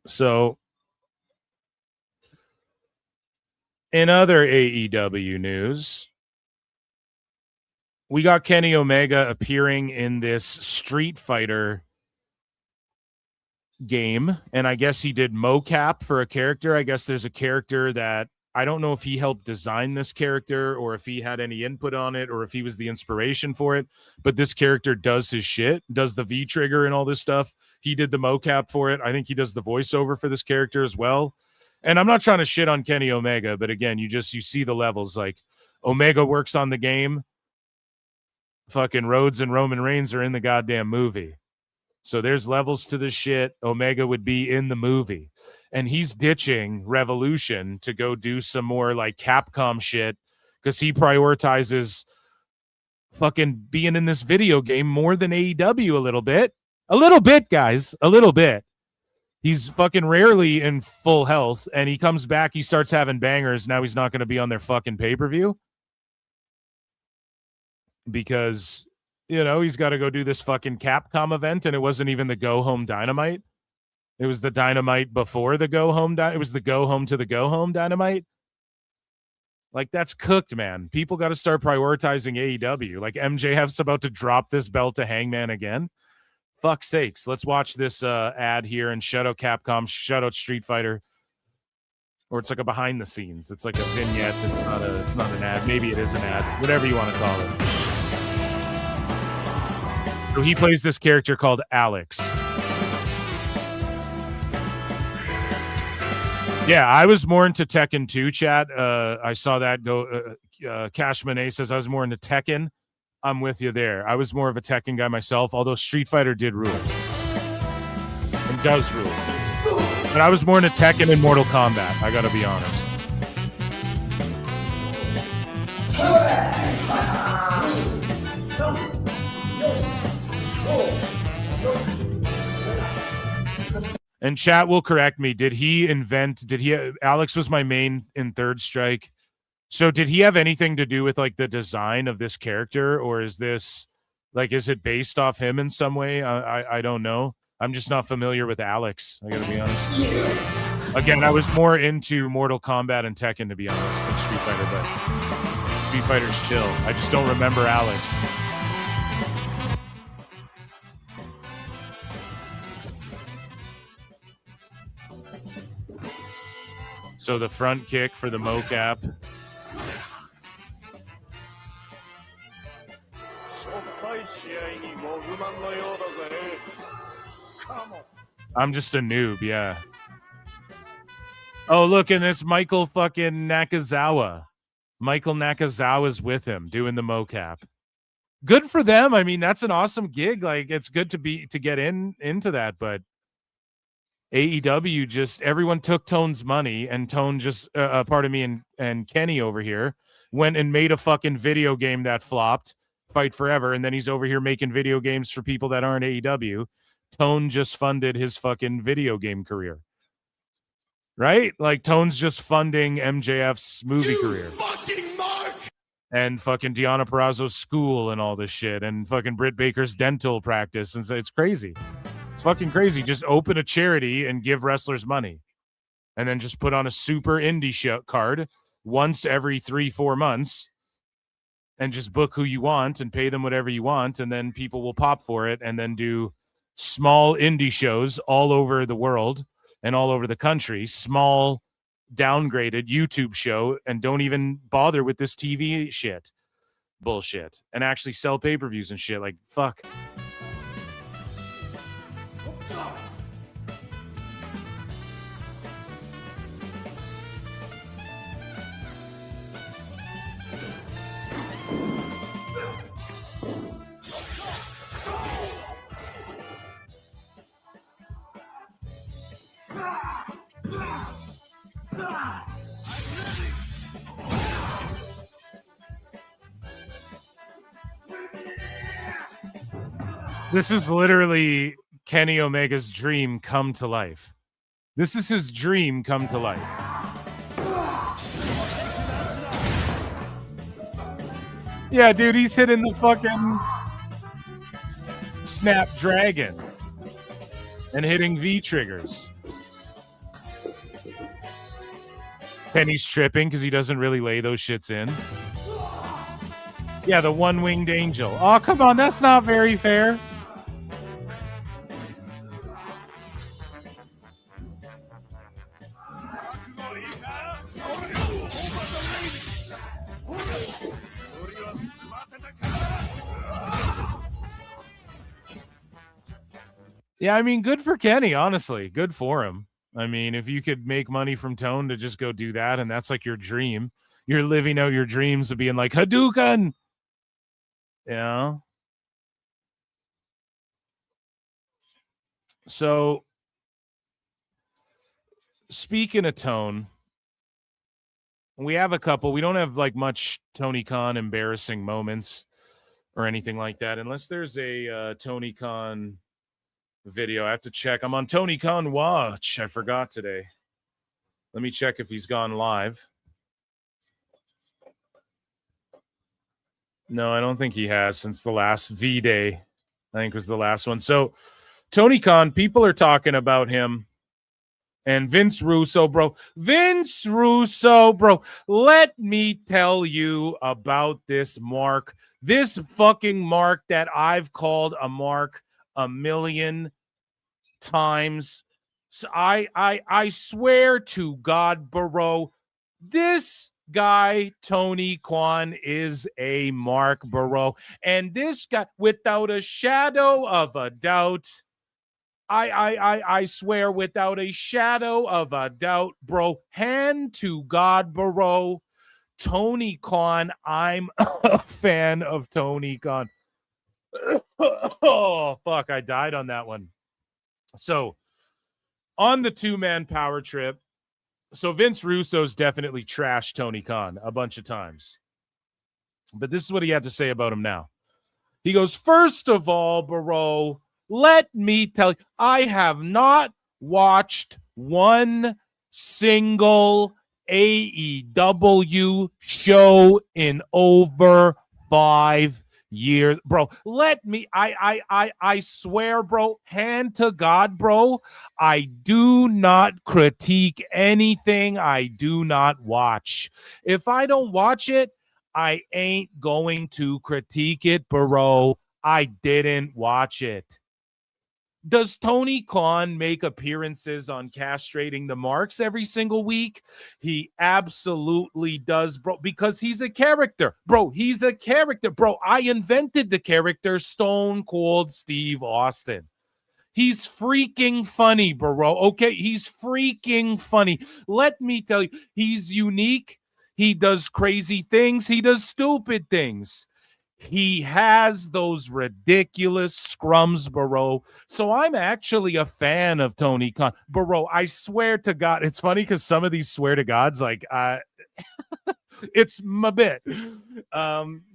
So, in other AEW news, we got Kenny Omega appearing in this Street Fighter game, and I guess he did mocap for a character. I guess there's a character that I don't know if he helped design this character or if he had any input on it or if he was the inspiration for it, but this character does his shit, does the V trigger and all this stuff. He did the mocap for it. I think he does the voiceover for this character as well. And I'm not trying to shit on Kenny Omega, but again, you see the levels. Like Omega works on the game. Fucking Rhodes and Roman Reigns are in the goddamn movie. So there's levels to this shit. Omega would be in the movie. And he's ditching Revolution to go do some more like Capcom shit because he prioritizes fucking being in this video game more than AEW a little bit. A little bit, guys. A little bit. He's fucking rarely in full health, and he comes back, he starts having bangers. Now he's not going to be on their fucking pay-per-view because, you know, he's got to go do this fucking Capcom event, and it wasn't even the Go Home Dynamite. It was the Dynamite before the Go Home. It was the Go Home to the Go Home Dynamite. Like, that's cooked, man. People got to start prioritizing AEW. Like, MJF's about to drop this belt to Hangman again. Fuck sakes. Let's watch this ad here and shout out Capcom, shout out Street Fighter. Or it's like a behind the scenes. It's like a vignette. It's not an ad. Maybe it is an ad. Whatever you want to call it. So he plays this character called Alex. Yeah, I was more into Tekken 2, chat. I saw that go. Cash Monet says I was more into Tekken. I'm with you there. I was more of a Tekken guy myself, although Street Fighter did rule. And does rule. But I was more into Tekken and Mortal Kombat, I gotta be honest. And chat will correct me. Alex was my main in Third Strike. So did he have anything to do with like the design of this character, or is this like, is it based off him in some way? I don't know. I'm just not familiar with Alex. I gotta be honest. Yeah. Again, I was more into Mortal Kombat and Tekken, to be honest, than Street Fighter, but Street Fighter's chill. I just don't remember Alex. So the front kick for the mocap. I'm just a noob, yeah. Oh, look, and it's Michael fucking Nakazawa. Michael Nakazawa's with him doing the mocap. Good for them. I mean, that's an awesome gig. Like, it's good to get into that, but AEW just, everyone took Tone's money, and Tone just, pardon me, and Kenny over here went and made a fucking video game that flopped, Fight Forever, and then he's over here making video games for people that aren't AEW. Tone just funded his fucking video game career. Right? Like, Tone's just funding MJF's movie career. Fucking Mark! And fucking Deonna Purrazzo's school and all this shit, and fucking Britt Baker's dental practice. And so it's crazy. It's fucking crazy. Just open a charity and give wrestlers money. And then just put on a super indie show card once every 3-4 months. and just book who you want and pay them whatever you want, and then people will pop for it and then do small indie shows all over the world and all over the country, small downgraded YouTube show, and don't even bother with this TV shit bullshit and actually sell pay-per-views and shit. Like, fuck. This is literally Kenny Omega's dream come to life. This is his dream come to life. Yeah, dude, he's hitting the fucking Snapdragon and hitting V triggers. Kenny's tripping because he doesn't really lay those shits in. Yeah, the one-winged angel. Oh, come on, that's not very fair. Yeah, I mean, good for Kenny, honestly. Good for him. I mean, if you could make money from Tone to just go do that, and that's like your dream, you're living out your dreams of being like, Hadouken! Yeah. So, speaking of Tone, we have a couple. We don't have like much Tony Khan embarrassing moments or anything like that, unless there's a Tony Khan video. I have to check. I'm on Tony Khan Watch. I forgot today. Let me check if he's gone live. No, I don't think he has since the last V-Day. I think was the last one. So Tony Khan, people are talking about him. And Vince Russo, bro. Vince Russo, bro. Let me tell you about this mark. This fucking mark that I've called a mark a million times. So I swear to God, bro, this guy Tony Khan is a mark, bro. And this guy, without a shadow of a doubt, I swear without a shadow of a doubt, bro, hand to God, bro, Tony Khan, I'm a fan of Tony Khan. Oh, fuck, I died on that one. So, on the two-man power trip, so Vince Russo's definitely trashed Tony Khan a bunch of times. But this is what he had to say about him now. He goes, first of all, bro, let me tell you, I have not watched one single AEW show in over 5 years, bro. Let me, I swear, bro, hand to God, bro, I do not critique anything I do not watch. If I don't watch it, I ain't going to critique it, bro. I didn't watch it. Does Tony Khan make appearances on castrating the marks every single week? He absolutely does, bro, because he's a character. Bro, he's a character. Bro, I invented the character Stone Cold Steve Austin. He's freaking funny, bro. Okay, he's freaking funny. Let me tell you, he's unique. He does crazy things. He does stupid things. He has those ridiculous scrums, bro. So I'm actually a fan of Tony Khan. Bro, I swear to God, it's funny because some of these swear to Gods, like, it's my bit.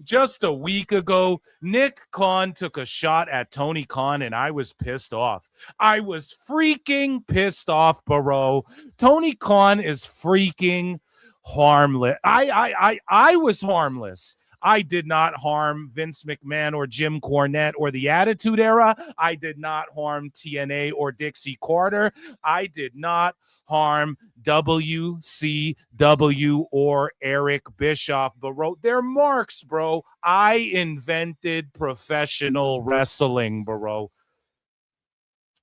Just a week ago, Nick Khan took a shot at Tony Khan, and I was pissed off. I was freaking pissed off, bro. Tony Khan is freaking harmless. I was harmless. I did not harm Vince McMahon or Jim Cornette or the Attitude Era. I did not harm TNA or Dixie Carter. I did not harm WCW or Eric Bischoff, bro. They're marks, bro. I invented professional wrestling, bro.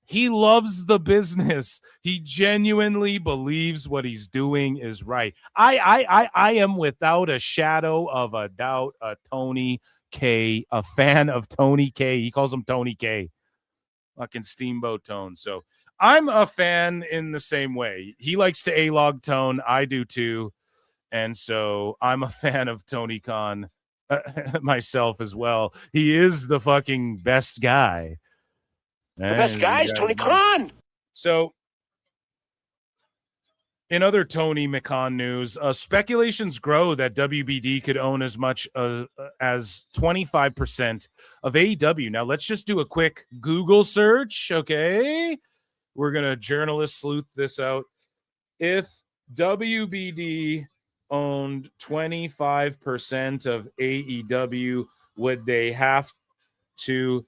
He loves the business. He genuinely believes what he's doing is right. I am without a shadow of a doubt a fan of Tony K. He calls him Tony K. Fucking Steamboat Tone. So I'm a fan in the same way. He likes to A-log Tone. I do too. And so I'm a fan of Tony Khan myself as well. He is the fucking best guy. The best guy is Tony Khan. So, in other Tony McCon news, speculations grow that WBD could own as much as 25% of AEW. Now, let's just do a quick Google search, okay? We're going to journalist sleuth this out. If WBD owned 25% of AEW, would they have to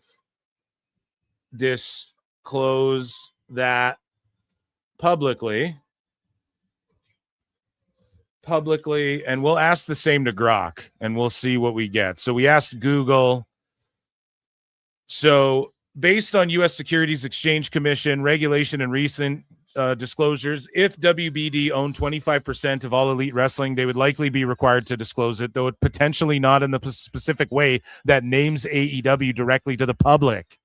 disclose that publicly, and we'll ask the same to Grok and we'll see what we get. So we asked Google. So based on U.S. Securities Exchange Commission regulation and recent disclosures, if WBD owned 25% of All Elite Wrestling, they would likely be required to disclose it, though potentially not in the specific way that names AEW directly to the public.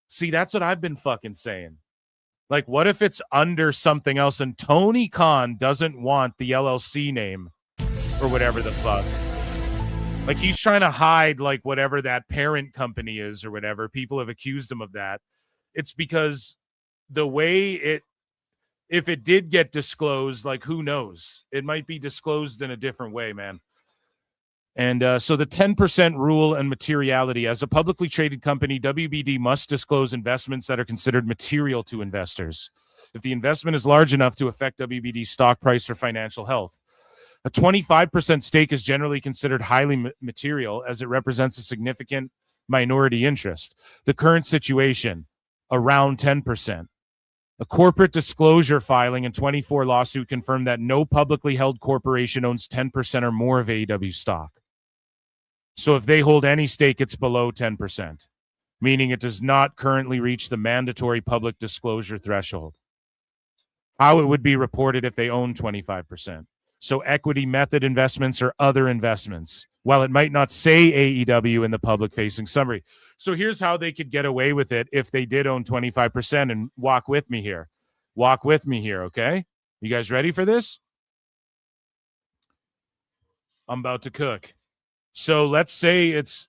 See, that's what I've been fucking saying. Like, what if it's under something else and Tony Khan doesn't want the LLC name or whatever the fuck? Like, he's trying to hide, like, whatever that parent company is or whatever. People have accused him of that. It's because the way if it did get disclosed, like, who knows? It might be disclosed in a different way, man. And so the 10% rule and materiality. As a publicly traded company, WBD must disclose investments that are considered material to investors if the investment is large enough to affect WBD's stock price or financial health. A 25% stake is generally considered highly material as it represents a significant minority interest. The current situation, around 10%. A corporate disclosure filing and 24 lawsuit confirmed that no publicly held corporation owns 10% or more of AEW stock. So if they hold any stake, it's below 10%, meaning it does not currently reach the mandatory public disclosure threshold. How it would be reported if they own 25%. So equity method investments or other investments, while it might not say AEW in the public-facing summary. So here's how they could get away with it if they did own 25%, and walk with me here. Walk with me here, okay? You guys ready for this? I'm about to cook. So let's say it's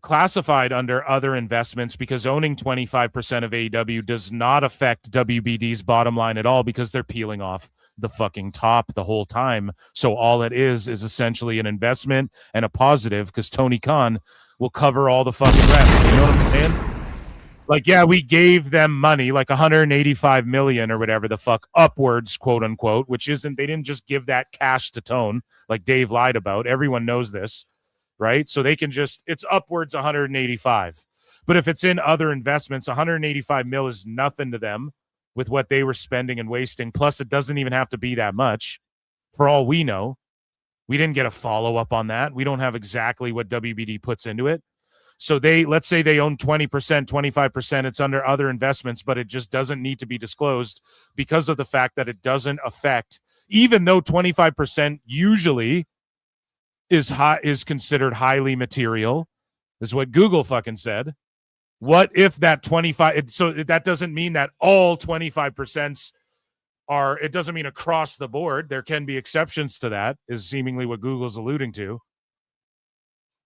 classified under other investments because owning 25% of AEW does not affect WBD's bottom line at all because they're peeling off the fucking top the whole time. So all it is essentially an investment and a positive because Tony Khan will cover all the fucking rest. You know what I'm saying? Like, yeah, we gave them money, like 185 million or whatever the fuck, upwards, quote unquote, which isn't, they didn't just give that cash to Tone like Dave lied about. Everyone knows this. Right? So they can just, it's upwards 185. But if it's in other investments, 185 mil is nothing to them with what they were spending and wasting. Plus, it doesn't even have to be that much. For all we know, we didn't get a follow-up on that. We don't have exactly what WBD puts into it. So let's say they own 20%, 25%. It's under other investments, but it just doesn't need to be disclosed because of the fact that it doesn't affect, even though 25% usually is considered highly material, is what Google fucking said. What if that 25, so that doesn't mean that all 25% are, it doesn't mean across the board. There can be exceptions to that, is seemingly what Google's alluding to.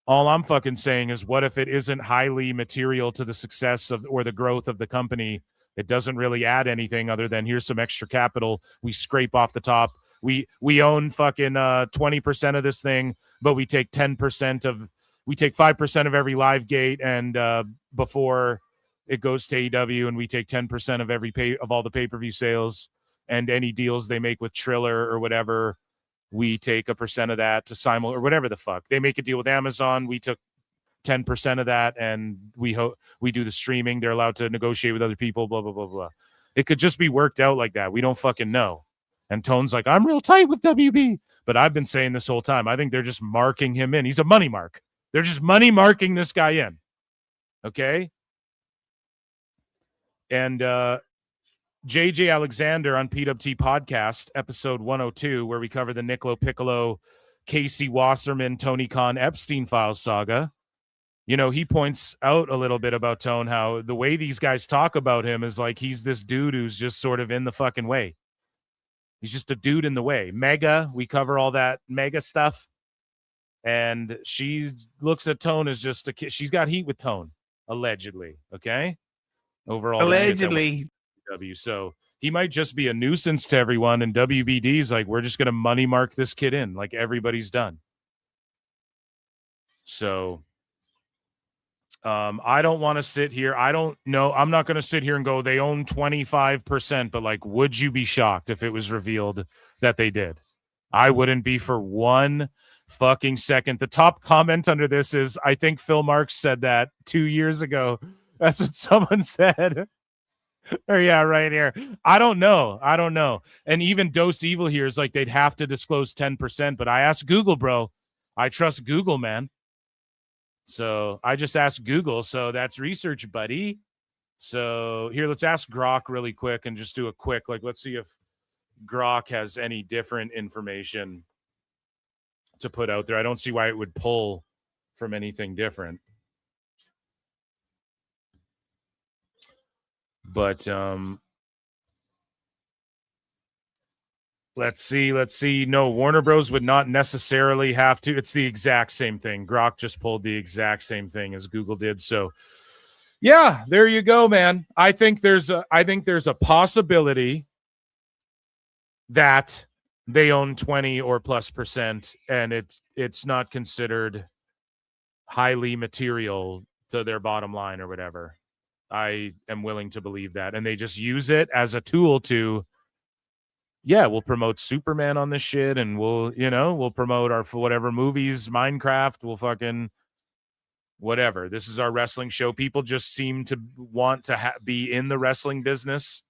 All I'm fucking saying is, what if it isn't highly material to the success of or the growth of the company? It doesn't really add anything other than here's some extra capital. We scrape off the top. We own fucking 20% of this thing, but we take 5% of every live gate and before it goes to AEW, and we take 10% of all the pay-per-view sales and any deals they make with Triller or whatever, we take a percent of that to or whatever the fuck. They make a deal with Amazon. We took 10% of that, and we do the streaming. They're allowed to negotiate with other people, blah, blah, blah, blah. It could just be worked out like that. We don't fucking know. And Tone's like, I'm real tight with WB. But I've been saying this whole time, I think they're just marking him in. He's a money mark. They're just money marking this guy in. Okay? And JJ Alexander on PWT Podcast, episode 102, where we cover the Niccolo Piccolo, Casey Wasserman, Tony Khan, Epstein Files saga. You know, he points out a little bit about Tone, how the way these guys talk about him is like he's this dude who's just sort of in the fucking way. He's just a dude in the way. Mega, we cover all that Mega stuff. And she looks at Tone as just a kid. She's got heat with Tone, allegedly. Okay? Overall. Allegedly. So he might just be a nuisance to everyone. And WBD's like, we're just going to money mark this kid in like everybody's done. So I don't want to sit here. I don't know. I'm not going to sit here and go, they own 25%, but like, would you be shocked if it was revealed that they did? I wouldn't be for one fucking second. The top comment under this is, I think Phil Marks said that 2 years ago. That's what someone said. Or yeah, right here. I don't know. And even Dosed Evil here is like, they'd have to disclose 10%, but I asked Google, bro. I trust Google, man. So I just asked Google. So that's research, buddy. So here, let's ask Grok really quick and just do a quick, like, let's see if Grok has any different information to put out there. I don't see why it would pull from anything different. But let's see. No, Warner Bros. Would not necessarily have to. It's the exact same thing. Grok just pulled the exact same thing as Google did. So, yeah, there you go, man. I think there's a possibility that they own 20 or plus percent, and it's not considered highly material to their bottom line or whatever. I am willing to believe that, and they just use it as a tool to. Yeah, we'll promote Superman on this shit, and we'll promote our whatever movies, Minecraft, we'll fucking whatever. This is our wrestling show. People just seem to want to be in the wrestling business,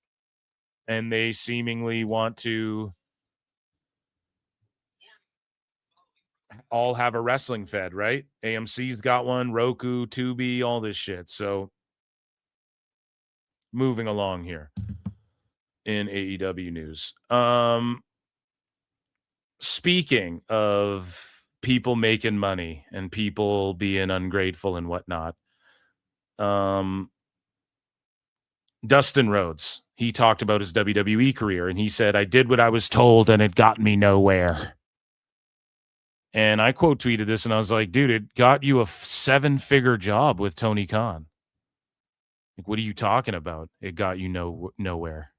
and they seemingly want to all have a wrestling fed, right? AMC's got one, Roku, Tubi, all this shit. So moving along here. In AEW news. Speaking of people making money and people being ungrateful and whatnot, Dustin Rhodes, he talked about his WWE career, and he said, I did what I was told and it got me nowhere. And I quote tweeted this, and I was like, dude, it got you a 7-figure job with Tony Khan. Like, what are you talking about? It got you nowhere.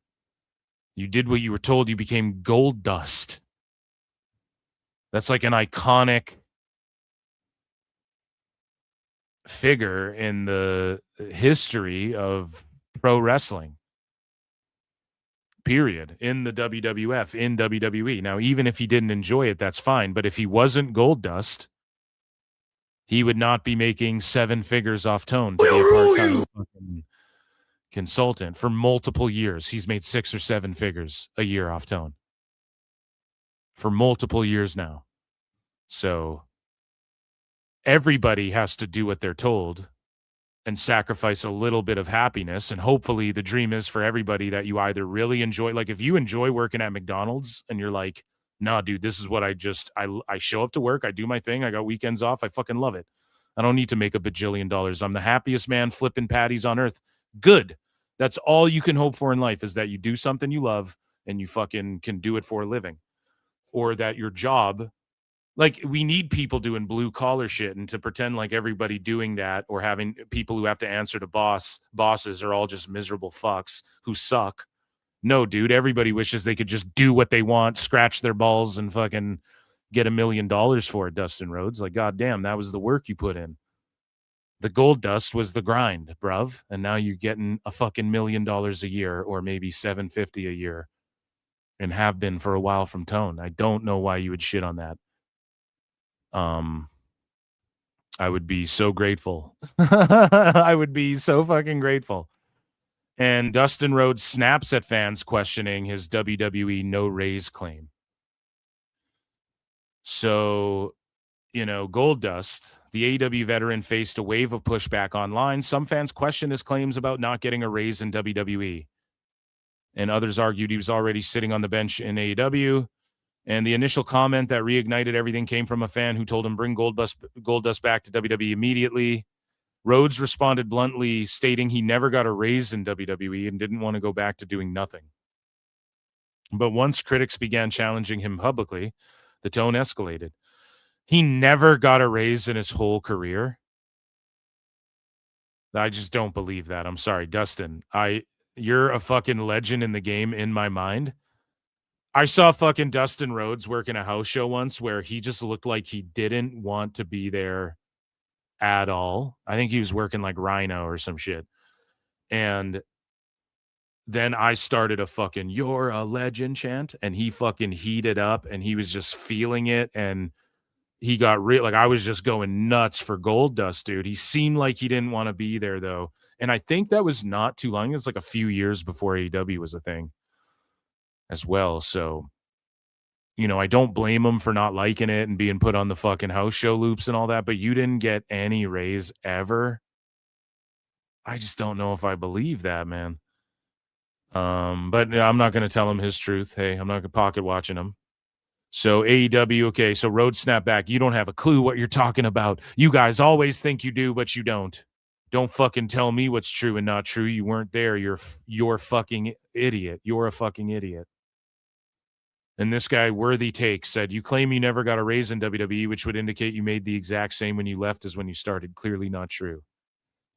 You did what you were told. You became Goldust. That's like an iconic figure in the history of pro wrestling. Period. In the WWF, in WWE. Now, even if he didn't enjoy it, that's fine. But if he wasn't Goldust, he would not be making 7 figures off Tone to be a part-time fucking consultant for multiple years. He's made 6 or 7 figures a year off Tone for multiple years now. So everybody has to do what they're told and sacrifice a little bit of happiness. And hopefully the dream is for everybody that you either really enjoy, like if you enjoy working at McDonald's and you're like, nah, dude, this is what I show up to work. I do my thing. I got weekends off. I fucking love it. I don't need to make $1 bajillion. I'm the happiest man flipping patties on earth. Good. That's all you can hope for in life, is that you do something you love and you fucking can do it for a living. Or that your job, like, we need people doing blue collar shit, and to pretend like everybody doing that or having people who have to answer to bosses are all just miserable fucks who suck. No, dude, everybody wishes they could just do what they want, scratch their balls and fucking get $1 million for it, Dustin Rhodes. Like, goddamn, that was the work you put in. The Goldust was the grind, bruv. And now you're getting a fucking $1 million a year, or maybe $750 a year and have been for a while from Tone. I don't know why you would shit on that. I would be so grateful. I would be so fucking grateful. And Dustin Rhodes snaps at fans questioning his WWE no raise claim. So, Goldust, the AEW veteran, faced a wave of pushback online. Some fans questioned his claims about not getting a raise in WWE. And others argued he was already sitting on the bench in AEW. And the initial comment that reignited everything came from a fan who told him bring Goldust back to WWE immediately. Rhodes responded bluntly, stating he never got a raise in WWE and didn't want to go back to doing nothing. But once critics began challenging him publicly, the tone escalated. He never got a raise in his whole career. I just don't believe that. I'm sorry, Dustin. You're a fucking legend in the game in my mind. I saw fucking Dustin Rhodes work in a house show once where he just looked like he didn't want to be there at all. I think he was working like Rhino or some shit. And then I started a fucking "You're a legend" chant, and he fucking heated up and he was just feeling it. And he got real. Like, I was just going nuts for Goldust, dude. He seemed like he didn't want to be there, though. And I think that was not too long. It was like a few years before AEW was a thing as well. So, I don't blame him for not liking it and being put on the fucking house show loops and all that, but you didn't get any raise ever. I just don't know if I believe that, man. But I'm not going to tell him his truth. Hey, I'm not going to pocket watching him. So AEW, okay, so Rhodes snapped back. You don't have a clue what you're talking about. You guys always think you do, but you don't. Don't fucking tell me what's true and not true. You weren't there. You're fucking idiot. You're a fucking idiot. And this guy, Worthy Take, said, you claim you never got a raise in WWE, which would indicate you made the exact same when you left as when you started. Clearly not true.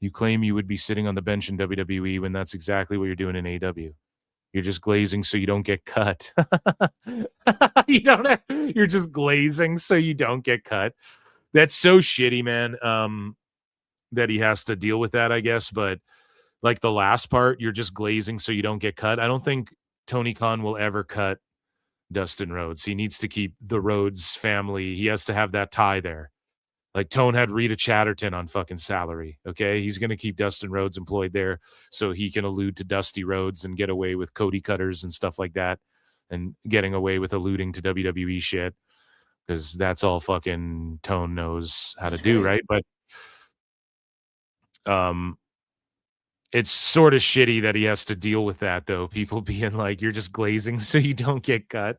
You claim you would be sitting on the bench in WWE when that's exactly what you're doing in AEW. You're just glazing so you don't get cut. You're just glazing so you don't get cut. That's so shitty, man, that he has to deal with that, I guess. But like the last part, you're just glazing so you don't get cut. I don't think Tony Khan will ever cut Dustin Rhodes. He needs to keep the Rhodes family. He has to have that tie there. Like Tone had Rita Chatterton on fucking salary. Okay. He's going to keep Dustin Rhodes employed there so he can allude to Dusty Rhodes and get away with Cody Cutters and stuff like that, and getting away with alluding to WWE shit, because that's all fucking Tone knows how to do. Right. But, it's sort of shitty that he has to deal with that, though. People being like, you're just glazing so you don't get cut.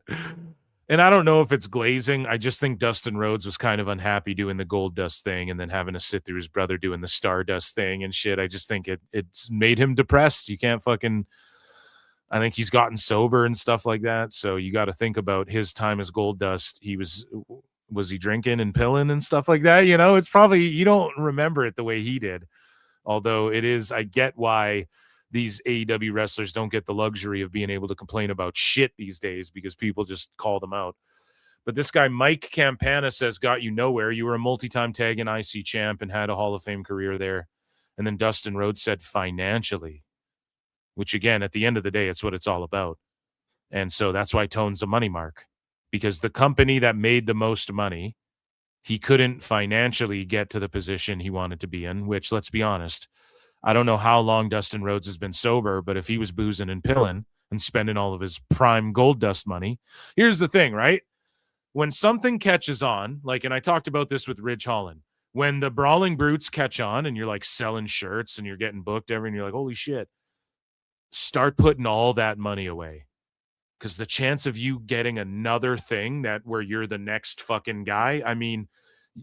And I don't know if it's glazing. I just think Dustin Rhodes was kind of unhappy doing the Goldust thing and then having to sit through his brother doing the Stardust thing and shit. I just think it's made him depressed. You can't fucking... I think he's gotten sober and stuff like that. So you got to think about his time as Goldust. Was he drinking and pilling and stuff like that? It's probably... You don't remember it the way he did. Although it is, I get why these AEW wrestlers don't get the luxury of being able to complain about shit these days, because people just call them out. But this guy, Mike Campana, says, got you nowhere. You were a multi-time tag and IC champ and had a Hall of Fame career there. And then Dustin Rhodes said financially, which again, at the end of the day, it's what it's all about. And so that's why Tone's a money mark, because the company that made the most money, he couldn't financially get to the position he wanted to be in, which, let's be honest, I don't know how long Dustin Rhodes has been sober, but if he was boozing and pilling and spending all of his prime Goldust money, here's the thing, right? When something catches on, like, and I talked about this with Ridge Holland, when the Brawling Brutes catch on and you're like selling shirts and you're getting booked and you're like, holy shit, start putting all that money away. Because the chance of you getting another thing where you're the next fucking guy, I mean,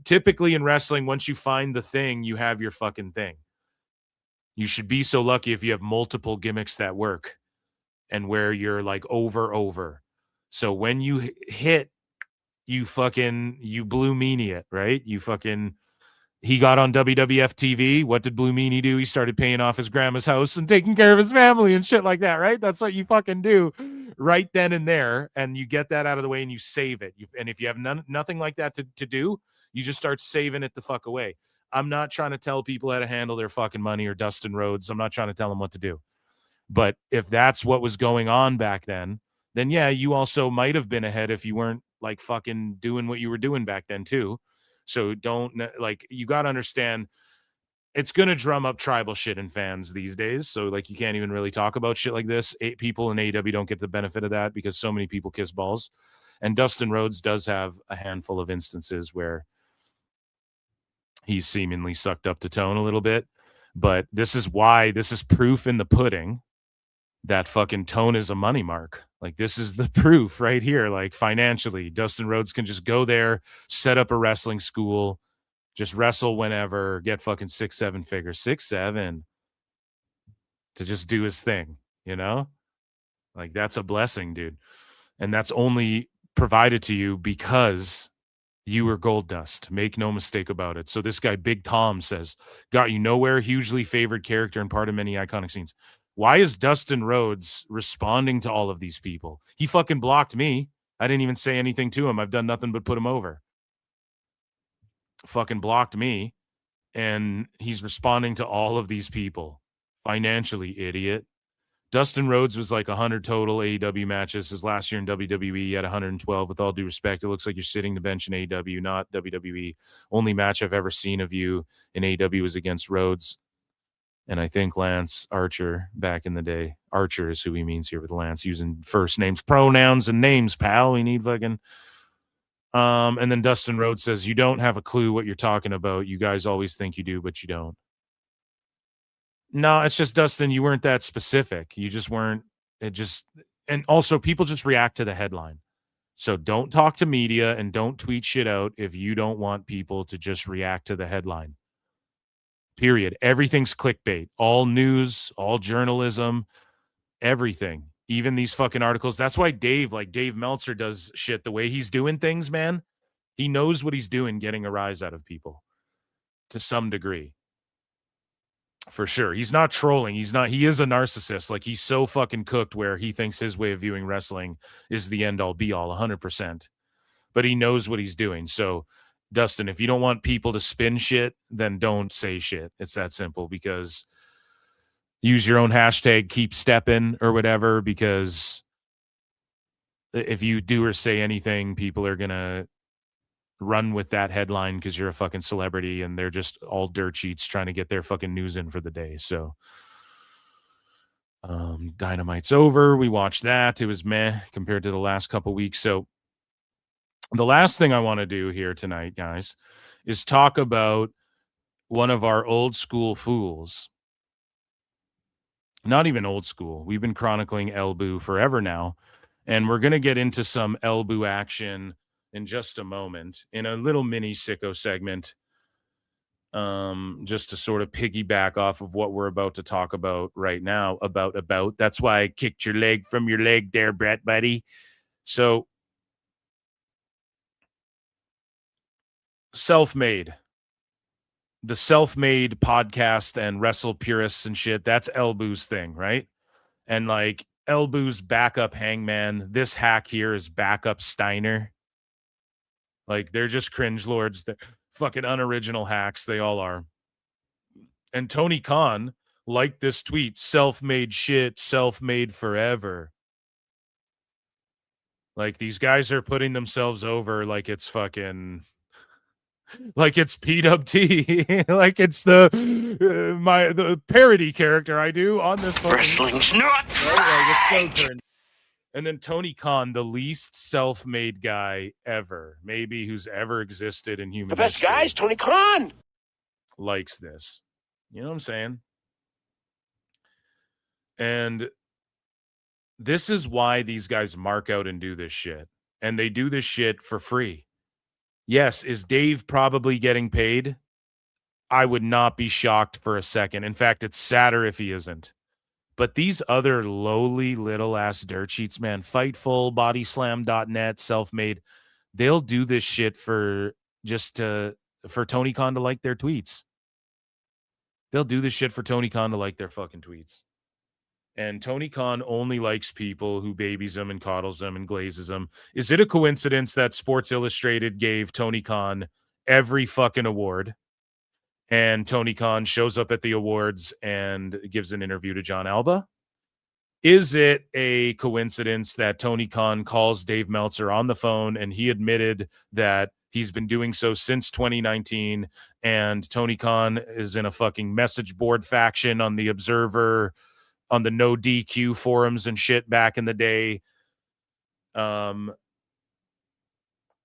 typically in wrestling, once you find the thing, you have your fucking thing. You should be so lucky if you have multiple gimmicks that work and where you're like over. So when you hit, you Blue Meanie it, right? He got on WWF TV. What did Blue Meanie do? He started paying off his grandma's house and taking care of his family and shit like that, right? That's what you fucking do right then and there. And you get that out of the way and you save it. And if you have nothing like that to do, you just start saving it the fuck away. I'm not trying to tell people how to handle their fucking money or Dustin Rhodes. I'm not trying to tell them what to do. But if that's what was going on back then, then yeah, you also might have been ahead if you weren't like fucking doing what you were doing back then too. So don't like, you got to understand, it's going to drum up tribal shit in fans these days. So like, you can't even really talk about shit like this. People in AEW don't get the benefit of that because so many people kiss balls. And Dustin Rhodes does have a handful of instances where he's seemingly sucked up to tone a little bit. But this is proof in the pudding that fucking tone is a money mark. Like, this is the proof right here. Like, financially, Dustin Rhodes can just go there, set up a wrestling school, just wrestle whenever, get fucking 6-7 figures, 6-7, to just do his thing, you know? Like, that's a blessing, dude. And that's only provided to you because you were Goldust. Make no mistake about it. So this guy, Big Tom, says, got you nowhere, hugely favored character and part of many iconic scenes. Why is Dustin Rhodes responding to all of these people? He fucking blocked me. I didn't even say anything to him. I've done nothing but put him over. Fucking blocked me. And he's responding to all of these people. Financially, idiot. Dustin Rhodes was like 100 total AEW matches. His last year in WWE, he had 112. With all due respect, it looks like you're sitting the bench in AEW, not WWE. Only match I've ever seen of you in AEW was against Rhodes. And I think Lance Archer back in the day. Archer is who he means here with Lance, using first names, pronouns, and names, pal. We need fucking... and then Dustin Rhodes says, you don't have a clue what you're talking about. You guys always think you do, but you don't. No, it's just, Dustin, you weren't that specific. You just weren't. And also, people just react to the headline. So don't talk to media and don't tweet shit out if you don't want people to just react to the headline. Period. Everything's clickbait. All news, all journalism, everything. Even these fucking articles. That's why Dave Meltzer does shit the way he's doing things, man. He knows what he's doing, getting a rise out of people to some degree. For sure. He's not trolling. He is a narcissist. Like, he's so fucking cooked where he thinks his way of viewing wrestling is the end all be all, 100%. But he knows what he's doing. So, Dustin, if you don't want people to spin shit, then don't say shit. It's that simple. Because use your own hashtag, keep stepping or whatever, because if you do or say anything, people are going to run with that headline because you're a fucking celebrity and they're just all dirt sheets trying to get their fucking news in for the day. So Dynamite's over. We watched that. It was meh compared to the last couple weeks. So the last thing I want to do here tonight, guys, is talk about one of our old school fools. Not even old school. We've been chronicling Ibou forever now, and we're going to get into some Ibou action in just a moment in a little mini sicko segment, just to sort of piggyback off of what we're about to talk about right now about. That's why I kicked your leg from your leg there, Brett, buddy. So, Self-Made. The Self-Made podcast and Wrestle purists and shit, that's Ibou's thing, right? And like Ibou's backup Hangman, this hack here is backup Steiner. Like, they're just cringe lords. They're fucking unoriginal hacks. They all are. And Tony Khan liked this tweet, self-made shit, self-made forever. Like, these guys are putting themselves over like it's fucking... like it's PWT. Like it's the parody character I do on this fucking... Wrestling's not right. And then Tony Khan, the least self-made guy ever, maybe who's ever existed in human history. The best guys, Tony Khan. Likes this. You know what I'm saying? And this is why these guys mark out and do this shit. And they do this shit for free. Yes, is Dave probably getting paid? I would not be shocked for a second. In fact, it's sadder if he isn't. But these other lowly little ass dirt sheets, man, Fightful, Bodyslam.net, Self-Made, they'll do this shit for Tony Khan to like their tweets. They'll do this shit for Tony Khan to like their fucking tweets. And Tony Khan only likes people who babies them and coddles them and glazes them. Is it a coincidence that Sports Illustrated gave Tony Khan every fucking award? And Tony Khan shows up at the awards and gives an interview to John Alba? Is it a coincidence that Tony Khan calls Dave Meltzer on the phone and he admitted that he's been doing so since 2019, and Tony Khan is in a fucking message board faction on the Observer, on the No DQ forums and shit back in the day, and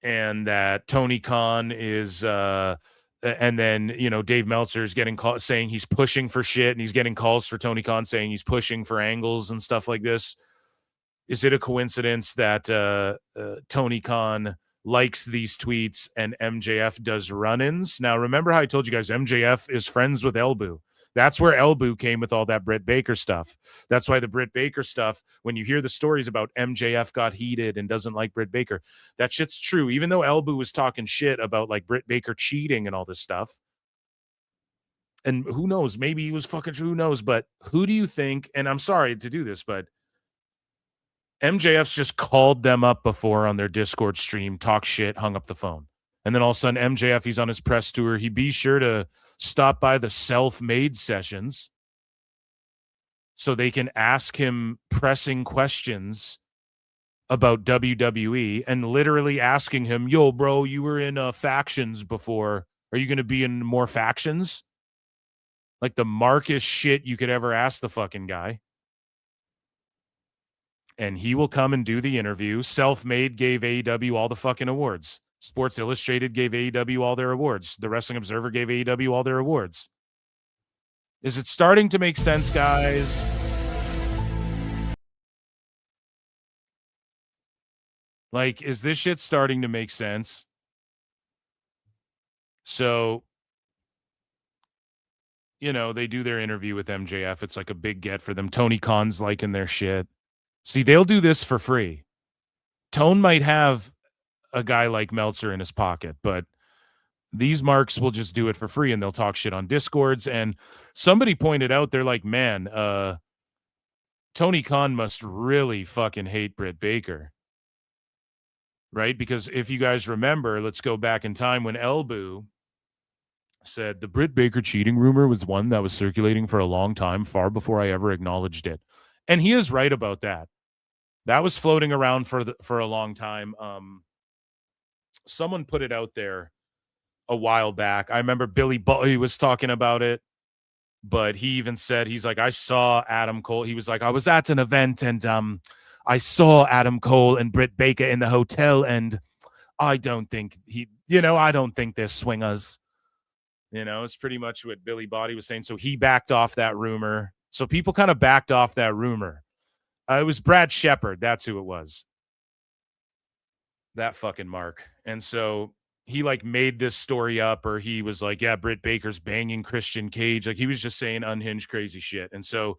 that Tony Khan is and then, you know, Dave Meltzer is getting calls saying he's pushing for shit, and he's getting calls for Tony Khan saying he's pushing for angles and stuff like this. Is it a coincidence that Tony Khan likes these tweets and MJF does run-ins? Now, remember how I told you guys MJF is friends with Ibou. That's where Ibou came with all that Britt Baker stuff. That's why the Britt Baker stuff, when you hear the stories about MJF got heated and doesn't like Britt Baker, that shit's true. Even though Ibou was talking shit about like Britt Baker cheating and all this stuff. And who knows, maybe he was fucking true, who knows, but who do you think, and I'm sorry to do this, but MJF's just called them up before on their Discord stream, talk shit, hung up the phone. And then all of a sudden, MJF, he's on his press tour. He be sure to stop by the self-made sessions so they can ask him pressing questions about WWE, and literally asking him, yo, bro, you were in factions before. Are you going to be in more factions? Like the markest shit you could ever ask the fucking guy. And he will come and do the interview. Self-Made gave AEW all the fucking awards. Sports Illustrated gave AEW all their awards. The Wrestling Observer gave AEW all their awards. Is it starting to make sense, guys? Like, is this shit starting to make sense? So, you know, they do their interview with MJF. It's like a big get for them. Tony Khan's liking their shit. See, they'll do this for free. Tone might have a guy like Meltzer in his pocket, but these marks will just do it for free, and they'll talk shit on Discords. And somebody pointed out, they're like, man, Tony Khan must really fucking hate Britt Baker. Right? Because if you guys remember, let's go back in time when Ibou said the Britt Baker cheating rumor was one that was circulating for a long time, far before I ever acknowledged it. And he is right about that. That was floating around for a long time. Someone put it out there a while back. I remember Billy Bully was talking about it, but he even said, he's like, I saw Adam Cole. He was like, I was at an event and I saw Adam Cole and Britt Baker in the hotel, and I don't think I don't think they're swingers. You know, it's pretty much what Billy Body was saying. So he backed off that rumor. So people kind of backed off that rumor. It was Brad Shepard. That's who it was. That fucking Mark. And so he like made this story up, or he was like, yeah, Britt Baker's banging Christian Cage. Like he was just saying unhinged crazy shit. And so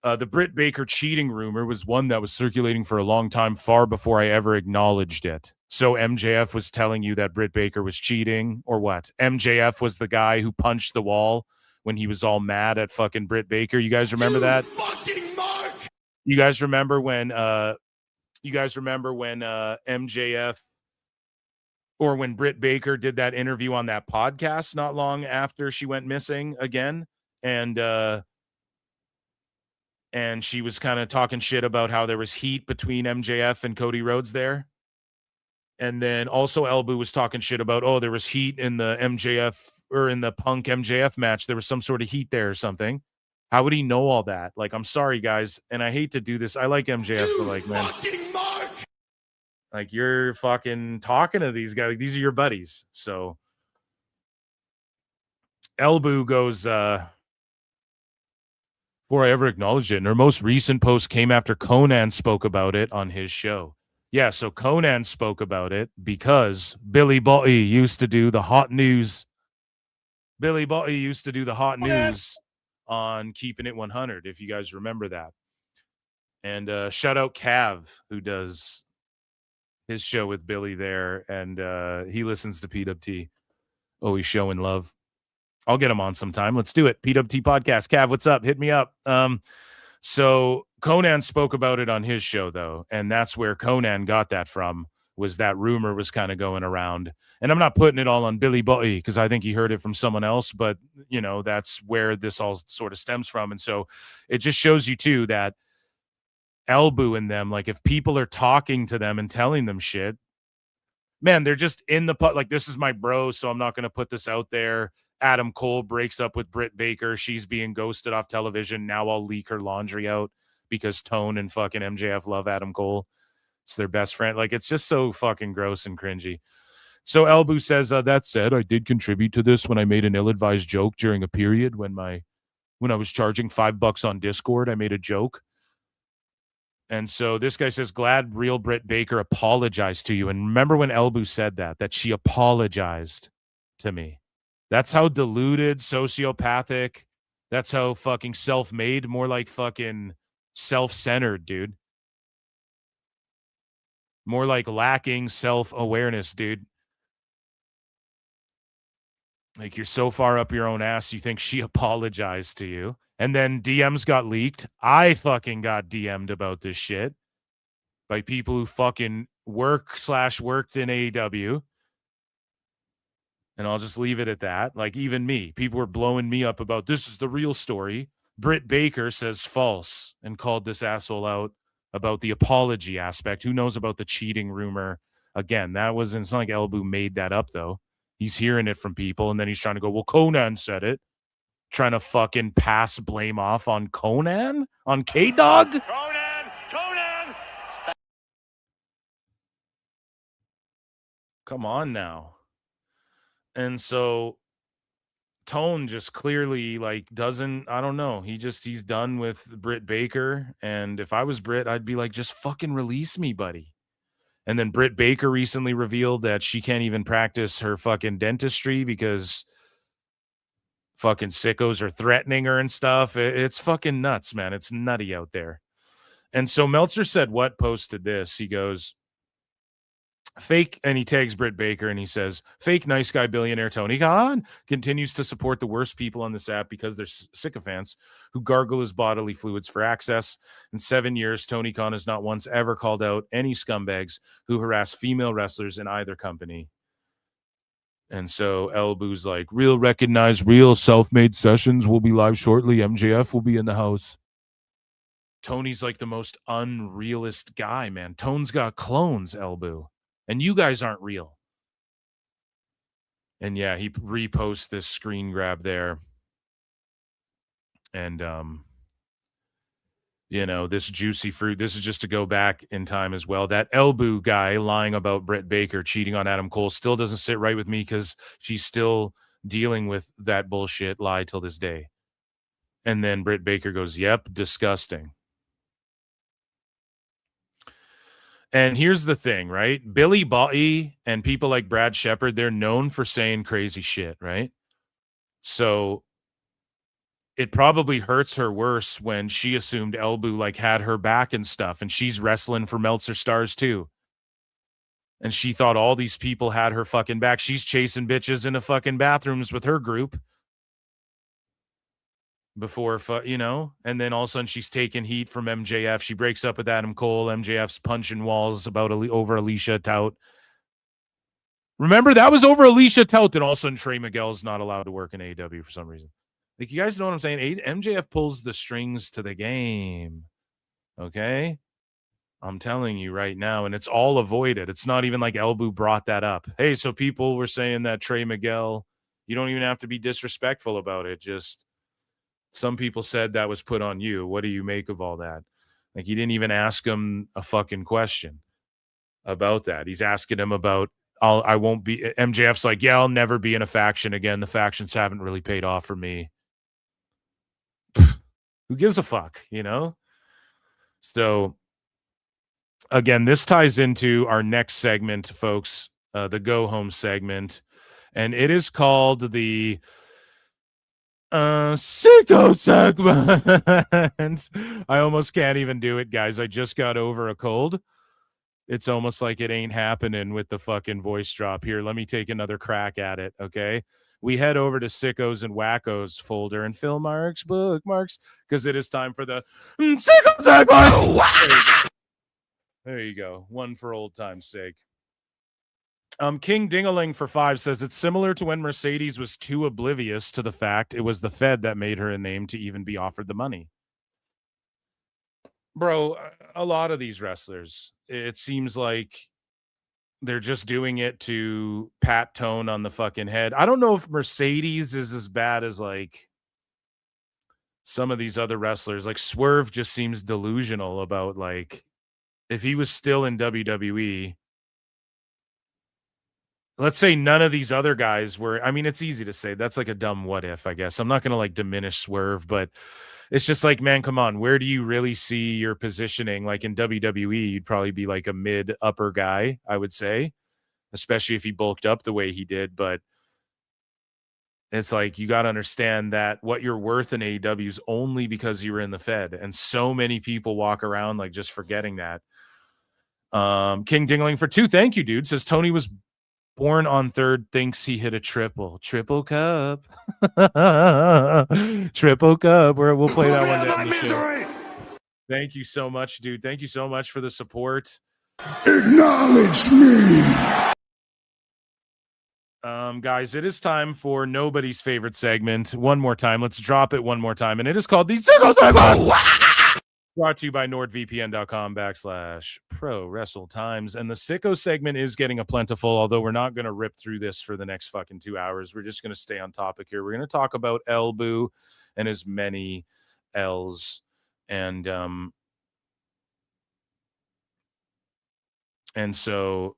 the Britt Baker cheating rumor was one that was circulating for a long time, far before I ever acknowledged it. So MJF was telling you that Britt Baker was cheating, or what? MJF was the guy who punched the wall when he was all mad at fucking Britt Baker. You guys remember that? Fucking Mark! You guys remember when MJF, or when Britt Baker did that interview on that podcast not long after she went missing again, and she was kind of talking shit about how there was heat between MJF and Cody Rhodes there. And then also Ibou was talking shit about, oh, there was heat in the MJF or in the Punk MJF match. There was some sort of heat there or something. How would he know all that? Like, I'm sorry, guys. And I hate to do this. I like MJF, but like, man, like you're fucking talking to these guys. Like, these are your buddies. So Ibou goes, before I ever acknowledged it. And her most recent post came after Conan spoke about it on his show. Yeah, so Conan spoke about it because Billy Botty used to do the hot news. Billy Botty used to do the hot news on Keeping It 100, if you guys remember that. And shout out Cav, who does his show with Billy there, and he listens to PWT. Always showing love. I'll get him on sometime. Let's do it. PWT podcast. Cav, what's up? Hit me up. So Conan spoke about it on his show, though, and that's where Conan got that from, was that rumor was kind of going around. And I'm not putting it all on Billy Butty because I think he heard it from someone else, but, you know, that's where this all sort of stems from. And so it just shows you, too, that Elbou and them, like if people are talking to them and telling them shit, man, they're just in the like, this is my bro, so I'm not going to put this out there. Adam Cole breaks up with Britt Baker. She's being ghosted off television. Now I'll leak her laundry out because Tone and fucking MJF love Adam Cole. It's their best friend. Like, it's just so fucking gross and cringy. So Elbou says, that said, I did contribute to this when I made an ill-advised joke during a period when I was charging $5 on Discord. I made a joke. And so this guy says, glad real Britt Baker apologized to you. And remember when Elbou said that she apologized to me. That's how deluded, sociopathic, that's how fucking self-made, more like fucking self-centered, dude. More like lacking self-awareness, dude. Like, you're so far up your own ass, you think she apologized to you. And then DMs got leaked. I fucking got DM'd about this shit by people who fucking worked in AEW. And I'll just leave it at that. Like, even me, people were blowing me up about this is the real story. Britt Baker says false and called this asshole out about the apology aspect. Who knows about the cheating rumor? Again, it's not like Elbou made that up, though. He's hearing it from people, and then he's trying to go, well, Conan said it. Trying to fucking pass blame off on Conan? On K-Dog? Conan! Come on now. And so Tone just clearly doesn't, I don't know. He's done with Britt Baker. And if I was Britt, I'd be like, just fucking release me, buddy. And then Britt Baker recently revealed that she can't even practice her fucking dentistry because fucking sickos are threatening her and stuff. It's fucking nuts, man. It's nutty out there. And so Meltzer said, posted this? He goes, fake, and he tags Britt Baker and he says, fake nice guy billionaire Tony Khan continues to support the worst people on this app because they're sycophants who gargle his bodily fluids for access. In 7 years, Tony Khan has not once ever called out any scumbags who harass female wrestlers in either company. And so Elbou's like, real recognized, real self-made sessions will be live shortly. MJF will be in the house. Tony's like the most unrealist guy, man. Tone's got clones, Elbou. And you guys aren't real. And yeah, he reposts this screen grab there. And, this juicy fruit, this is just to go back in time as well. That Elbou guy lying about Britt Baker cheating on Adam Cole still doesn't sit right with me because she's still dealing with that bullshit lie till this day. And then Britt Baker goes, yep, disgusting. And here's the thing, right? Billy Bobby and people like Brad Shepard, they're known for saying crazy shit, right? So it probably hurts her worse when she assumed Elbou had her back and stuff, and she's wrestling for Meltzer Stars too. And she thought all these people had her fucking back. She's chasing bitches in the fucking bathrooms with her group. Before, and then all of a sudden she's taking heat from MJF. She breaks up with Adam Cole. MJF's punching walls over Alicia Tout. Remember, that was over Alicia Tout, and all of a sudden Trey Miguel's not allowed to work in AEW for some reason. Like, you guys know what I'm saying? MJF pulls the strings to the game. Okay? I'm telling you right now, and it's all avoided. It's not even like Elbou brought that up. Hey, so people were saying that Trey Miguel, you don't even have to be disrespectful about it. Just some people said that was put on you. What do you make of all that? Like, you didn't even ask him a fucking question about that. He's asking him about, I won't be, MJF's like, yeah, I'll never be in a faction again. The factions haven't really paid off for me. Who gives a fuck, So, again, this ties into our next segment, folks, the Go Home segment. And it is called the Sicko segment. I almost can't even do it, guys. I just got over a cold. It's almost like it ain't happening with the fucking voice drop here. Let me take another crack at it, okay? We head over to Sickos and Wackos folder and Phil Marks bookmarks because it is time for the Sicko segment. There you go. One for old time's sake. King Dingaling for 5 says it's similar to when Mercedes was too oblivious to the fact it was the Fed that made her a name to even be offered the money. Bro, a lot of these wrestlers, it seems like they're just doing it to pat Tone on the fucking head. I don't know if Mercedes is as bad as like some of these other wrestlers. Like Swerve just seems delusional about like if he was still in WWE. Let's say none of these other guys were. I mean, it's easy to say. That's like a dumb what if, I guess. I'm not going to like diminish Swerve, but it's just like, man, come on. Where do you really see your positioning? Like in WWE, you'd probably be like a mid upper guy, I would say, especially if he bulked up the way he did. But it's like, you got to understand that what you're worth in AEW is only because you were in the Fed. And so many people walk around like just forgetting that. King Dingling for 2. Thank you, dude. Says Tony was born on 3rd, thinks he hit a triple cup. Triple cup. We'll play that one down. Thank you so much, dude. Thank you so much for the support. Acknowledge me. Guys, it is time for nobody's favorite segment. One more time. Let's drop it one more time. And it is called the Sicko Segment. Brought to you by NordVPN.com/Pro Wrestle Times. And the Sicko segment is getting a plentiful, although we're not going to rip through this for the next fucking 2 hours. We're just going to stay on topic here. We're going to talk about Ibou and his many L's. And so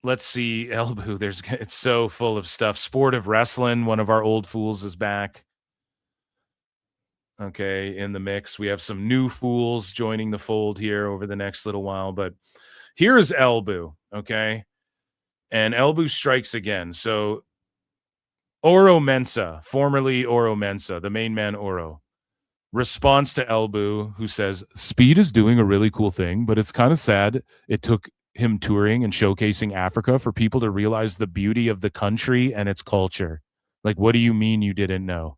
let's see. Ibou, it's so full of stuff. Sport of Wrestling, one of our old fools, is back. Okay, in the mix. We have some new fools joining the fold here over the next little while. But here is Ibou, okay? And Ibou strikes again. So Oro Mensah, formerly Oro Mensah, the main man Oro, responds to Ibou, who says, Speed is doing a really cool thing, but it's kind of sad it took him touring and showcasing Africa for people to realize the beauty of the country and its culture. Like, what do you mean you didn't know?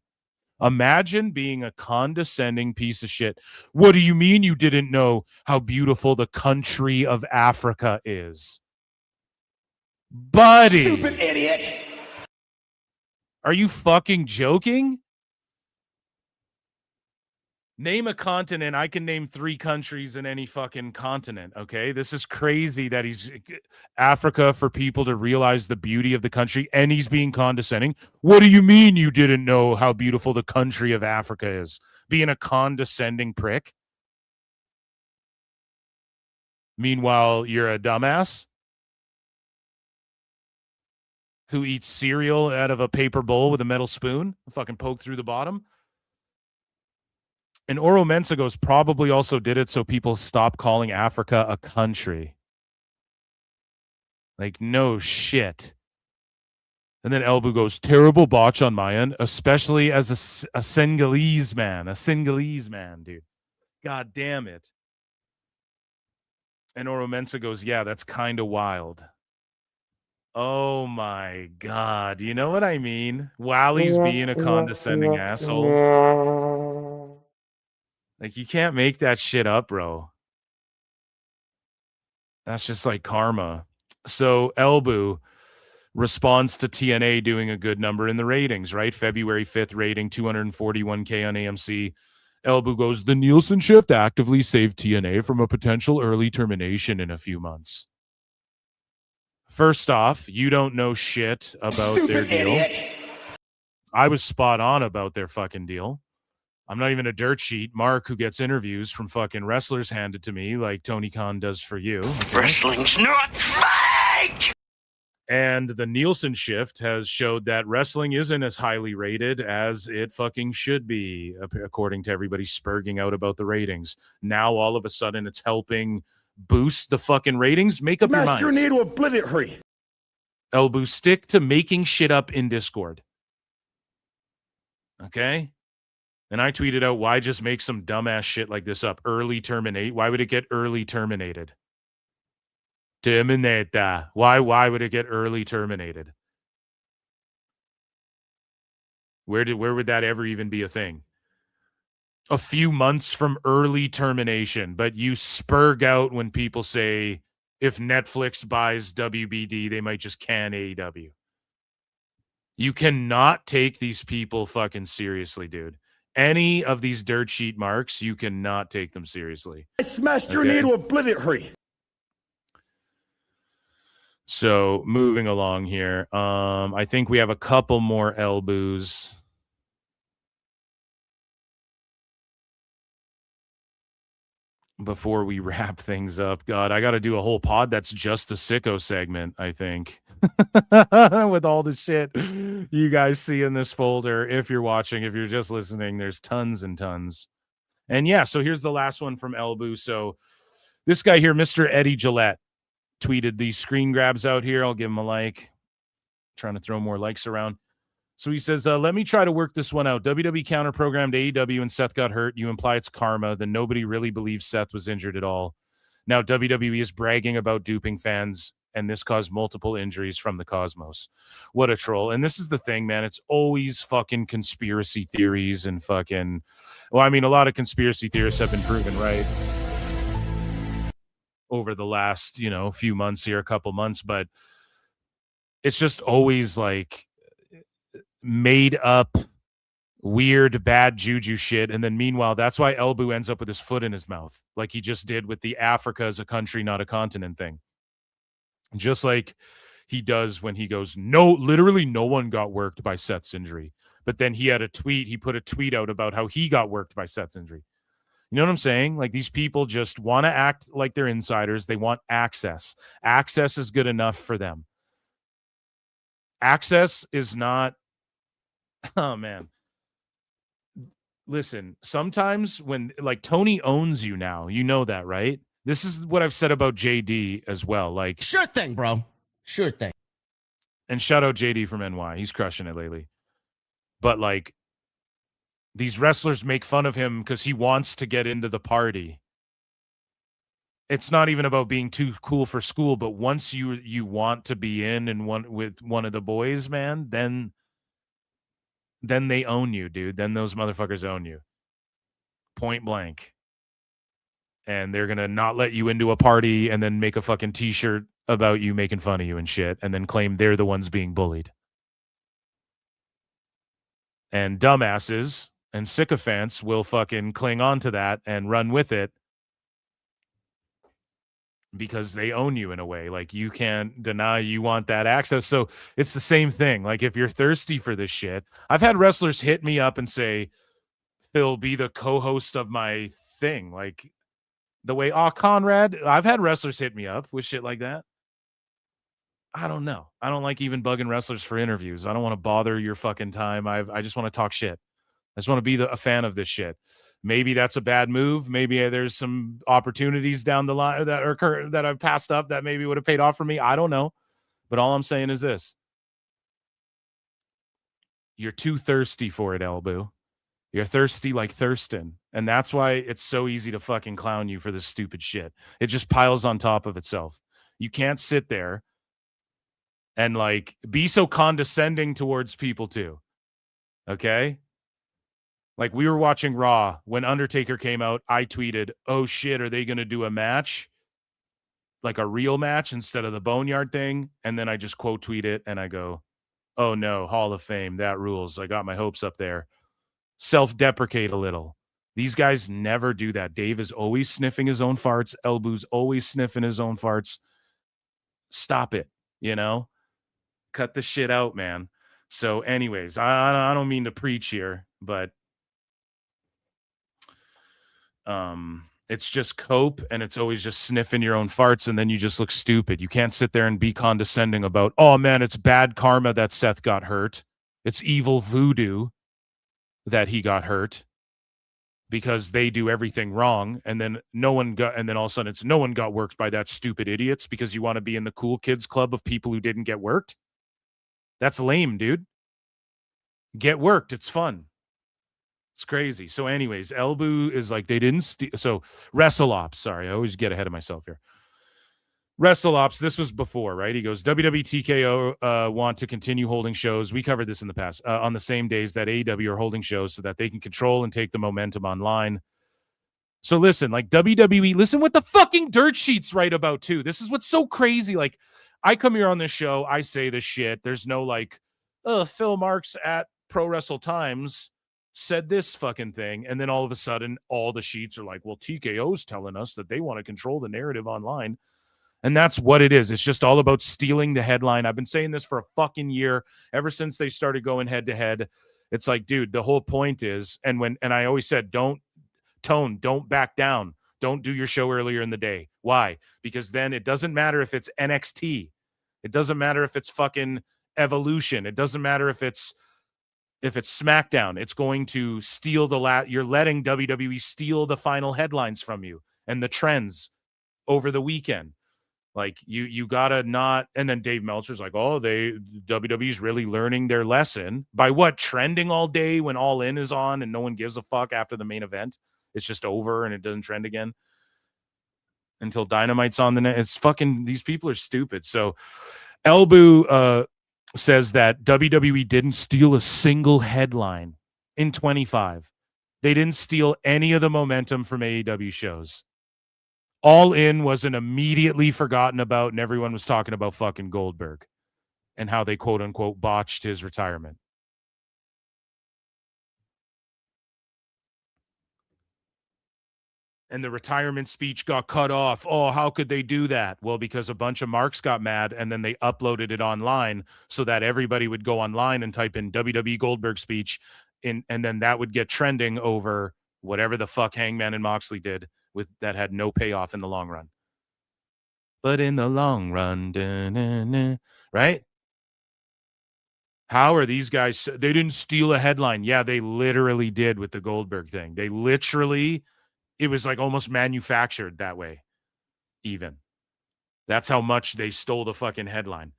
Imagine being a condescending piece of shit. What do you mean you didn't know how beautiful the country of Africa is? Buddy. Stupid idiot. Are you fucking joking? Name a continent. I can name 3 countries in any fucking continent, okay? This is crazy that he's Africa for people to realize the beauty of the country, and he's being condescending. What do you mean you didn't know how beautiful the country of Africa is? Being a condescending prick? Meanwhile, you're a dumbass who eats cereal out of a paper bowl with a metal spoon, fucking poke through the bottom. And Oro Mensah goes, probably also did it so people stop calling Africa a country. Like, no shit. And then Ibou goes, terrible botch on my end, especially as a Senegalese man. A Senegalese man, dude. God damn it. And Oro Mensah goes, yeah, that's kind of wild. Oh my God. You know what I mean? Wally's being a condescending asshole. Like, you can't make that shit up, bro. That's just like karma. So Ibou responds to TNA doing a good number in the ratings, right? February 5th rating, 241K on AMC. Ibou goes, the Nielsen shift actively saved TNA from a potential early termination in a few months. First off, you don't know shit about their deal. Idiot. I was spot on about their fucking deal. I'm not even a dirt sheet. Mark, who gets interviews from fucking wrestlers handed to me like Tony Khan does for you. Okay? Wrestling's not fake! And the Nielsen shift has showed that wrestling isn't as highly rated as it fucking should be, according to everybody spurging out about the ratings. Now, all of a sudden, it's helping boost the fucking ratings. Make up your minds. Master need to obliterate. Ibou, stick to making shit up in Discord. Okay? And I tweeted out, why just make some dumbass shit like this up? Early terminate. Why would it get early terminated? Terminate that. Why would it get early terminated? Where would that ever even be a thing? A few months from early termination, but you spurg out when people say if Netflix buys WBD, they might just can AEW. You cannot take these people fucking seriously, dude. Any of these dirt sheet marks, you cannot take them seriously. I smashed your knee to obliterate. So moving along here, I think we have a couple more elbows. Before we wrap things up. God, I got to do a whole pod that's just a sicko segment, I think. With all the shit you guys see in this folder. If you're watching, if you're just listening, there's tons and tons. And yeah, so here's the last one from Elbu. So this guy here, Mr. Eddie Gillette, tweeted these screen grabs out here. I'll give him a like. Trying to throw more likes around. So he says, let me try to work this one out. WWE counter-programmed AEW and Seth got hurt. You imply it's karma. Then nobody really believes Seth was injured at all. Now WWE is bragging about duping fans, and this caused multiple injuries from the Cosmos. What a troll. And this is the thing, man. It's always fucking conspiracy theories and fucking... Well, I mean, a lot of conspiracy theorists have been proven right over the last, few months here, a couple months, but it's just always like made up weird bad juju shit. And then meanwhile, that's why Elbu ends up with his foot in his mouth, like he just did with the Africa is a country, not a continent thing. Just like he does when he goes, no, literally no one got worked by Seth's injury. But then he put a tweet out about how he got worked by Seth's injury. You know what I'm saying? Like, these people just want to act like they're insiders. They want access. Access is good enough for them. Access is not... Oh, man. Listen, sometimes when, like, Tony owns you now, you know that, right? This is what I've said about JD as well. Like, sure thing, bro. Sure thing. And shout out JD from NY. He's crushing it lately. But, like, these wrestlers make fun of him because he wants to get into the party. It's not even about being too cool for school, but once you want to be in with one of the boys, man, then they own you, dude. Then those motherfuckers own you. Point blank. And they're going to not let you into a party and then make a fucking t-shirt about you making fun of you and shit and then claim they're the ones being bullied. And dumbasses and sycophants will fucking cling on to that and run with it because they own you in a way. Like, you can't deny you want that access. So it's the same thing. Like, if you're thirsty for this shit, I've had wrestlers hit me up and say, Phil, be the co-host of my thing. Like, the way, Conrad, I've had wrestlers hit me up with shit like that. I don't know. I don't like even bugging wrestlers for interviews. I don't want to bother your fucking time. I just want to talk shit. I just want to be a fan of this shit. Maybe that's a bad move. Maybe there's some opportunities down the line that I've passed up that maybe would have paid off for me. I don't know. But all I'm saying is this. You're too thirsty for it, Elbu. You're thirsty like Thurston. And that's why it's so easy to fucking clown you for this stupid shit. It just piles on top of itself. You can't sit there and, like, be so condescending towards people too. Okay? Like, we were watching Raw. When Undertaker came out, I tweeted, oh shit, are they going to do a match? Like a real match instead of the Boneyard thing? And then I just quote tweet it and I go, oh no, Hall of Fame, that rules. I got my hopes up there. Self-deprecate a little. These guys never do that. Dave is always sniffing his own farts. Elbu's always sniffing his own farts. Stop it, Cut the shit out, man. So anyways, I don't mean to preach here, but it's just cope, and it's always just sniffing your own farts, and then you just look stupid. You can't sit there and be condescending about, oh man, it's bad karma that Seth got hurt. It's evil voodoo that he got hurt because they do everything wrong, and then all of a sudden it's no one got worked by that stupid idiots because you want to be in the cool kids club of people who didn't get worked. That's lame, dude. Get worked. It's fun. It's crazy. So anyways, Elbu is like, they didn't so Wrestle Ops, sorry, I always get ahead of myself here. Wrestle Ops, this was before, right? He goes, WWE TKO want to continue holding shows. We covered this in the past on the same days that AEW are holding shows so that they can control and take the momentum online. So listen, like WWE, listen what the fucking dirt sheets write about too. This is what's so crazy. Like, I come here on this show, I say this shit. There's no like, Phil Marks at Pro Wrestle Times said this fucking thing. And then all of a sudden, all the sheets are like, well, TKO's telling us that they want to control the narrative online. And that's what it is. It's just all about stealing the headline. I've been saying this for a fucking year, ever since they started going head to head. It's like, dude, the whole point is, and I always said, don't back down. Don't do your show earlier in the day. Why? Because then it doesn't matter if it's NXT. It doesn't matter if it's fucking Evolution. It doesn't matter if it's SmackDown. It's going to steal you're letting WWE steal the final headlines from you and the trends over the weekend. Like you gotta not. And then Dave Meltzer's like, oh, WWE's really learning their lesson by what? Trending all day when All In is on and no one gives a fuck after the main event. It's just over and it doesn't trend again until Dynamite's on the net. It's fucking, these people are stupid. So Ibou says that WWE didn't steal a single headline in 25. They didn't steal any of the momentum from AEW shows. All In wasn't immediately forgotten about, and everyone was talking about fucking Goldberg and how they quote unquote botched his retirement. And the retirement speech got cut off. Oh, how could they do that? Well, because a bunch of marks got mad and then they uploaded it online so that everybody would go online and type in WWE Goldberg speech, and then that would get trending over whatever the fuck Hangman and Moxley did that had no payoff in the long run. But in the long run, right? How are these guys? They didn't steal a headline. Yeah, they literally did with the Goldberg thing. They literally... It was like almost manufactured that way, even. That's how much they stole the fucking headline.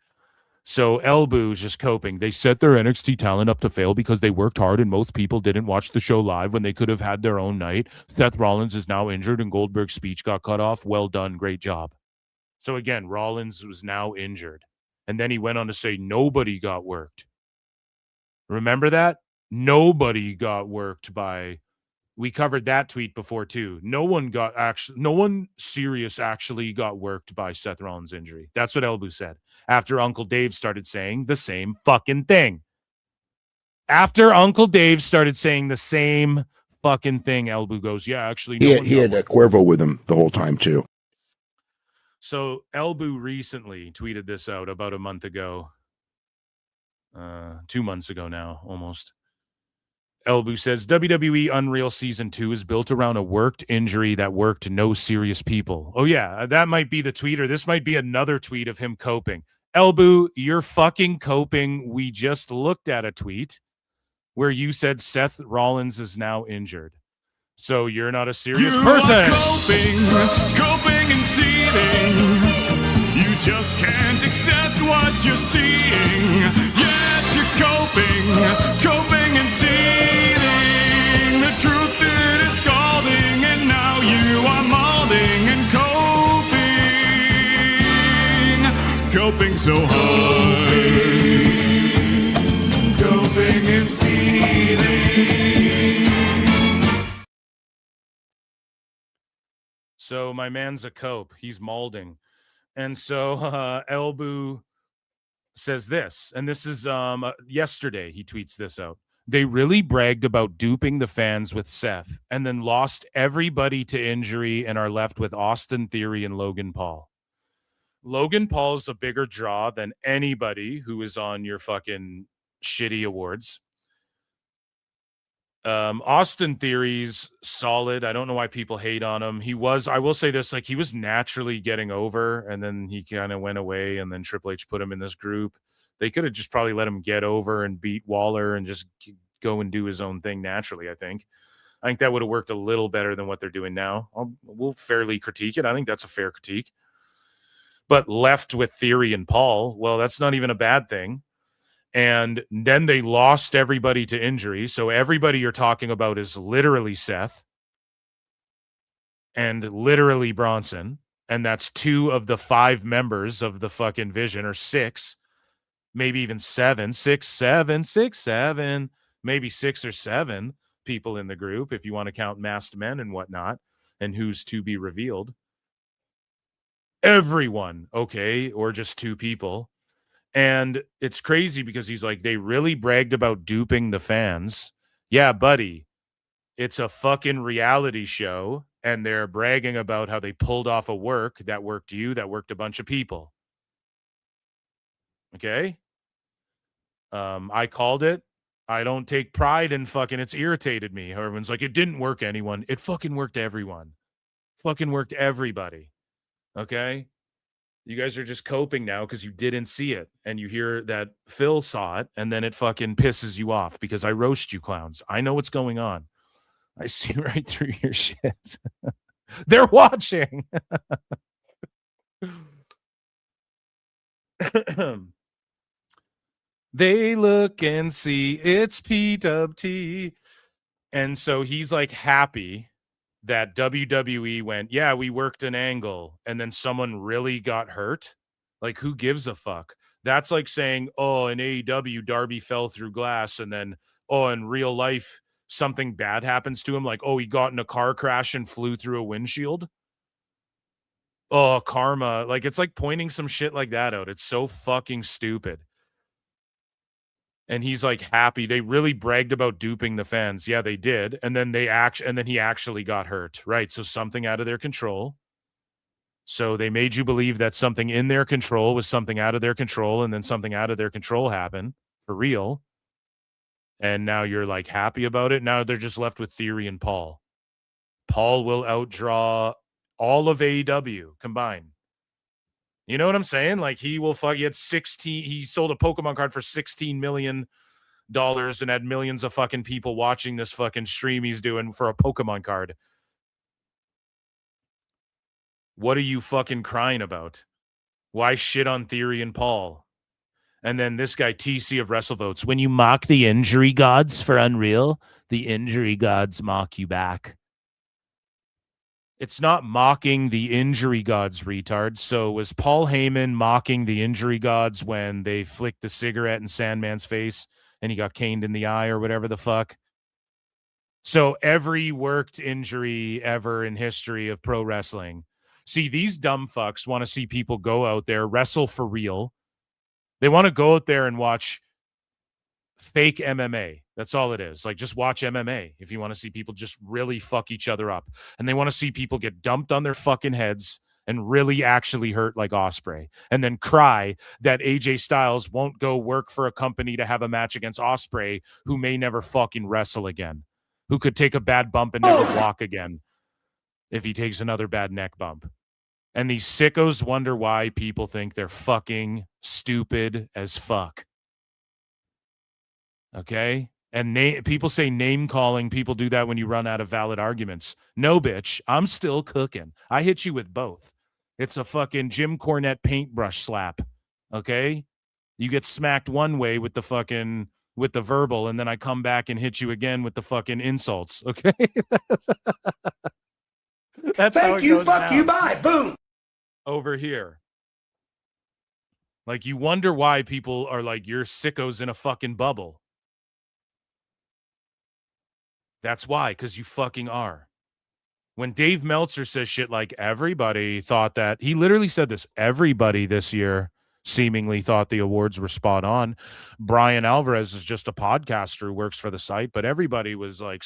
So Ibou's just coping. They set their NXT talent up to fail because they worked hard and most people didn't watch the show live when they could have had their own night. Seth Rollins is now injured and Goldberg's speech got cut off. Well done. Great job. So again, Rollins was now injured. And then he went on to say nobody got worked. Remember that? Nobody got worked by... We covered that tweet before too. No one serious actually got worked by Seth Rollins' injury. That's what Ibou said after Uncle Dave started saying the same fucking thing. After Uncle Dave started saying the same fucking thing, Ibou goes, yeah, actually, he had Cuervo with him the whole time too. So Ibou recently tweeted this out about a month ago, 2 months ago now, almost. Ibou says, WWE Unreal Season 2 is built around a worked injury that worked no serious people. Oh, yeah, that might be the tweet, or this might be another tweet of him coping. Ibou, you're fucking coping. We just looked at a tweet where you said Seth Rollins is now injured. So you're not a serious person. Coping and seething. You just can't accept what you're seeing. Yes, you're coping and seething. The truth it is scalding, and now you are molding and coping so hard. Coping and seething. So my man's a cope. He's molding. And so Ibou says this, and this is yesterday he tweets this out. They really bragged about duping the fans with Seth and then lost everybody to injury and are left with Austin Theory and Logan Paul. Logan Paul's a bigger draw than anybody who is on your fucking shitty awards. Austin Theory's solid. I don't know why people hate on him. I will say this, like, he was naturally getting over and then he kind of went away and then Triple H put him in this group. They could have just probably let him get over and beat Waller and just go and do his own thing naturally, I think. I think that would have worked a little better than what they're doing now. We'll fairly critique it. I think that's a fair critique. But left with Theory and Paul, well, that's not even a bad thing. And then they lost everybody to injury. So everybody you're talking about is literally Seth and literally Bronson. And that's 2 of the 5 members of the fucking Vision, or 6, maybe even 7, 6, 7, 6, 7, maybe 6 or 7 people in the group, if you want to count masked men and whatnot, and who's to be revealed. Everyone, okay, or just 2 people. And it's crazy because he's like, they really bragged about duping the fans. Yeah, buddy, it's a fucking reality show, and they're bragging about how they pulled off a work that worked you, that worked a bunch of people. Okay? I called it. I don't take pride in fucking, it's irritated me. Everyone's like, it didn't work anyone. It fucking worked everyone. Fucking worked everybody. Okay? You guys are just coping now because you didn't see it. And you hear that Phil saw it, and then it fucking pisses you off because I roast you clowns. I know what's going on. I see right through your shit. They're watching. They look and see it's PWT. And so he's like happy that WWE went, yeah, we worked an angle, and then someone really got hurt. Like, who gives a fuck? That's like saying, oh, in AEW, Darby fell through glass, and then, oh, in real life, something bad happens to him. Like, oh, he got in a car crash and flew through a windshield. Oh, karma. Like, it's like pointing some shit like that out. It's so fucking stupid. And he's like happy. They really bragged about duping the fans. Yeah, they did. And then he actually got hurt. Right. So something out of their control. So they made you believe that something in their control was something out of their control, and then something out of their control happened for real. And now you're like happy about it. Now they're just left with Theory and Paul. Paul will outdraw all of AEW combined. You know what I'm saying? Like, he had 16, he sold a Pokemon card for $16 million and had millions of fucking people watching this fucking stream he's doing for a Pokemon card. What are you fucking crying about? Why shit on Theory and Paul? And then this guy, TC of WrestleVotes, when you mock the injury gods for Unreal, the injury gods mock you back. It's not mocking the injury gods, retard. So was Paul Heyman mocking the injury gods when they flicked the cigarette in Sandman's face and he got caned in the eye or whatever the fuck? So every worked injury ever in history of pro wrestling. See, these dumb fucks want to see people go out there, wrestle for real. They want to go out there and watch fake MMA. That's all it is. Like, just watch MMA if you want to see people just really fuck each other up. And they want to see people get dumped on their fucking heads and really actually hurt like Ospreay, and then cry that AJ Styles won't go work for a company to have a match against Ospreay, who may never fucking wrestle again, who could take a bad bump and never walk again if he takes another bad neck bump. And these sickos wonder why people think they're fucking stupid as fuck. Okay? And people say name calling. People do that when you run out of valid arguments. No, bitch. I'm still cooking. I hit you with both. It's a fucking Jim Cornette paintbrush slap. Okay? You get smacked one way with the verbal, and then I come back and hit you again with the fucking insults. Okay? That's how it goes fuck down. you, bye, boom. Over here. Like, you wonder why people are like, you're sickos in a fucking bubble. That's why, because you fucking are. When Dave Meltzer says shit like, everybody thought that, he literally said this, everybody this year seemingly thought the awards were spot on. Brian Alvarez is just a podcaster who works for the site, but everybody was like,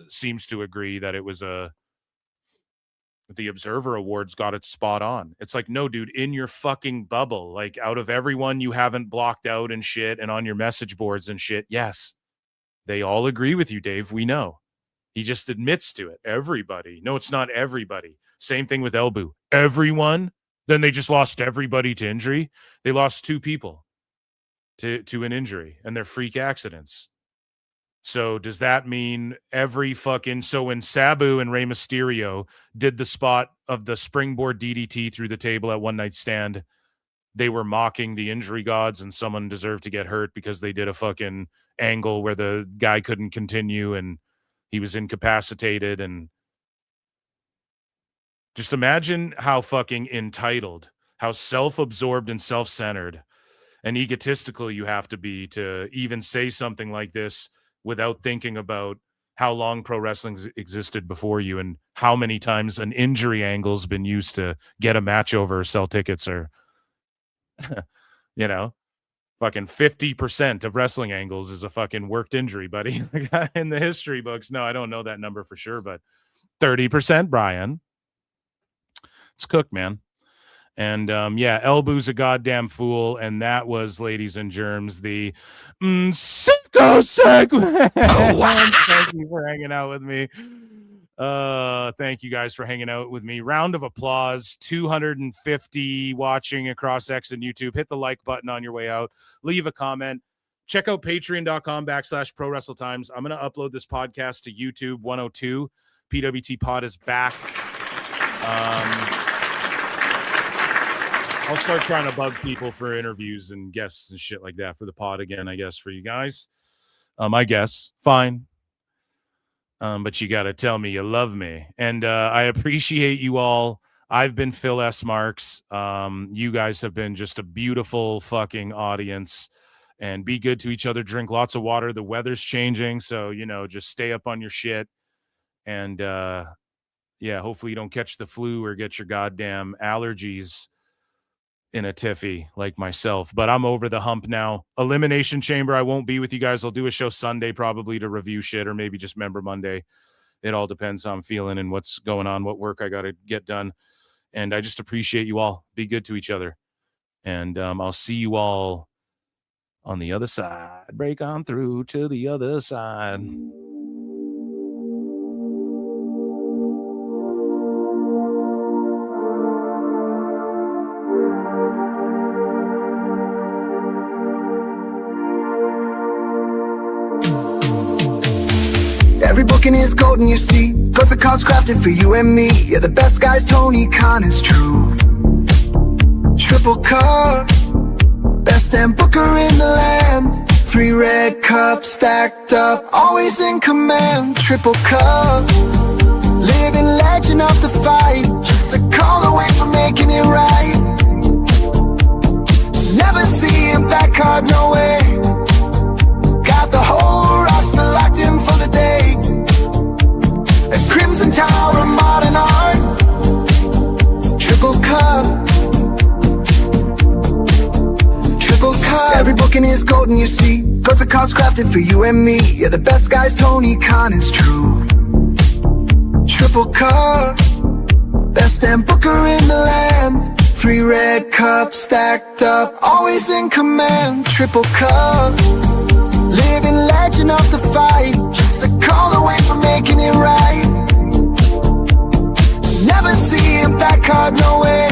seems to agree that it was the Observer Awards got it spot on. It's like, no, dude, in your fucking bubble, like, out of everyone you haven't blocked out and shit and on your message boards and shit, yes, they all agree with you, Dave. We know. He just admits to it. Everybody. No, it's not everybody. Same thing with Ibou. Everyone. Then they just lost everybody to injury. They lost 2 people to an injury, and they're freak accidents. So does that mean so when Sabu and Rey Mysterio did the spot of the springboard DDT through the table at One Night Stand, they were mocking the injury gods and someone deserved to get hurt because they did a fucking angle where the guy couldn't continue and he was incapacitated? And just imagine how fucking entitled, how self-absorbed and self-centered and egotistical you have to be to even say something like this without thinking about how long pro wrestling existed before you and how many times an injury angle's been used to get a match over or sell tickets or, you know, Fucking 50% of wrestling angles is a fucking worked injury, buddy. In the history books. No, I don't know that number for sure, but 30%, Brian. It's cooked, man. And yeah, Elboo's a goddamn fool. And that was, ladies and germs, the sicko segment. Thank you for hanging out with me. Thank you guys for hanging out with me. Round of applause. 250 watching across X and YouTube. Hit the like button on your way out. Leave a comment. Check out patreon.com/Pro Wrestle Times. I'm going to upload this podcast to YouTube 102. PWT Pod is back. I'll start trying to bug people for interviews and guests and shit like that for the pod again, I guess, for you guys. I guess. Fine. But you got to tell me you love me. And I appreciate you all. I've been Phil S. Marks. You guys have been just a beautiful fucking audience. And be good to each other. Drink lots of water. The weather's changing. So, you know, just stay up on your shit. And, yeah, hopefully you don't catch the flu or get your goddamn allergies in a tiffy like myself. But I'm over the hump now. Elimination Chamber, I won't be with you guys. I'll do a show Sunday probably to review shit, or maybe just Member Monday. It all depends how I'm feeling and what's going on, what work I got to get done. And I just appreciate you all. Be good to each other. And I'll see you all on the other side. Break on through to the other side. Every booking is golden, you see. Perfect cards crafted for you and me. Yeah, the best guys, Tony Khan, it's true. Triple cup, best damn booker in the land. 3 red cups stacked up, always in command. Triple cup, living legend of the fight. Just a call away from making it right. Never see him back hard, no way. Got the whole roster locked in for the day. A Crimson Tower, modern art. Triple cup. Triple cup. Every booking is golden, you see. Perfect cards crafted for you and me. Yeah, the best guys, Tony Khan, it's true. Triple cup. Best damn booker in the land. 3 red cups stacked up, always in command. Triple cup. Living legend of the fight. Just a call away from making it right. Never see him back hard, no way.